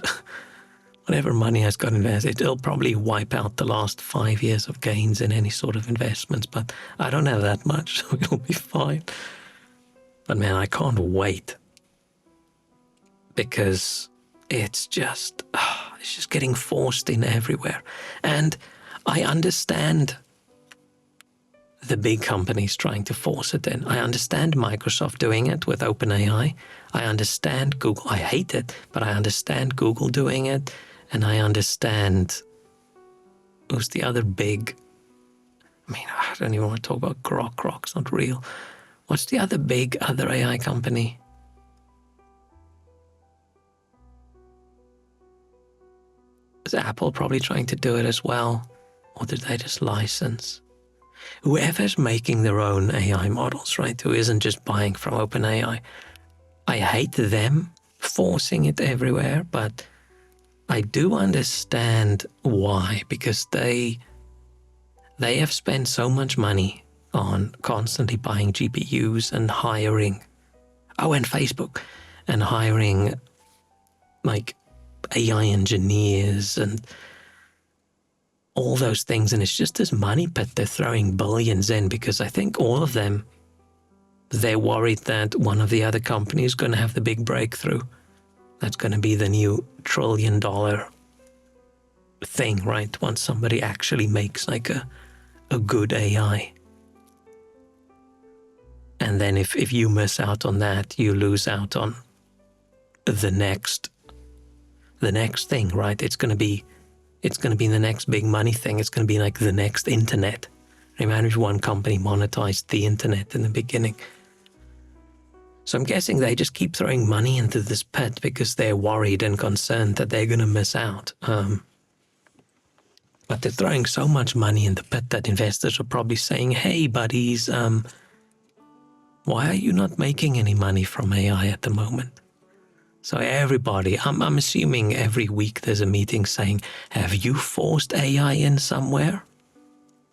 A: Whatever money has got invested, it'll probably wipe out the last 5 years of gains in any sort of investments, but I don't have that much, so it'll be fine. But man, I can't wait. Because it's just getting forced in everywhere. And I understand the big companies trying to force it in. I understand Microsoft doing it with OpenAI. I understand Google. I hate it, but I understand Google doing it. And I understand who's the other big... I mean, I don't even want to talk about Grok. Grok's not real. What's the other big AI company? Is Apple probably trying to do it as well? Or did they just license? Whoever's making their own AI models, right? Who isn't just buying from OpenAI. I hate them forcing it everywhere, but I do understand why, because they have spent so much money on constantly buying GPUs and hiring, and Facebook, and hiring like AI engineers and all those things, and it's just this money pit they're throwing billions in, because I think all of them, they're worried that one of the other companies is going to have the big breakthrough. That's going to be the new $1 trillion thing, right? Once somebody actually makes like a good AI. And then if you miss out on that, you lose out on the next thing, right? It's going to be the next big money thing. It's going to be like the next internet. Remember if one company monetized the internet in the beginning? So I'm guessing they just keep throwing money into this pit because they're worried and concerned that they're going to miss out. But they're throwing so much money in the pit that investors are probably saying, hey, buddies, why are you not making any money from AI at the moment? So everybody, I'm assuming every week there's a meeting saying, have you forced AI in somewhere?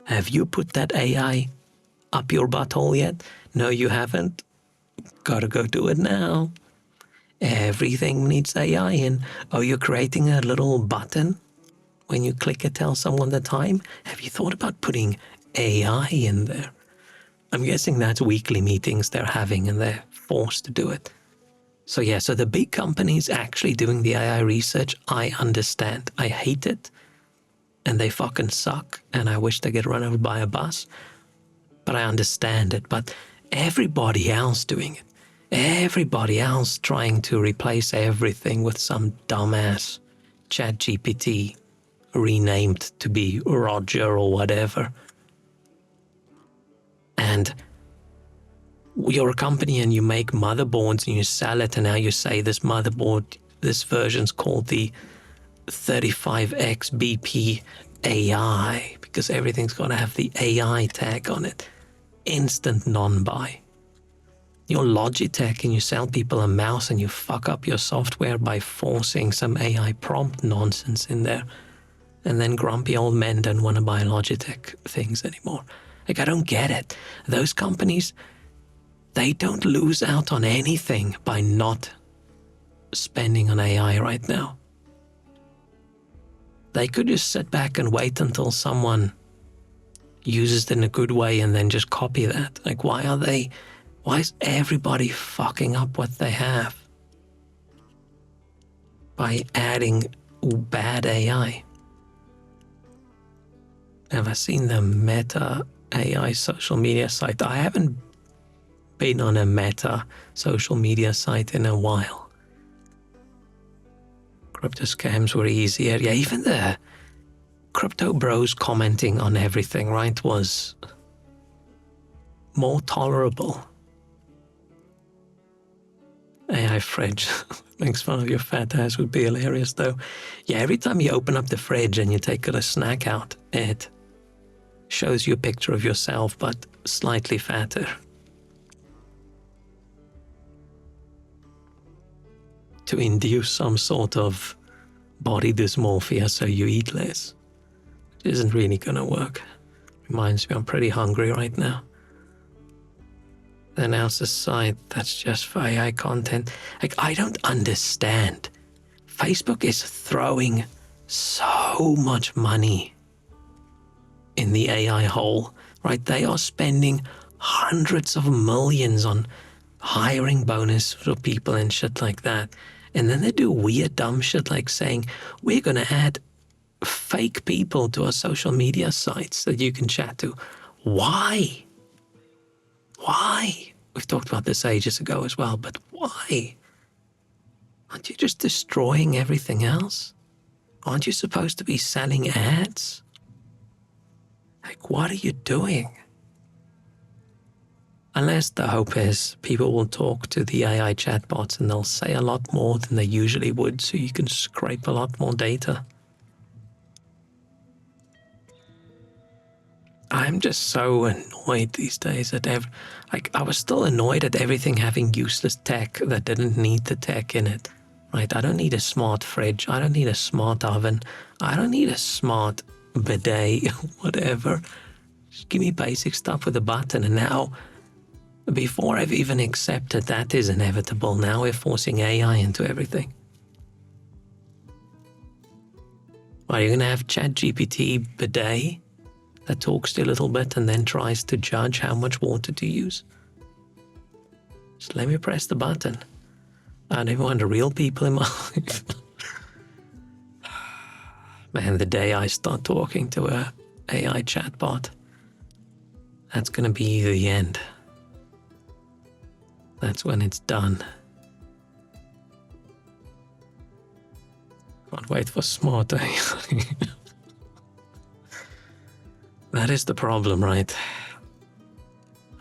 A: Have you put that AI up your butthole yet? No, you haven't? Gotta go do it now. Everything needs AI in. Oh, you're creating a little button? When you click it, tell someone the time? Have you thought about putting AI in there? I'm guessing that's weekly meetings they're having and they're forced to do it. So yeah, so the big companies actually doing the AI research, I understand. I hate it. And they fucking suck. And I wish they get run over by a bus. But I understand it. But everybody else doing it, everybody else trying to replace everything with some dumbass ChatGPT renamed to be Roger or whatever. And you're a company and you make motherboards and you sell it, and now you say this motherboard, this version's called the 35X BP AI because everything's got to have the AI tag on it. Instant non-buy. You're Logitech and you sell people a mouse and you fuck up your software by forcing some AI prompt nonsense in there. And then grumpy old men don't want to buy Logitech things anymore. Like, I don't get it. Those companies, they don't lose out on anything by not spending on AI right now. They could just sit back and wait until someone uses it in a good way and then just copy that. Like, why is everybody fucking up what they have by adding bad AI? Have I seen the Meta AI social media site? I haven't been on a Meta social media site in a while. Crypto scams were easier. Yeah, even the crypto bros commenting on everything, right, was more tolerable. AI fridge makes fun of your fat ass would be hilarious though. Yeah, every time you open up the fridge and you take a snack out, it shows you a picture of yourself but slightly fatter. To induce some sort of body dysmorphia so you eat less. It isn't really gonna work. Reminds me I'm pretty hungry right now. Then else a site that's just for AI content. Like, I don't understand. Facebook is throwing so much money in the AI hole, right? They are spending hundreds of millions on hiring bonus for people and shit like that. And then they do weird dumb shit like saying, we're going to add fake people to our social media sites that you can chat to. Why? Why? We've talked about this ages ago as well, but why? Aren't you just destroying everything else? Aren't you supposed to be selling ads? Like, what are you doing? Unless the hope is people will talk to the AI chatbots and they'll say a lot more than they usually would, so you can scrape a lot more data. I'm just so annoyed these days at I was still annoyed at everything having useless tech that didn't need the tech in it, right? I don't need a smart fridge. I don't need a smart oven. I don't need a smart bidet, whatever. Just give me basic stuff with a button. And now, before I've even accepted that is inevitable, now we're forcing AI into everything. Are you going to have ChatGPT bidet that talks to you a little bit and then tries to judge how much water to use? Just let me press the button. I don't even want the real people in my life. Man, the day I start talking to a AI chatbot, that's going to be the end. That's when it's done. Can't wait for smart AI. That is the problem, right?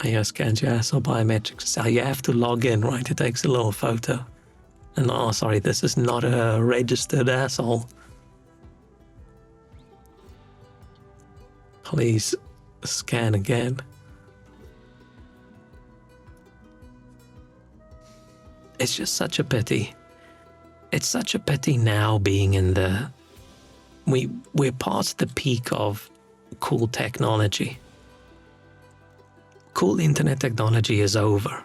A: AI scans your ass or biometrics. So you have to log in, right? It takes a little photo. And oh, sorry, this is not a registered asshole. Please scan again. It's just such a pity. It's such a pity now being in the... We're past the peak of cool technology. Cool internet technology is over.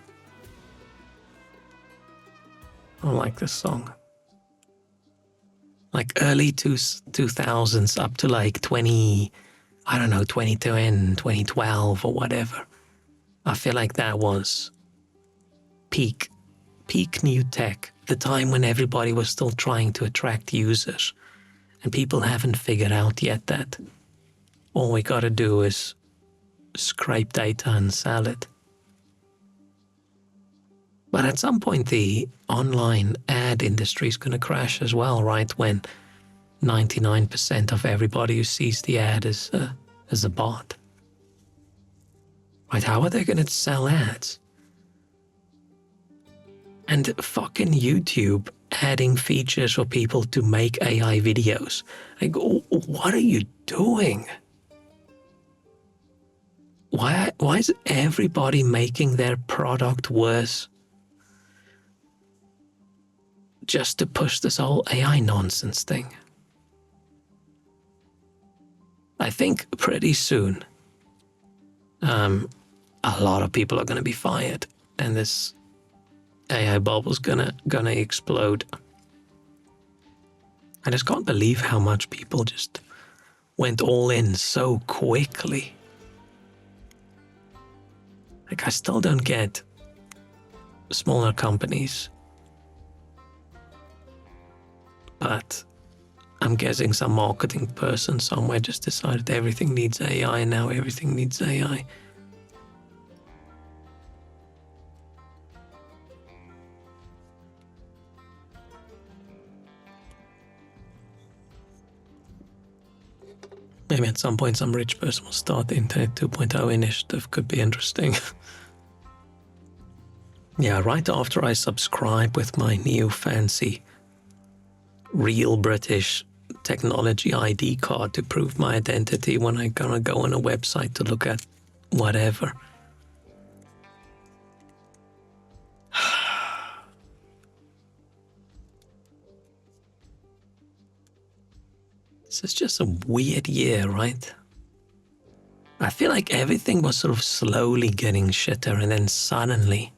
A: I like this song. Like early 2000s up to like 2010, 2012 or whatever. I feel like that was peak new tech, the time when everybody was still trying to attract users. And people haven't figured out yet that all we gotta do is scrape data and sell it. But at some point, the online ad industry is going to crash as well, right? When 99% of everybody who sees the ad is a bot. Right? How are they going to sell ads? And fucking YouTube adding features for people to make AI videos. Like, what are you doing? Why is everybody making their product worse? Just to push this whole AI nonsense thing. I think pretty soon, a lot of people are going to be fired, and this AI bubble's gonna explode. I just can't believe how much people just went all in so quickly. Like, I still don't get smaller companies. But I'm guessing some marketing person somewhere just decided everything needs AI and now everything needs AI. Maybe at some point some rich person will start the Internet 2.0 initiative. Could be interesting. Yeah, right after I subscribe with my new fancy real British technology ID card to prove my identity when I'm gonna go on a website to look at whatever. This is just a weird year, right? I feel like everything was sort of slowly getting shitter and then suddenly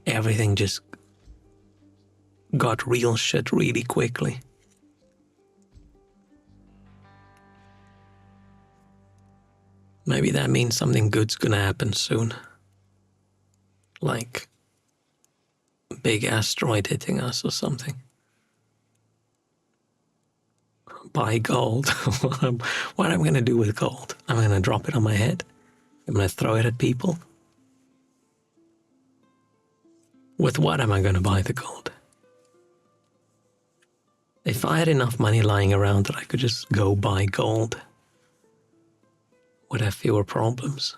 A: everything just got real shit really quickly. Maybe that means something good's gonna happen soon. Like a big asteroid hitting us or something. Buy gold. What am I gonna do with gold? I'm gonna drop it on my head? I'm gonna throw it at people? With what am I gonna buy the gold? If I had enough money lying around that I could just go buy gold, would have fewer problems.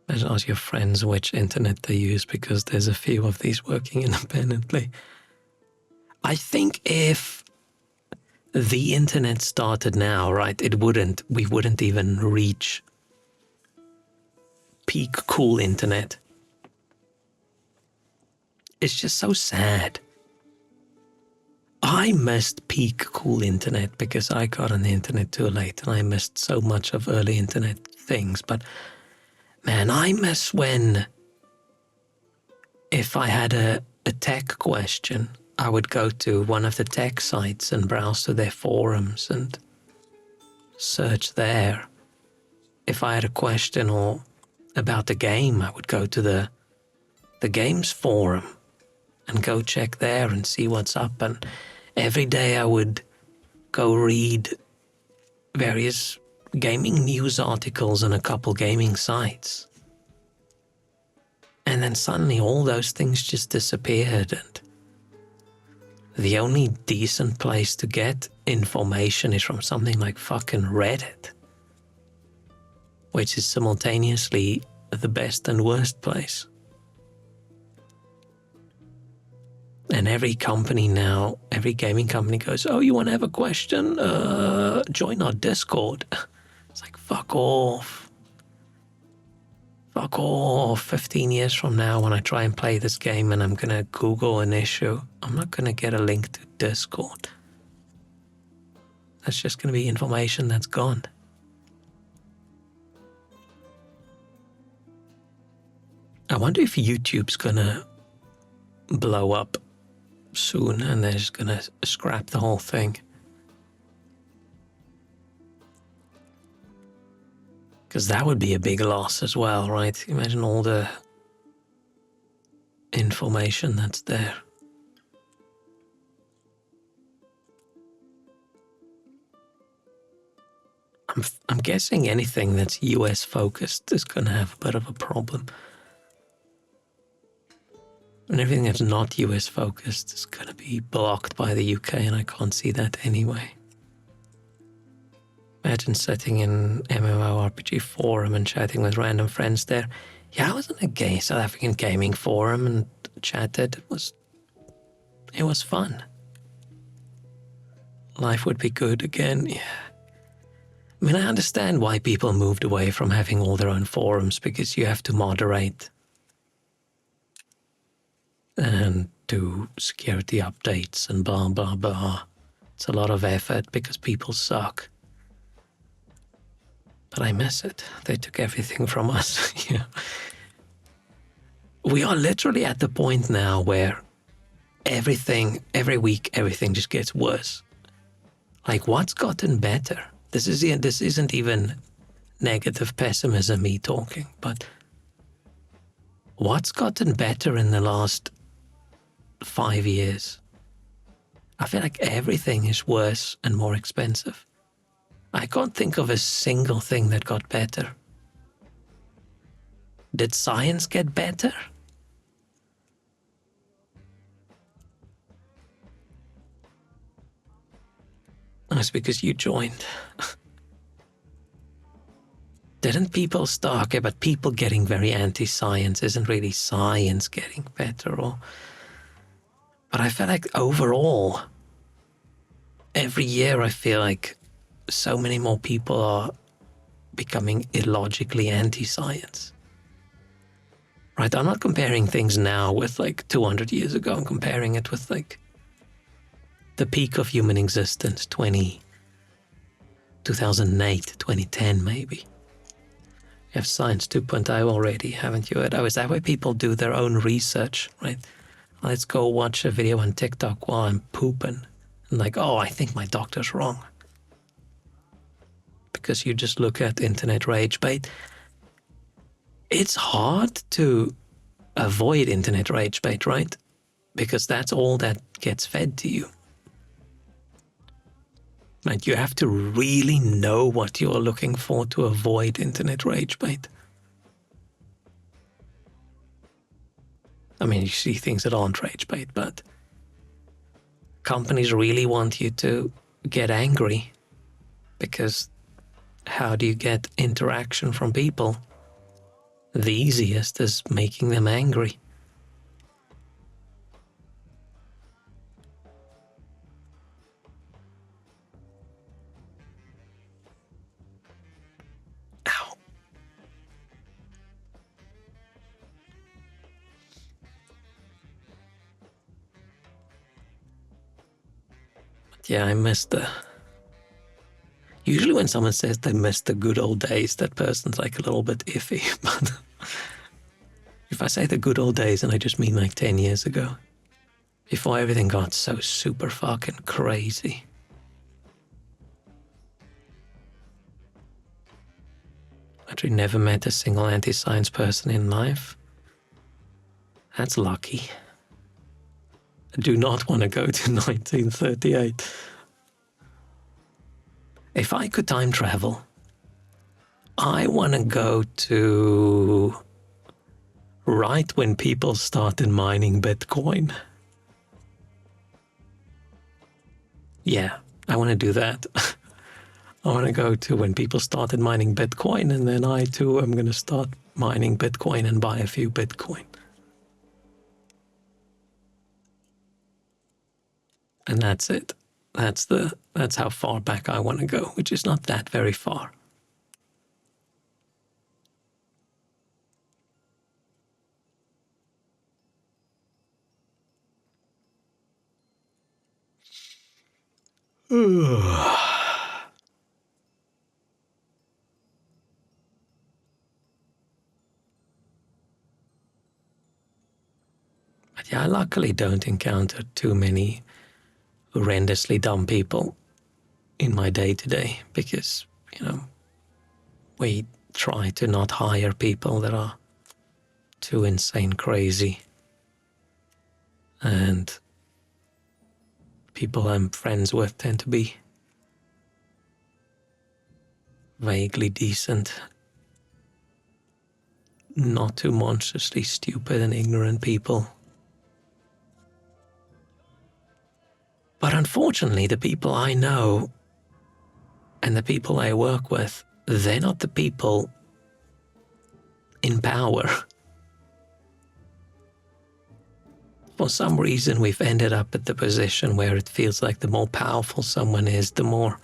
A: Just ask your friends which internet they use, because there's a few of these working independently. I think if the internet started now, right? We wouldn't even reach peak cool internet. It's just so sad. I missed peak cool internet because I got on the internet too late and I missed so much of early internet things. But man, I miss when, if I had a tech question, I would go to one of the tech sites and browse to their forums and search there. If I had a question or about the game, I would go to the games forum and go check there and see what's up. And every day I would go read various gaming news articles on a couple gaming sites. And then suddenly all those things just disappeared, and the only decent place to get information is from something like fucking Reddit, which is simultaneously the best and worst place. And every company now, every gaming company goes, oh, you want to have a question? Join our Discord. It's like, fuck off. Fuck off. 15 years from now, when I try and play this game and I'm going to Google an issue, I'm not going to get a link to Discord. That's just going to be information that's gone. I wonder if YouTube's going to blow up soon and they're just going to scrap the whole thing. Because that would be a big loss as well, right? Imagine all the information that's there. I'm guessing anything that's US focused is going to have a bit of a problem. And everything that's not US focused is going to be blocked by the UK, and I can't see that anyway. Imagine sitting in MMORPG forum and chatting with random friends there. Yeah, I was in a South African gaming forum and chatted. It was fun. Life would be good again. Yeah. I mean, I understand why people moved away from having all their own forums, because you have to moderate and do security updates and blah, blah, blah. It's a lot of effort because people suck. But I miss it. They took everything from us. Yeah. We are literally at the point now where every week, everything just gets worse. Like, what's gotten better? This isn't even negative pessimism, me talking, but what's gotten better in the last 5 years? I feel like everything is worse and more expensive. I can't think of a single thing that got better. Did science get better? That's because you joined. Didn't people start? Okay, but people getting very anti-science isn't really science getting better. But I feel like overall, every year I feel like so many more people are becoming illogically anti-science. Right? I'm not comparing things now with like 200 years ago. I'm comparing it with like the peak of human existence, 2008, 2010 maybe. You have Science 2.0 already, haven't you? Oh, is that why people do their own research, right? Let's go watch a video on TikTok while I'm pooping. And like, oh, I think my doctor's wrong. Because you just look at internet rage bait. It's hard to avoid internet rage bait, right? Because that's all that gets fed to you. Right? You have to really know what you're looking for to avoid internet rage bait. I mean, you see things that aren't rage bait, but companies really want you to get angry, because how do you get interaction from people? The easiest is making them angry. Yeah, I miss the... Usually when someone says they miss the good old days, that person's like a little bit iffy. But if I say the good old days, then I just mean like 10 years ago. Before everything got so super fucking crazy. But we never met a single anti-science person in life. That's lucky. I do not want to go to 1938. If I could time travel, I want to go to right when people started mining Bitcoin. Yeah, I want to do that. I want to go to when people started mining Bitcoin, and then I too am going to start mining Bitcoin and buy a few Bitcoin. And that's it. That's how far back I want to go, which is not that very far. But yeah, I luckily don't encounter too many horrendously dumb people in my day-to-day because, we try to not hire people that are too insane crazy. And people I'm friends with tend to be vaguely decent, not too monstrously stupid and ignorant people. But unfortunately, the people I know and the people I work with, they're not the people in power. For some reason, we've ended up at the position where it feels like the more powerful someone is, the more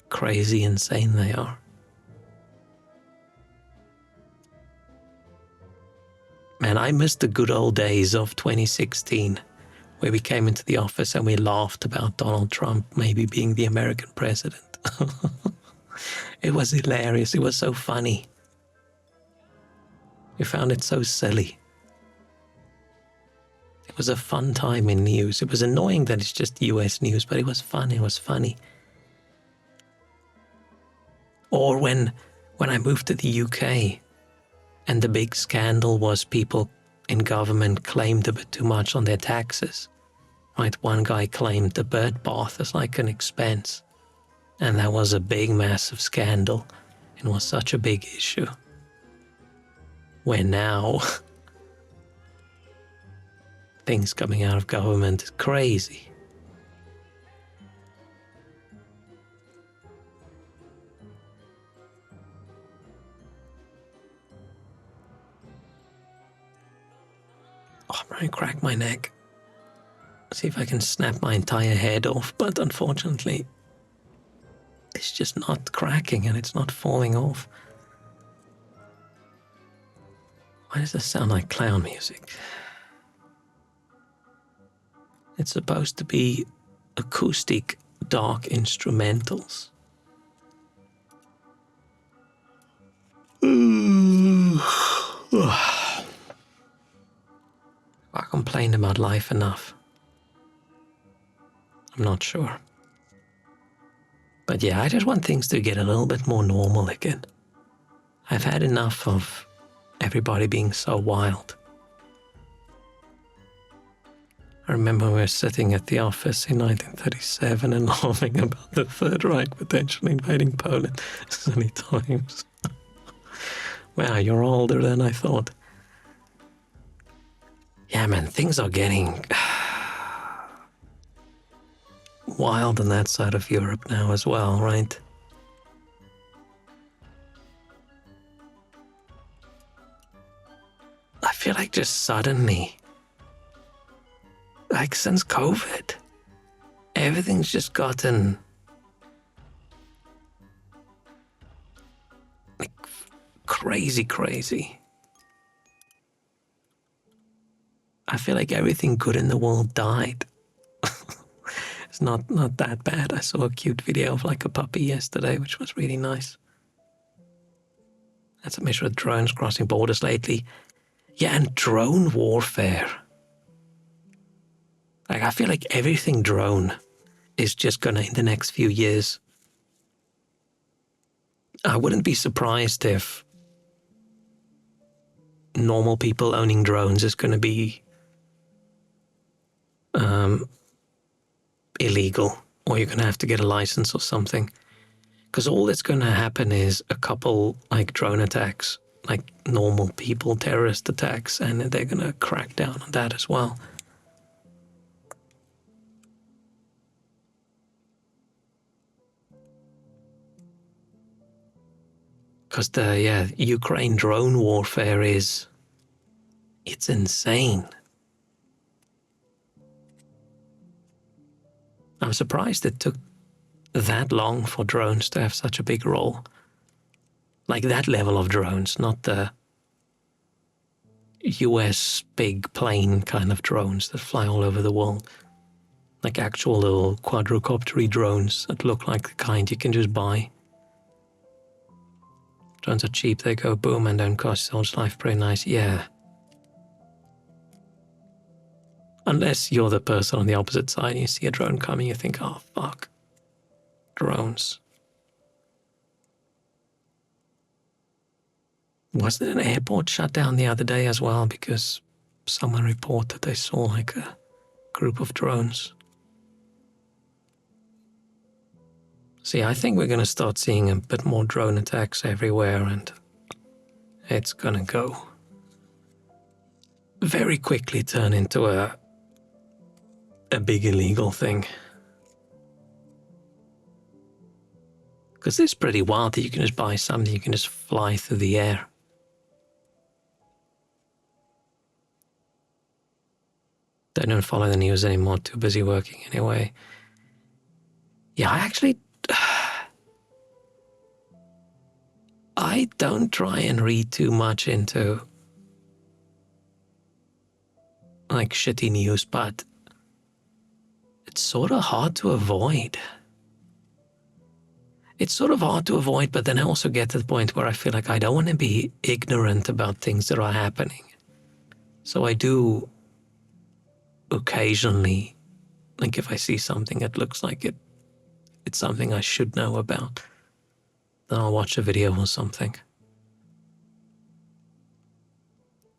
A: crazy insane they are. Man, I miss the good old days of 2016, where we came into the office and we laughed about Donald Trump maybe being the American president. It was hilarious. It was so funny. We found it so silly. It was a fun time in news. It was annoying that it's just US news, but it was fun. It was funny. Or when I moved to the UK and the big scandal was people in government claimed a bit too much on their taxes. Right? One guy claimed the bird bath as like an expense. And that was a big, massive scandal. It was such a big issue. Where now, things coming out of government is crazy. Oh, I'm going to crack my neck. See if I can snap my entire head off, but unfortunately, it's just not cracking and it's not falling off. Why does this sound like clown music? It's supposed to be acoustic, dark instrumentals. I complained about life enough. I'm not sure. But yeah, I just want things to get a little bit more normal again. I've had enough of everybody being so wild. I remember we were sitting at the office in 1937 and laughing about the Third Reich potentially invading Poland so many times. Wow, you're older than I thought. Yeah, man, things are getting wild on that side of Europe now as well, right? I feel like just suddenly, like since COVID, everything's just gotten like crazy. I feel like everything good in the world died. It's not that bad. I saw a cute video of like a puppy yesterday, which was really nice. That's a measure of drones crossing borders lately. Yeah, and drone warfare. Like, I feel like everything drone is just gonna, in the next few years, I wouldn't be surprised if normal people owning drones is gonna be illegal, or you're gonna have to get a license or something. Because all that's gonna happen is a couple like drone attacks, like normal people, terrorist attacks, and they're gonna crack down on that as well. Because the Ukraine drone warfare it's insane. I'm surprised it took that long for drones to have such a big role. Like that level of drones, not the US big plane kind of drones that fly all over the world. Like actual little quadrocoptery drones that look like the kind you can just buy. Drones are cheap, they go boom and don't cost so much life, pretty nice, yeah. Unless you're the person on the opposite side and you see a drone coming, you think, oh fuck, drones. Wasn't an airport shut down the other day as well because someone reported they saw like a group of drones? See, I think we're going to start seeing a bit more drone attacks everywhere, and it's going to go very quickly turn into a big illegal thing. Because it's pretty wild that you can just buy something, you can just fly through the air. They don't follow the news anymore, too busy working anyway. Yeah, I don't try and read too much into like shitty news, but it's sort of hard to avoid. It's sort of hard to avoid, but then I also get to the point where I feel like I don't want to be ignorant about things that are happening. So I do occasionally, like if I see something that looks like it's something I should know about, then I'll watch a video or something.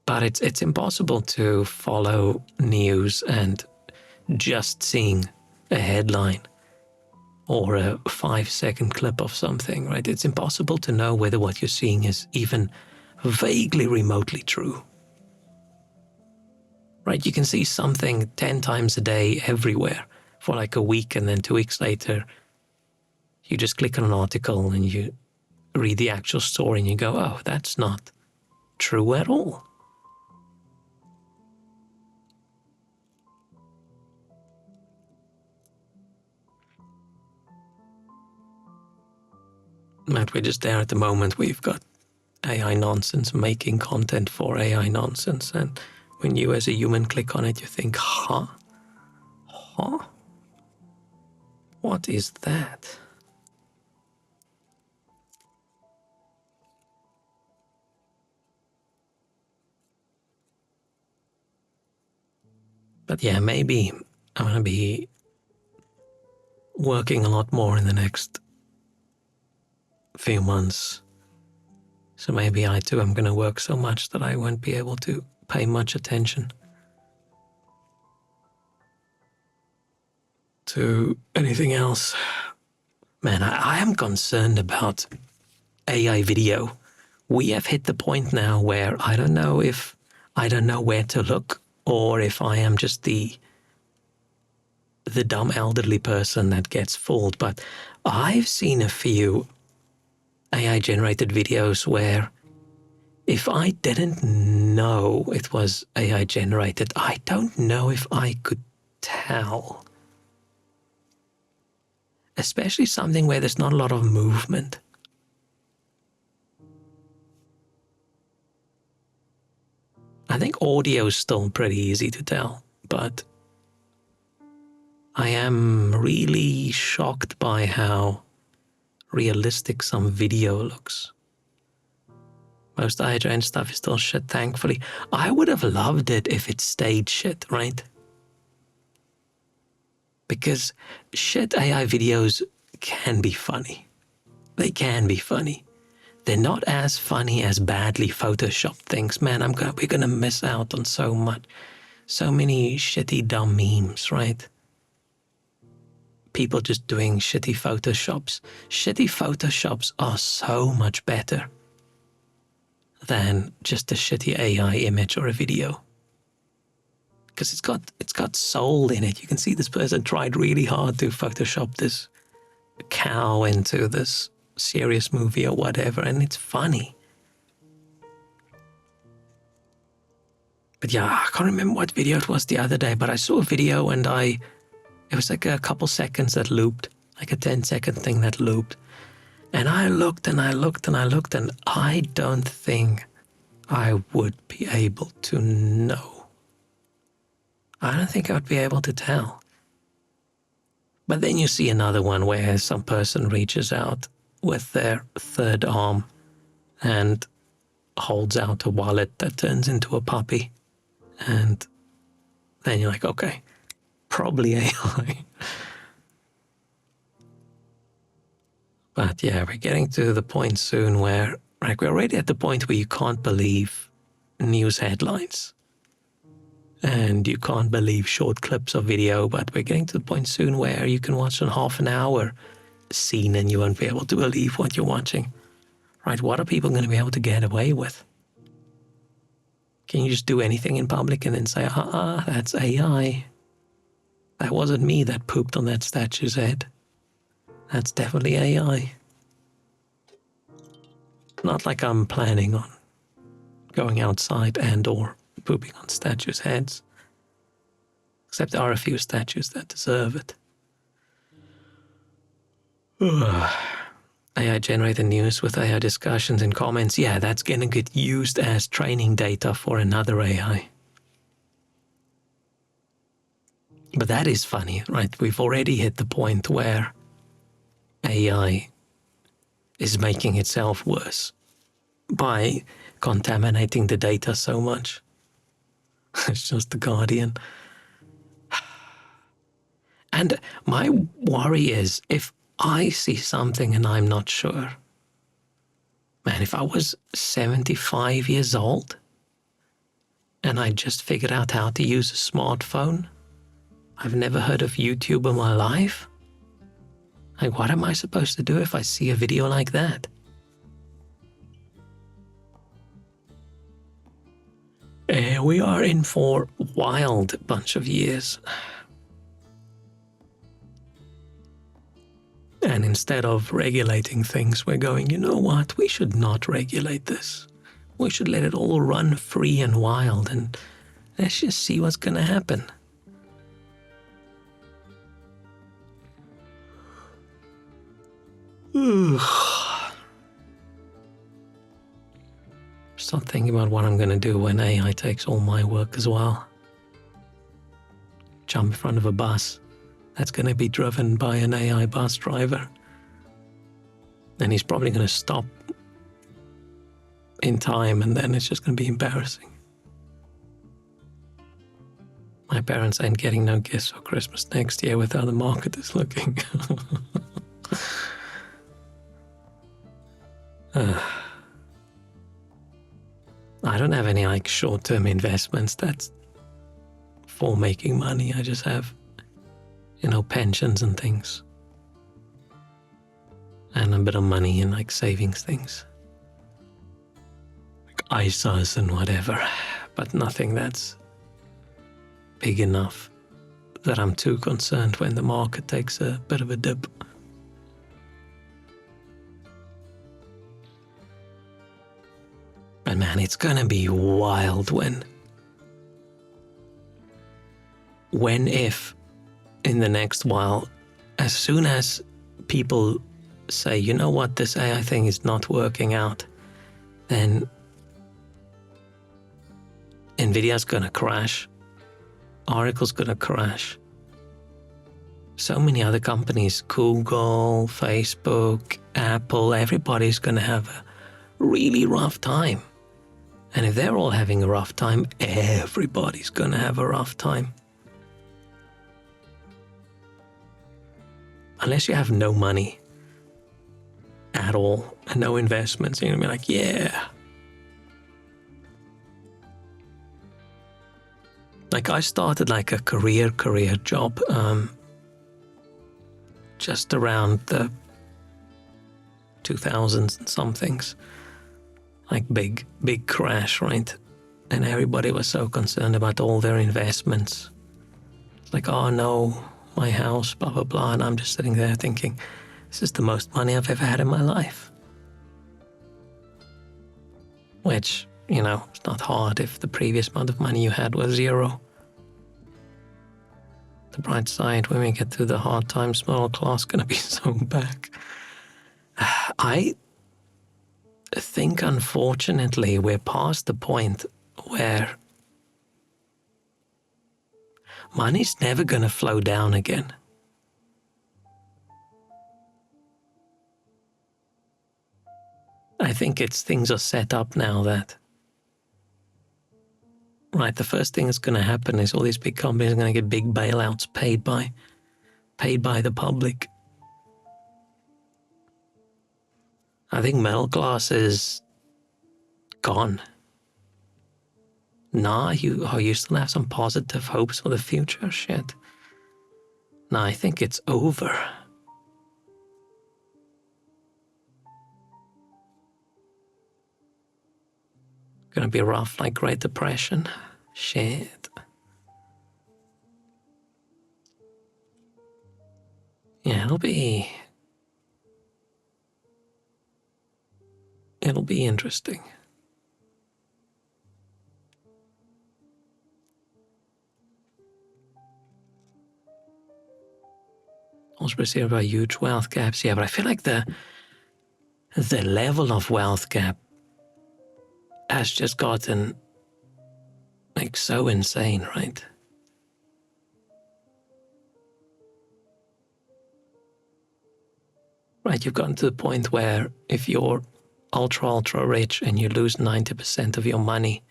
A: But it's impossible to follow news and just seeing a headline or a 5-second clip of something, right? It's impossible to know whether what you're seeing is even vaguely remotely true. Right? You can see something 10 times a day everywhere for like a week, and then 2 weeks later, you just click on an article and you read the actual story and you go, oh, that's not true at all. Matt, we're just there at the moment. We've got AI nonsense making content for AI nonsense, and when you as a human click on it, you think, huh? Huh? What is that? But yeah, maybe I'm going to be working a lot more in the next few months. So maybe I too am going to work so much that I won't be able to pay much attention to anything else. Man, I am concerned about AI video. We have hit the point now where I don't know where to look, or if I am just the dumb elderly person that gets fooled. But I've seen a few AI generated videos where if I didn't know it was AI generated, I don't know if I could tell. Especially something where there's not a lot of movement. I think audio is still pretty easy to tell, but I am really shocked by how realistic some video looks. Most AI trained stuff is still shit, thankfully. I would have loved it if it stayed shit, right? Because shit AI videos can be funny. They can be funny. They're not as funny as badly photoshopped things. Man, we're gonna miss out on so much. So many shitty dumb memes, right? People just doing shitty photoshops. Shitty photoshops are so much better than just a shitty AI image or a video. Because it's got soul in it. You can see this person tried really hard to Photoshop this cow into this serious movie or whatever, and it's funny. But yeah, I can't remember what video it was the other day, but I saw a video and it was like a couple seconds that looped, like a 10-second thing that looped. And I looked and I looked and I looked, and I don't think I would be able to know. I don't think I would be able to tell. But then you see another one where some person reaches out with their third arm and holds out a wallet that turns into a puppy. And then you're like, okay, probably AI. But yeah, we're getting to the point soon where, like, we're already at the point where you can't believe news headlines. And you can't believe short clips of video, but we're getting to the point soon where you can watch a half an hour scene and you won't be able to believe what you're watching. Right? What are people going to be able to get away with? Can you just do anything in public and then say, that's AI. That wasn't me that pooped on that statue's head. That's definitely AI. Not like I'm planning on going outside and or pooping on statues' heads. Except there are a few statues that deserve it. AI-generated news with AI discussions and comments. Yeah, that's going to get used as training data for another AI. But that is funny, right? We've already hit the point where AI is making itself worse by contaminating the data so much. It's just the Guardian. And my worry is, if I see something and I'm not sure, man, if I was 75 years old and I just figured out how to use a smartphone, I've never heard of YouTube in my life. Like, what am I supposed to do if I see a video like that? We are in for a wild bunch of years. And instead of regulating things, we're going, you know what, we should not regulate this. We should let it all run free and wild, and let's just see what's going to happen. Start thinking about what I'm going to do when AI takes all my work as well. Jump in front of a bus that's going to be driven by an AI bus driver. And he's probably going to stop in time, and then it's just going to be embarrassing. My parents ain't getting no gifts for Christmas next year with how the market is looking. I don't have any like short-term investments that's for making money. I just have, pensions and things. And a bit of money in like savings things. Like ISAs and whatever. But nothing that's big enough that I'm too concerned when the market takes a bit of a dip. But man, it's gonna be wild if in the next while, as soon as people say, you know what, this AI thing is not working out, then Nvidia's gonna crash, Oracle's gonna crash, so many other companies, Google, Facebook, Apple, everybody's going to have a really rough time. And if they're all having a rough time, everybody's going to have a rough time. Unless you have no money at all and no investments, you're going to be like, yeah. Like I started like a career job just around the 2000s and somethings. Like big crash, right? And everybody was so concerned about all their investments. It's like, oh no, my house, blah, blah, blah. And I'm just sitting there thinking, this is the most money I've ever had in my life. Which, you know, it's not hard if the previous amount of money you had was zero. The bright side, when we get through the hard times, middle class gonna be so back. I think, unfortunately, we're past the point where money's never gonna flow down again. I think things are set up now that, right, the first thing that's going to happen is all these big companies are going to get big bailouts paid by the public. I think middle class is gone. Nah, you still have some positive hopes for the future? Shit. Nah, I think it's over. Gonna be rough like Great Depression. Shit. Yeah, it'll be interesting. Also received about huge wealth gaps, yeah, but I feel like the level of wealth gap has just gotten like so insane, right? Right, you've gotten to the point where if you're ultra rich and you lose 90% of your money,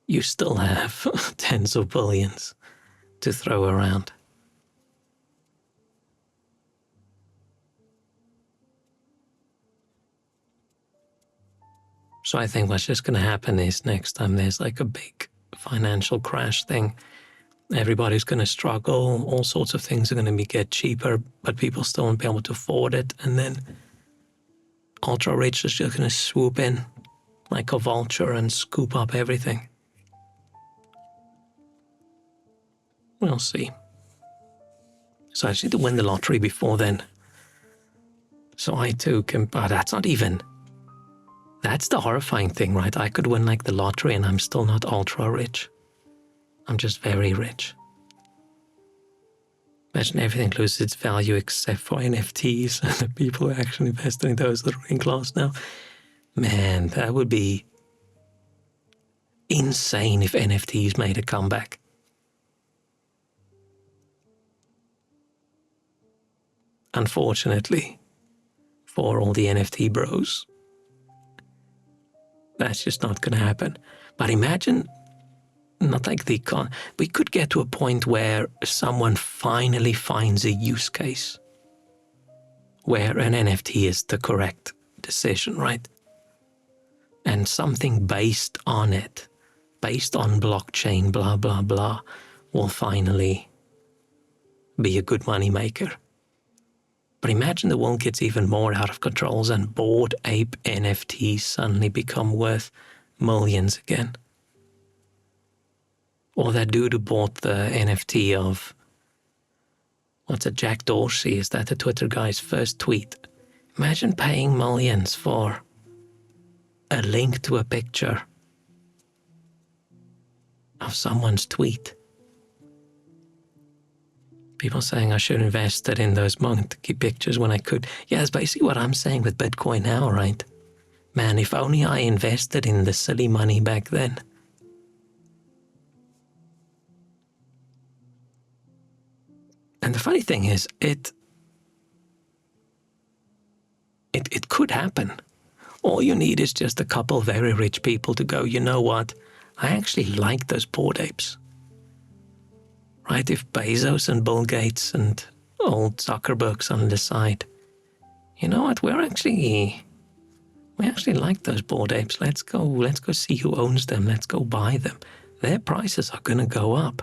A: you still have tens of billions to throw around. So I think what's just going to happen is next time there's like a big financial crash thing, everybody's going to struggle. All sorts of things are going to get cheaper, but people still won't be able to afford it. And then ultra rich is just going to swoop in like a vulture and scoop up everything. We'll see. So I just need to win the lottery before then. So I too can, but that's not even. That's the horrifying thing, right? I could win like the lottery and I'm still not ultra rich. I'm just very rich. Imagine everything loses its value except for NFTs and the people who actually invest in those that are in class now. Man, that would be insane if NFTs made a comeback. Unfortunately, for all the NFT bros, that's just not going to happen. But imagine, not like we could get to a point where someone finally finds a use case where an NFT is the correct decision, right? And something based on it, based on blockchain, blah, blah, blah, will finally be a good money maker. But imagine the world gets even more out of control and Bored Ape NFTs suddenly become worth millions again. Or that dude who bought the NFT of, what's it, Jack Dorsey, is that the Twitter guy's first tweet? Imagine paying millions for a link to a picture of someone's tweet. People saying I should have invested in those monkey pictures when I could. Yeah, that's basically what I'm saying with Bitcoin now, right? Man, if only I invested in the silly money back then. And the funny thing is, it could happen. All you need is just a couple very rich people to go, you know what? I actually like those Bored Apes. Right? If Bezos and Bill Gates and old Zuckerberg's on the side, you know what? We actually like those Bored Apes. Let's go see who owns them. Let's go buy them. Their prices are going to go up.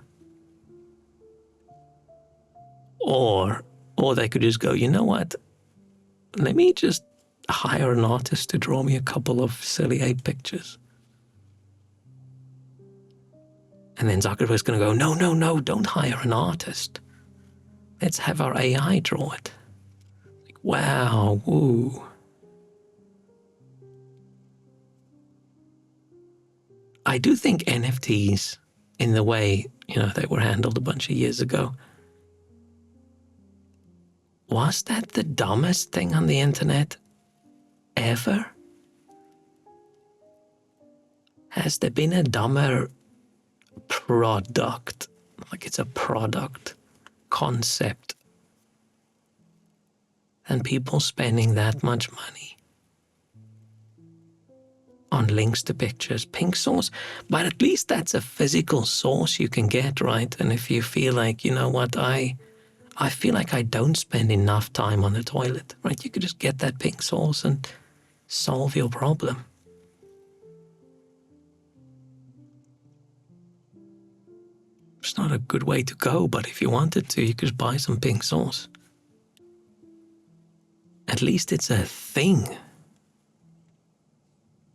A: Or they could just go, you know what? Let me just hire an artist to draw me a couple of silly ape pictures. And then Zuckerberg's going to go, no, don't hire an artist. Let's have our AI draw it. Like, wow, woo. I do think NFTs, in the way, they were handled a bunch of years ago, was that the dumbest thing on the internet ever? Has there been a dumber product, like it's a product concept, than people spending that much money on links to pictures? Pink source, but at least that's a physical source you can get, right? And if you feel like, you know what, I feel like I don't spend enough time on the toilet, right? You could just get that pink source and solve your problem. It's not a good way to go, but if you wanted to, you could buy some pink sauce. At least it's a thing.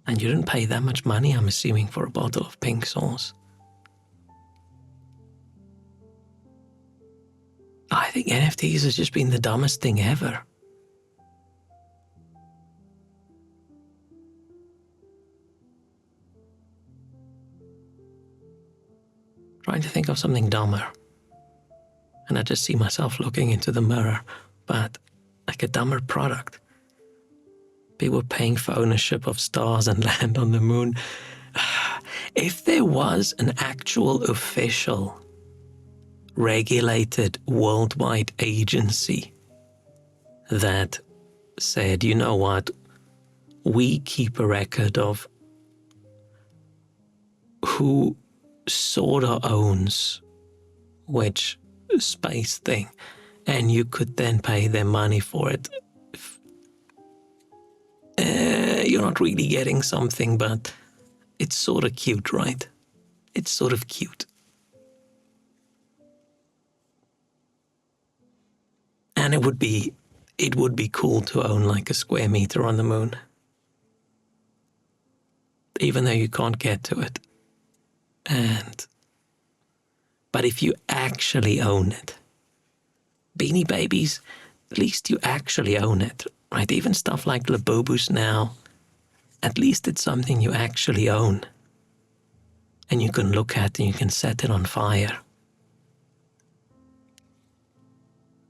A: And you didn't pay that much money, I'm assuming, for a bottle of pink sauce. I think NFTs has just been the dumbest thing ever. Trying to think of something dumber. And I just see myself looking into the mirror, but like a dumber product. People paying for ownership of stars and land on the moon. If there was an actual official regulated worldwide agency that said, you know what, we keep a record of who sort of owns which space thing, and you could then pay them money for it. You're not really getting something, but it's sort of cute, right? It's sort of cute. And it would be cool to own like a square meter on the moon. Even though you can't get to it. But if you actually own it, Beanie Babies, at least you actually own it, right? Even stuff like Labubus now, at least it's something you actually own. And you can look at and you can set it on fire.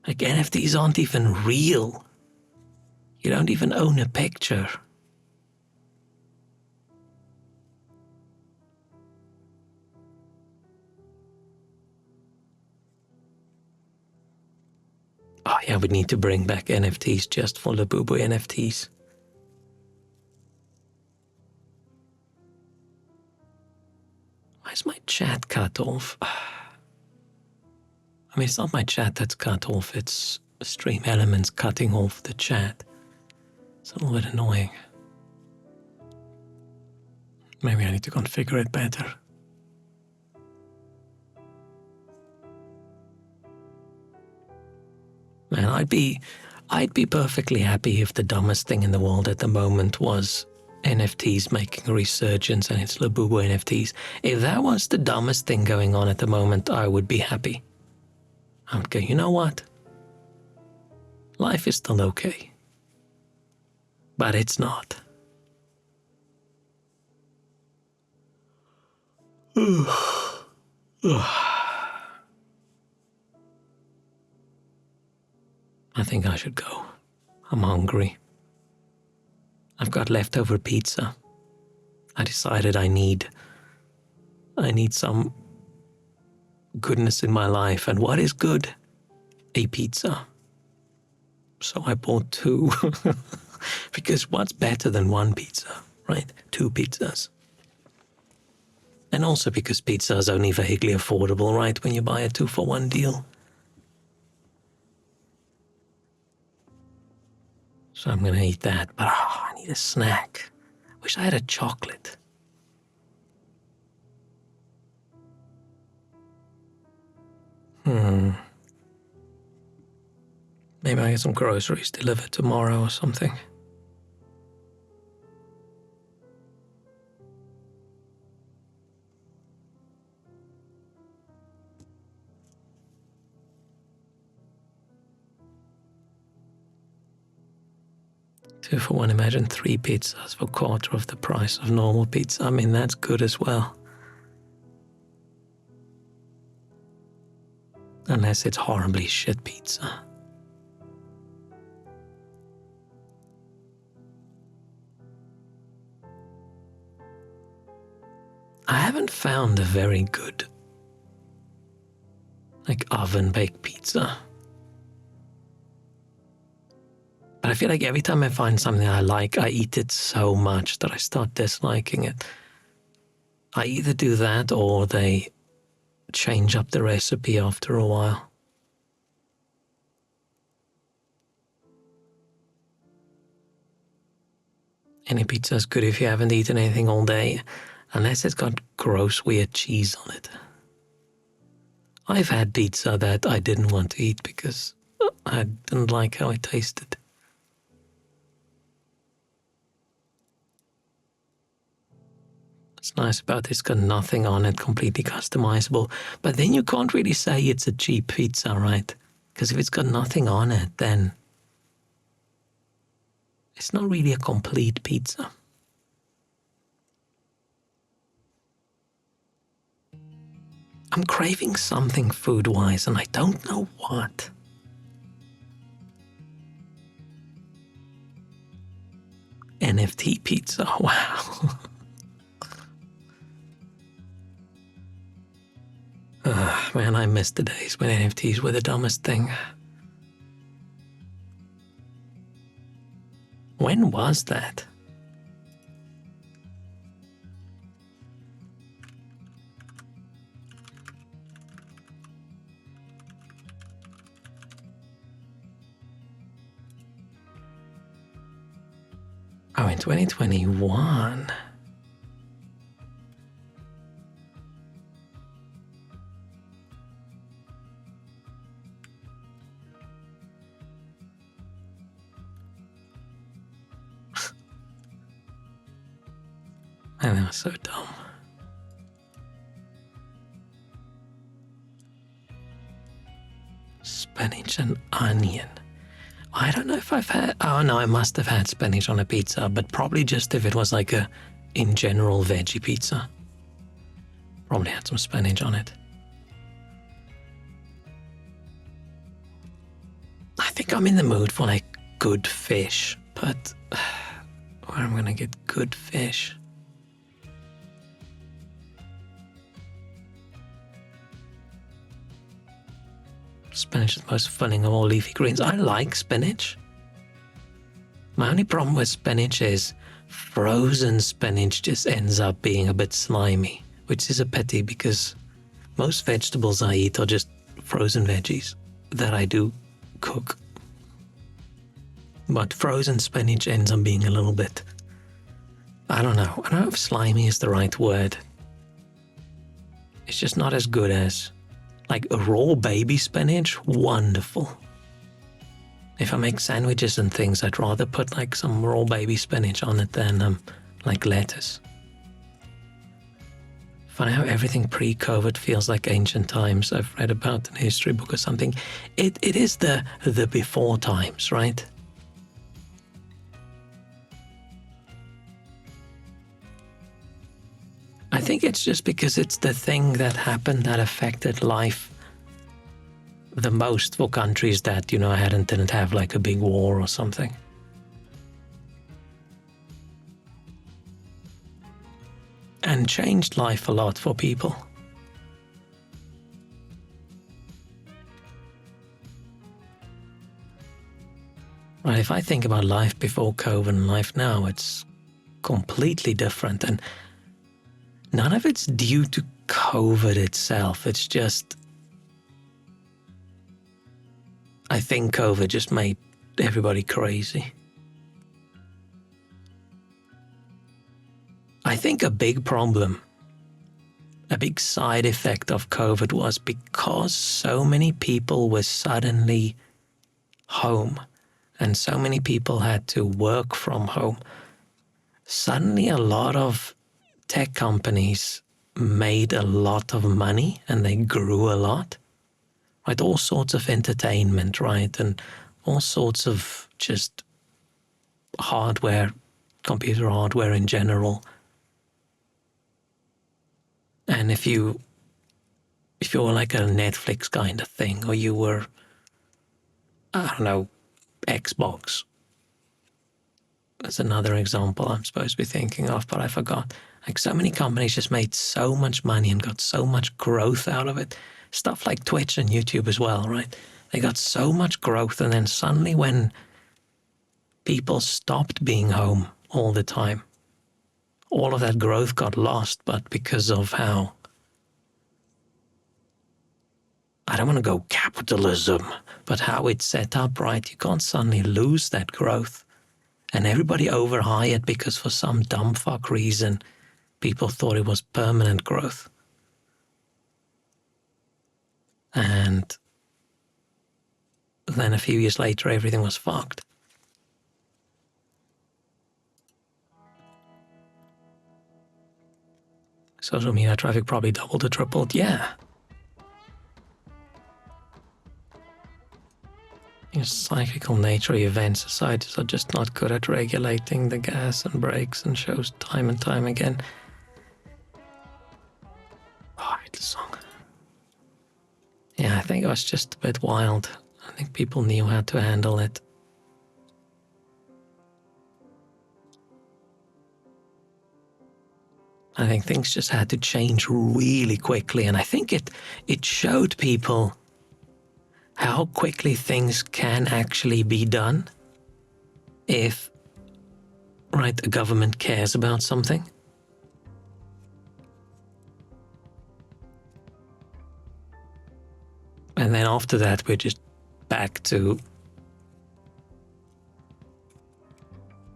A: Like NFTs aren't even real. You don't even own a picture. Oh yeah, we need to bring back NFTs just for Labubu NFTs. Why is my chat cut off? I mean, it's not my chat that's cut off, it's Stream Elements cutting off the chat. It's a little bit annoying. Maybe I need to configure it better. Man, I'd be perfectly happy if the dumbest thing in the world at the moment was NFTs making a resurgence and it's Labubu NFTs. If that was the dumbest thing going on at the moment, I would be happy. I would go, you know what? Life is still okay. But it's not. I think I should go. I'm hungry. I've got leftover pizza. I decided I need some goodness in my life. And what is good? a pizza. So I bought two. Because what's better than one pizza, right? Two pizzas. And also because pizza is only vaguely affordable, right? When you buy a 2-for-1 deal. So I'm gonna eat that, but I need a snack. Wish I had a chocolate. Maybe I get some groceries delivered tomorrow or something. Two for one, imagine 3 pizzas for a quarter of the price of normal pizza. I mean, that's good as well. Unless it's horribly shit pizza. I haven't found a very good, like, oven-baked pizza. But I feel like every time I find something I like, I eat it so much that I start disliking it. I either do that or they change up the recipe after a while. Any pizza is good if you haven't eaten anything all day, unless it's got gross, weird cheese on it. I've had pizza that I didn't want to eat because I didn't like how it tasted. What's nice about it's got nothing on it, completely customizable. But then you can't really say it's a cheap pizza, right? Because if it's got nothing on it, then it's not really a complete pizza. I'm craving something food-wise, and I don't know what. NFT pizza, wow. Man, I miss the days when NFTs were the dumbest thing. When was that? Oh, in 2021. Man, that was so dumb. Spinach and onion. I don't know if I've had... Oh, no, I must have had spinach on a pizza, but probably just if it was like a, in general, veggie pizza. Probably had some spinach on it. I think I'm in the mood for, like, good fish, but where am I gonna get good fish? Spinach is the most filling of all leafy greens. I like spinach. My only problem with spinach is frozen spinach just ends up being a bit slimy, which is a pity because most vegetables I eat are just frozen veggies that I do cook. But frozen spinach ends up being a little bit... I don't know if slimy is the right word. It's just not as good as... Like a raw baby spinach, wonderful. If I make sandwiches and things, I'd rather put like some raw baby spinach on it than like lettuce. Funny how everything pre-COVID feels like ancient times. I've read about in a history book or something. It is the before times, right? I think it's just because it's the thing that happened that affected life the most for countries that, didn't have like a big war or something. And changed life a lot for people. if I think about life before COVID and life now, it's completely different. And none of it's due to COVID itself. It's just, I think COVID just made everybody crazy. I think a big problem, a big side effect of COVID was because so many people were suddenly home and so many people had to work from home. Suddenly a lot of tech companies made a lot of money and they grew a lot, right? All sorts of entertainment, right? And all sorts of just hardware, computer hardware in general. And if you were like a Netflix kind of thing, or you were, I don't know, Xbox, that's another example I'm supposed to be thinking of, but I forgot. Like, so many companies just made so much money and got so much growth out of it. Stuff like Twitch and YouTube as well, right? They got so much growth, and then suddenly when people stopped being home all the time, all of that growth got lost. But because of how, I don't want to go capitalism, but how it's set up, right? You can't suddenly lose that growth. And everybody overhired because for some dumb fuck reason, people thought it was permanent growth. And then a few years later, everything was fucked. Social media traffic probably doubled or tripled. Yeah. The cyclical nature of events, societies are just not good at regulating the gas and brakes, and shows time and time again. Oh, I hate the song. Yeah, I think it was just a bit wild. I think people knew how to handle it. I think things just had to change really quickly, and I think it showed people how quickly things can actually be done if, right, a government cares about something. And then after that, we're just back to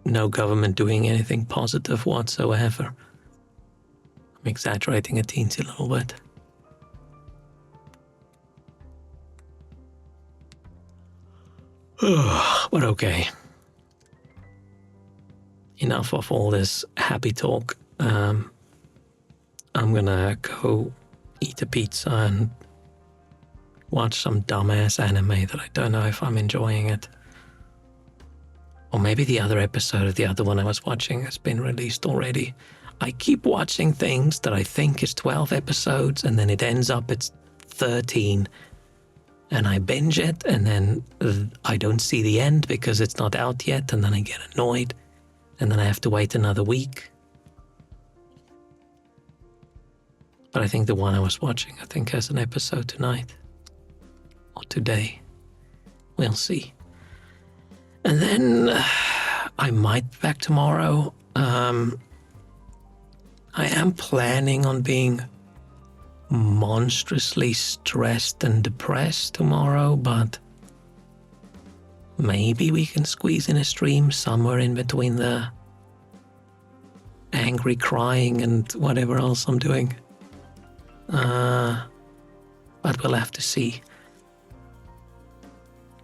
A: no government doing anything positive whatsoever. I'm exaggerating a teensy little bit. But okay. Enough of all this happy talk. I'm gonna go eat a pizza and watch some dumbass anime that I don't know if I'm enjoying it. Or maybe the other episode of the other one I was watching has been released already. I keep watching things that I think is 12 episodes and then it ends up it's 13. And I binge it, and then I don't see the end because it's not out yet, and then I get annoyed, and then I have to wait another week. But I think the one I was watching, I think, has an episode tonight. Or today. We'll see. And then I might be back tomorrow. I am planning on being monstrously stressed and depressed tomorrow, but maybe we can squeeze in a stream somewhere in between the angry crying and whatever else I'm doing. But we'll have to see.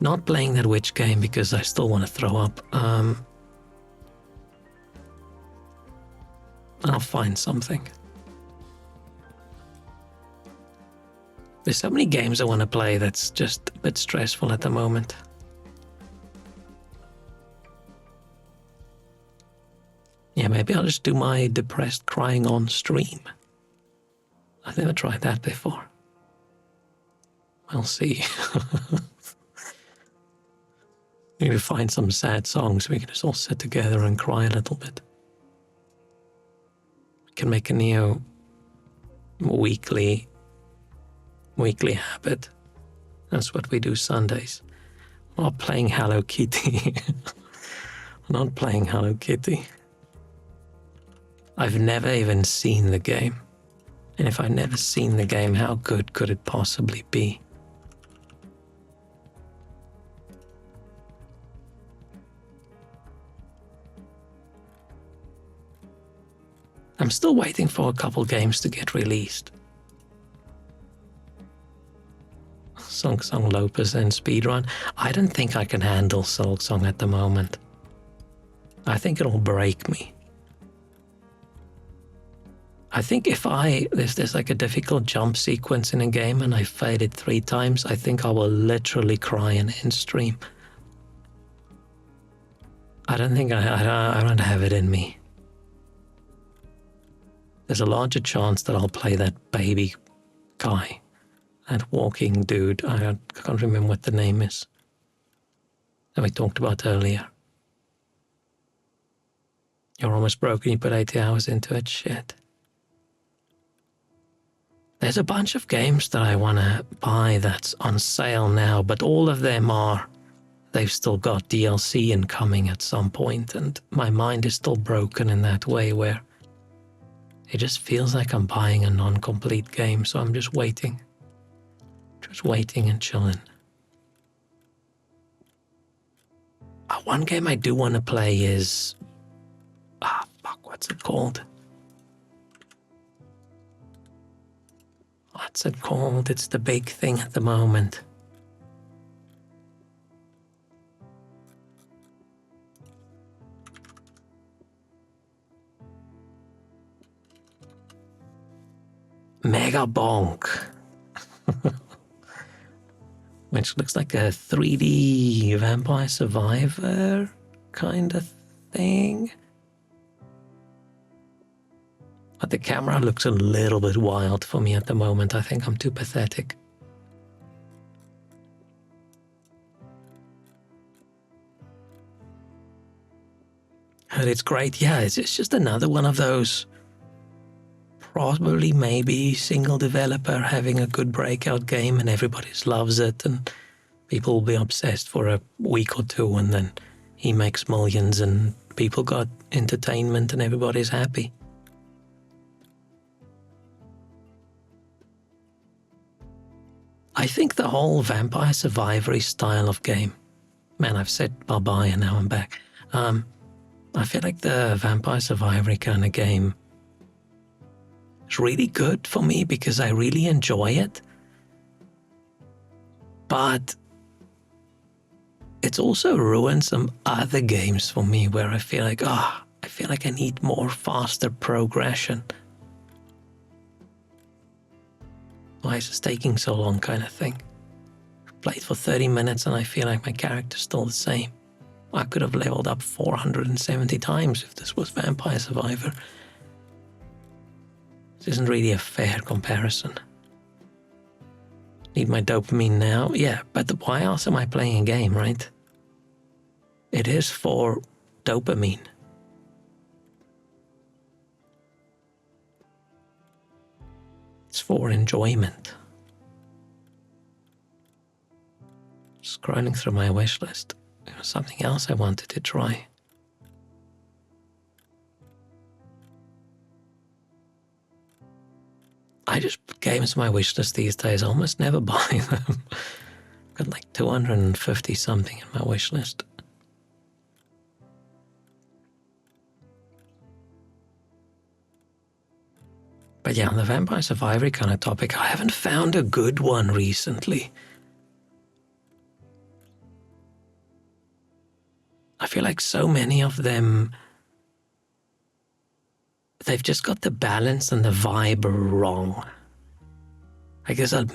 A: Not playing that witch game because I still want to throw up. I'll find something. There's so many games I want to play that's just a bit stressful at the moment. Yeah, maybe I'll just do my depressed crying on stream. I've never tried that before. We'll see. Need to find some sad songs we can just all sit together and cry a little bit. We can make a new weekly habit. That's what we do Sundays. I'm not playing Hello Kitty. I'm not playing Hello Kitty. I've never even seen the game. And if I've never seen the game, how good could it possibly be? I'm still waiting for a couple games to get released. Silksong Lopez and Speedrun. I don't think I can handle Silksong at the moment. I think it'll break me. I think if there's like a difficult jump sequence in a game and I failed it 3 times, I think I will literally cry in stream. I don't think I don't have it in me. There's a larger chance that I'll play that baby guy, that walking dude. I can't remember what the name is that we talked about earlier. You're almost broken, you put 80 hours into it. Shit. There's a bunch of games that I want to buy that's on sale now, but all of them they've still got DLC incoming at some point, and my mind is still broken in that way where it just feels like I'm buying a non-complete game, so I'm just waiting. Just waiting and chilling. One game I do want to play is... what's it called? What's it called? It's the big thing at the moment. Mega Bonk. Which looks like a 3D Vampire Survivor kind of thing. But the camera looks a little bit wild for me at the moment. I think I'm too pathetic. And it's great. Yeah, it's just another one of those probably maybe single developer having a good breakout game and everybody loves it and people will be obsessed for a week or two and then he makes millions and people got entertainment and everybody's happy. I think the whole Vampire Survivor style of game, man, I've said bye-bye and now I'm back. I feel like the Vampire Survivor kind of game is really good for me because I really enjoy it. But it's also ruined some other games for me where I feel like, I need more faster progression. Why is this taking so long kind of thing? I've played for 30 minutes and I feel like my character's still the same. I could have leveled up 470 times if this was Vampire Survivor. This isn't really a fair comparison. Need my dopamine now? Yeah, but why else am I playing a game, right? It is for dopamine. It's for enjoyment. Scrolling through my wish list. There was something else I wanted to try. I just put games on my wish list these days. I almost never buy them. I've got like 250 something in my wish list. But yeah, on the Vampire Survivor kind of topic, I haven't found a good one recently. I feel like so many of them, they've just got the balance and the vibe wrong. I guess a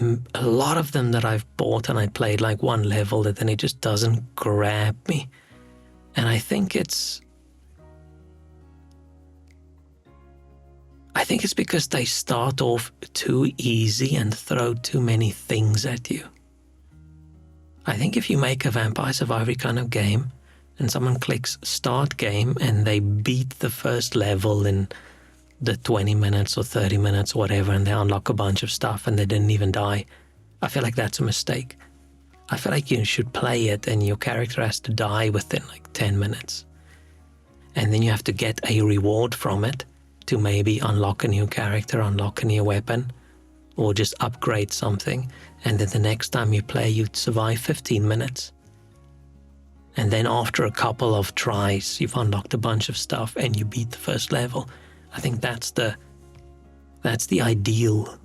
A: lot of them that I've bought and I played like one level that then it just doesn't grab me. And I think it's because they start off too easy and throw too many things at you. I think if you make a Vampire Survivor kind of game and someone clicks start game and they beat the first level in the 20 minutes or 30 minutes or whatever and they unlock a bunch of stuff and they didn't even die, I feel like that's a mistake. I feel like you should play it and your character has to die within like 10 minutes. And then you have to get a reward from it to maybe unlock a new character, unlock a new weapon, or just upgrade something. And then the next time you play, you'd survive 15 minutes. And then after a couple of tries, you've unlocked a bunch of stuff and you beat the first level. I think that's the ideal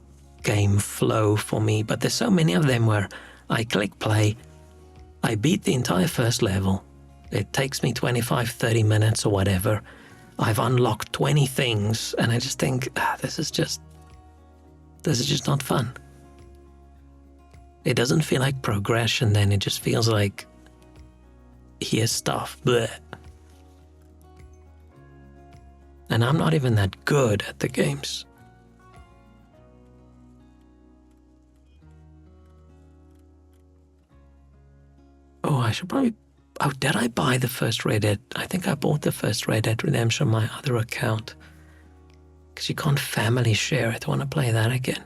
A: game flow for me. But there's so many of them where I click play, I beat the entire first level. It takes me 25, 30 minutes or whatever. I've unlocked 20 things and I just think, this is just not fun. It doesn't feel like progression then, it just feels like, here's stuff, bleh. And I'm not even that good at the games. Oh, I should probably... Oh, did I buy the first Red Dead? I think I bought the first Red Dead Redemption on my other account. Because you can't family share it. I want to play that again.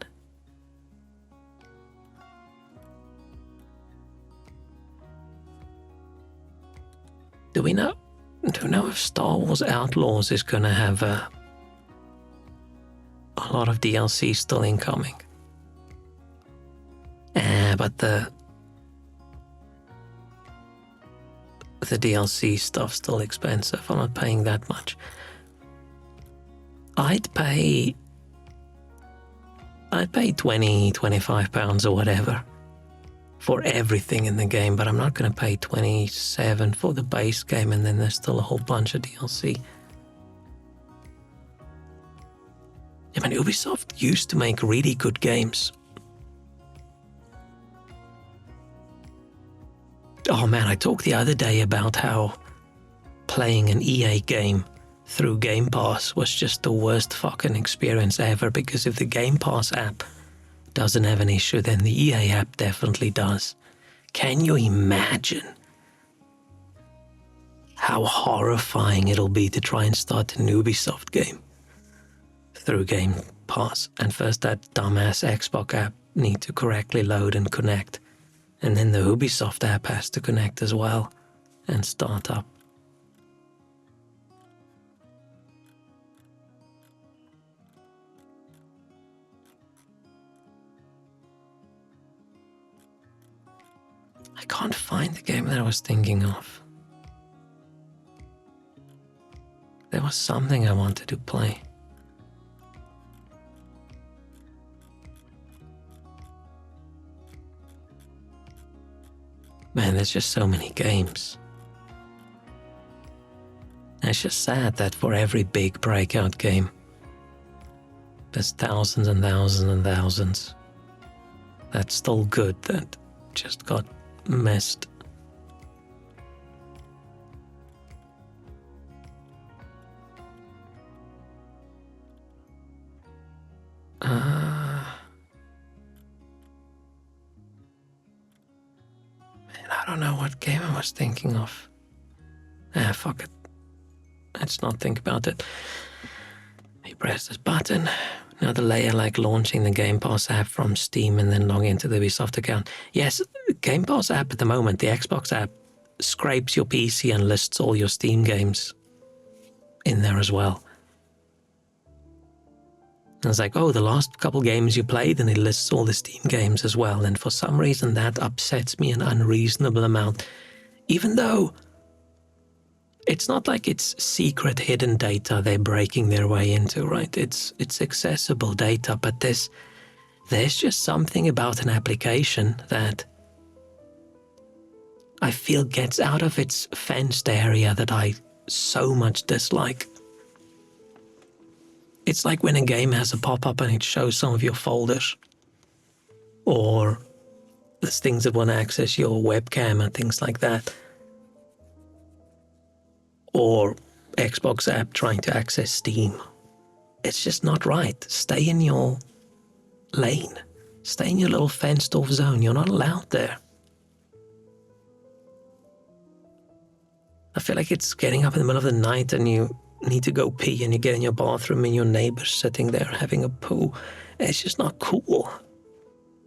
A: Do we know if Star Wars Outlaws is going to have a lot of DLC still incoming? But the DLC stuff's still expensive. I'm not paying that much. I'd pay 20, 25 pounds or whatever for everything in the game, but I'm not going to pay 27 for the base game, and then there's still a whole bunch of DLC. I mean, Ubisoft used to make really good games. Oh man, I talked the other day about how playing an EA game through Game Pass was just the worst fucking experience ever, because if the Game Pass app doesn't have an issue, then the EA app definitely does. Can you imagine how horrifying it'll be to try and start an Ubisoft game through Game Pass, and first that dumbass Xbox app need to correctly load and connect, and then the Ubisoft app has to connect as well and start up. I can't find the game that I was thinking of. There was something I wanted to play. Man, there's just so many games. And it's just sad that for every big breakout game, there's thousands and thousands and thousands that's still good that just got missed. I don't know what game I was thinking of. Fuck it. Let's not think about it. You press this button. Another layer like launching the Game Pass app from Steam and then log into the Ubisoft account. Yes, Game Pass app at the moment, the Xbox app, scrapes your PC and lists all your Steam games in there as well. And it's like, oh, the last couple games you played, and it lists all the Steam games as well. And for some reason that upsets me an unreasonable amount. Even though it's not like it's secret hidden data they're breaking their way into, right? It's accessible data, but there's just something about an application that I feel gets out of its fenced area that I so much dislike. It's like when a game has a pop-up and it shows some of your folders, or there's things that want to access your webcam and things like that, or Xbox app trying to access Steam. It's just not right. Stay in your lane. Stay in your little fenced-off zone. You're not allowed there. I feel like it's getting up in the middle of the night and you need to go pee and you get in your bathroom and your neighbor's sitting there having a poo. It's just not cool.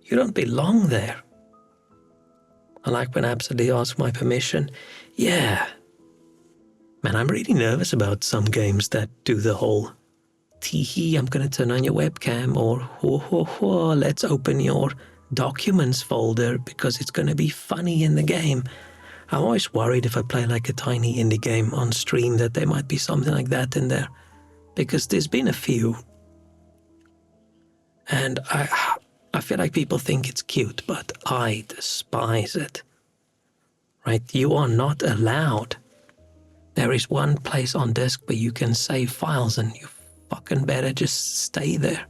A: You don't belong there. I like when apps they ask my permission. Yeah. Man, I'm really nervous about some games that do the whole tee-hee, I'm gonna turn on your webcam, or ho ho ho, let's open your documents folder because it's gonna be funny in the game. I'm always worried if I play like a tiny indie game on stream that there might be something like that in there, because there's been a few, and I feel like people think it's cute, but I despise it. Right? You are not allowed. There is one place on disk where you can save files, and you fucking better just stay there.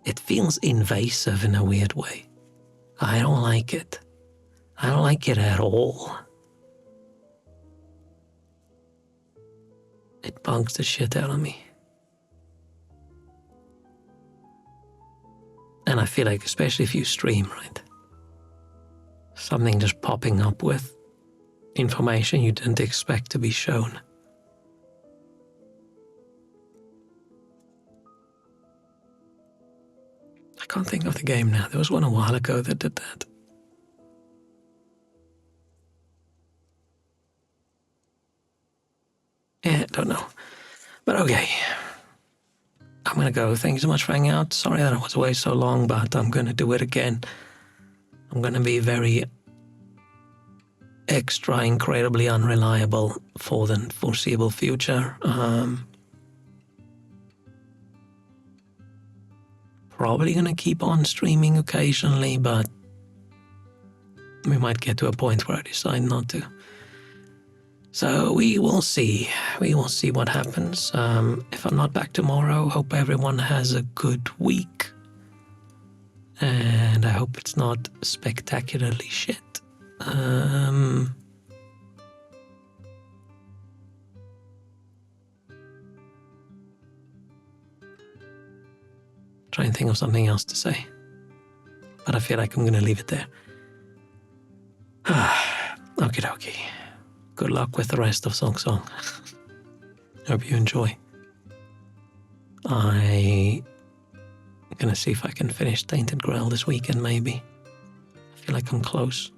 A: It feels invasive in a weird way. I don't like it. I don't like it at all. It bugs the shit out of me. And I feel like, especially if you stream, right? Something just popping up with information you didn't expect to be shown. I can't think of the game now. There was one a while ago that did that. Yeah, don't know. But okay. I'm gonna go. Thank you so much for hanging out. Sorry that I was away so long, but I'm gonna do it again. I'm gonna be very extra incredibly unreliable for the foreseeable future. Probably gonna keep on streaming occasionally, but we might get to a point where I decide not to. So we will see. We will see what happens. If I'm not back tomorrow, hope everyone has a good week. And I hope it's not spectacularly shit. Try and think of something else to say. But I feel like I'm going to leave it there. Okie dokie. Good luck with the rest of Song Song. Hope you enjoy. I'm gonna see if I can finish Tainted Grail this weekend, maybe. I feel like I'm close.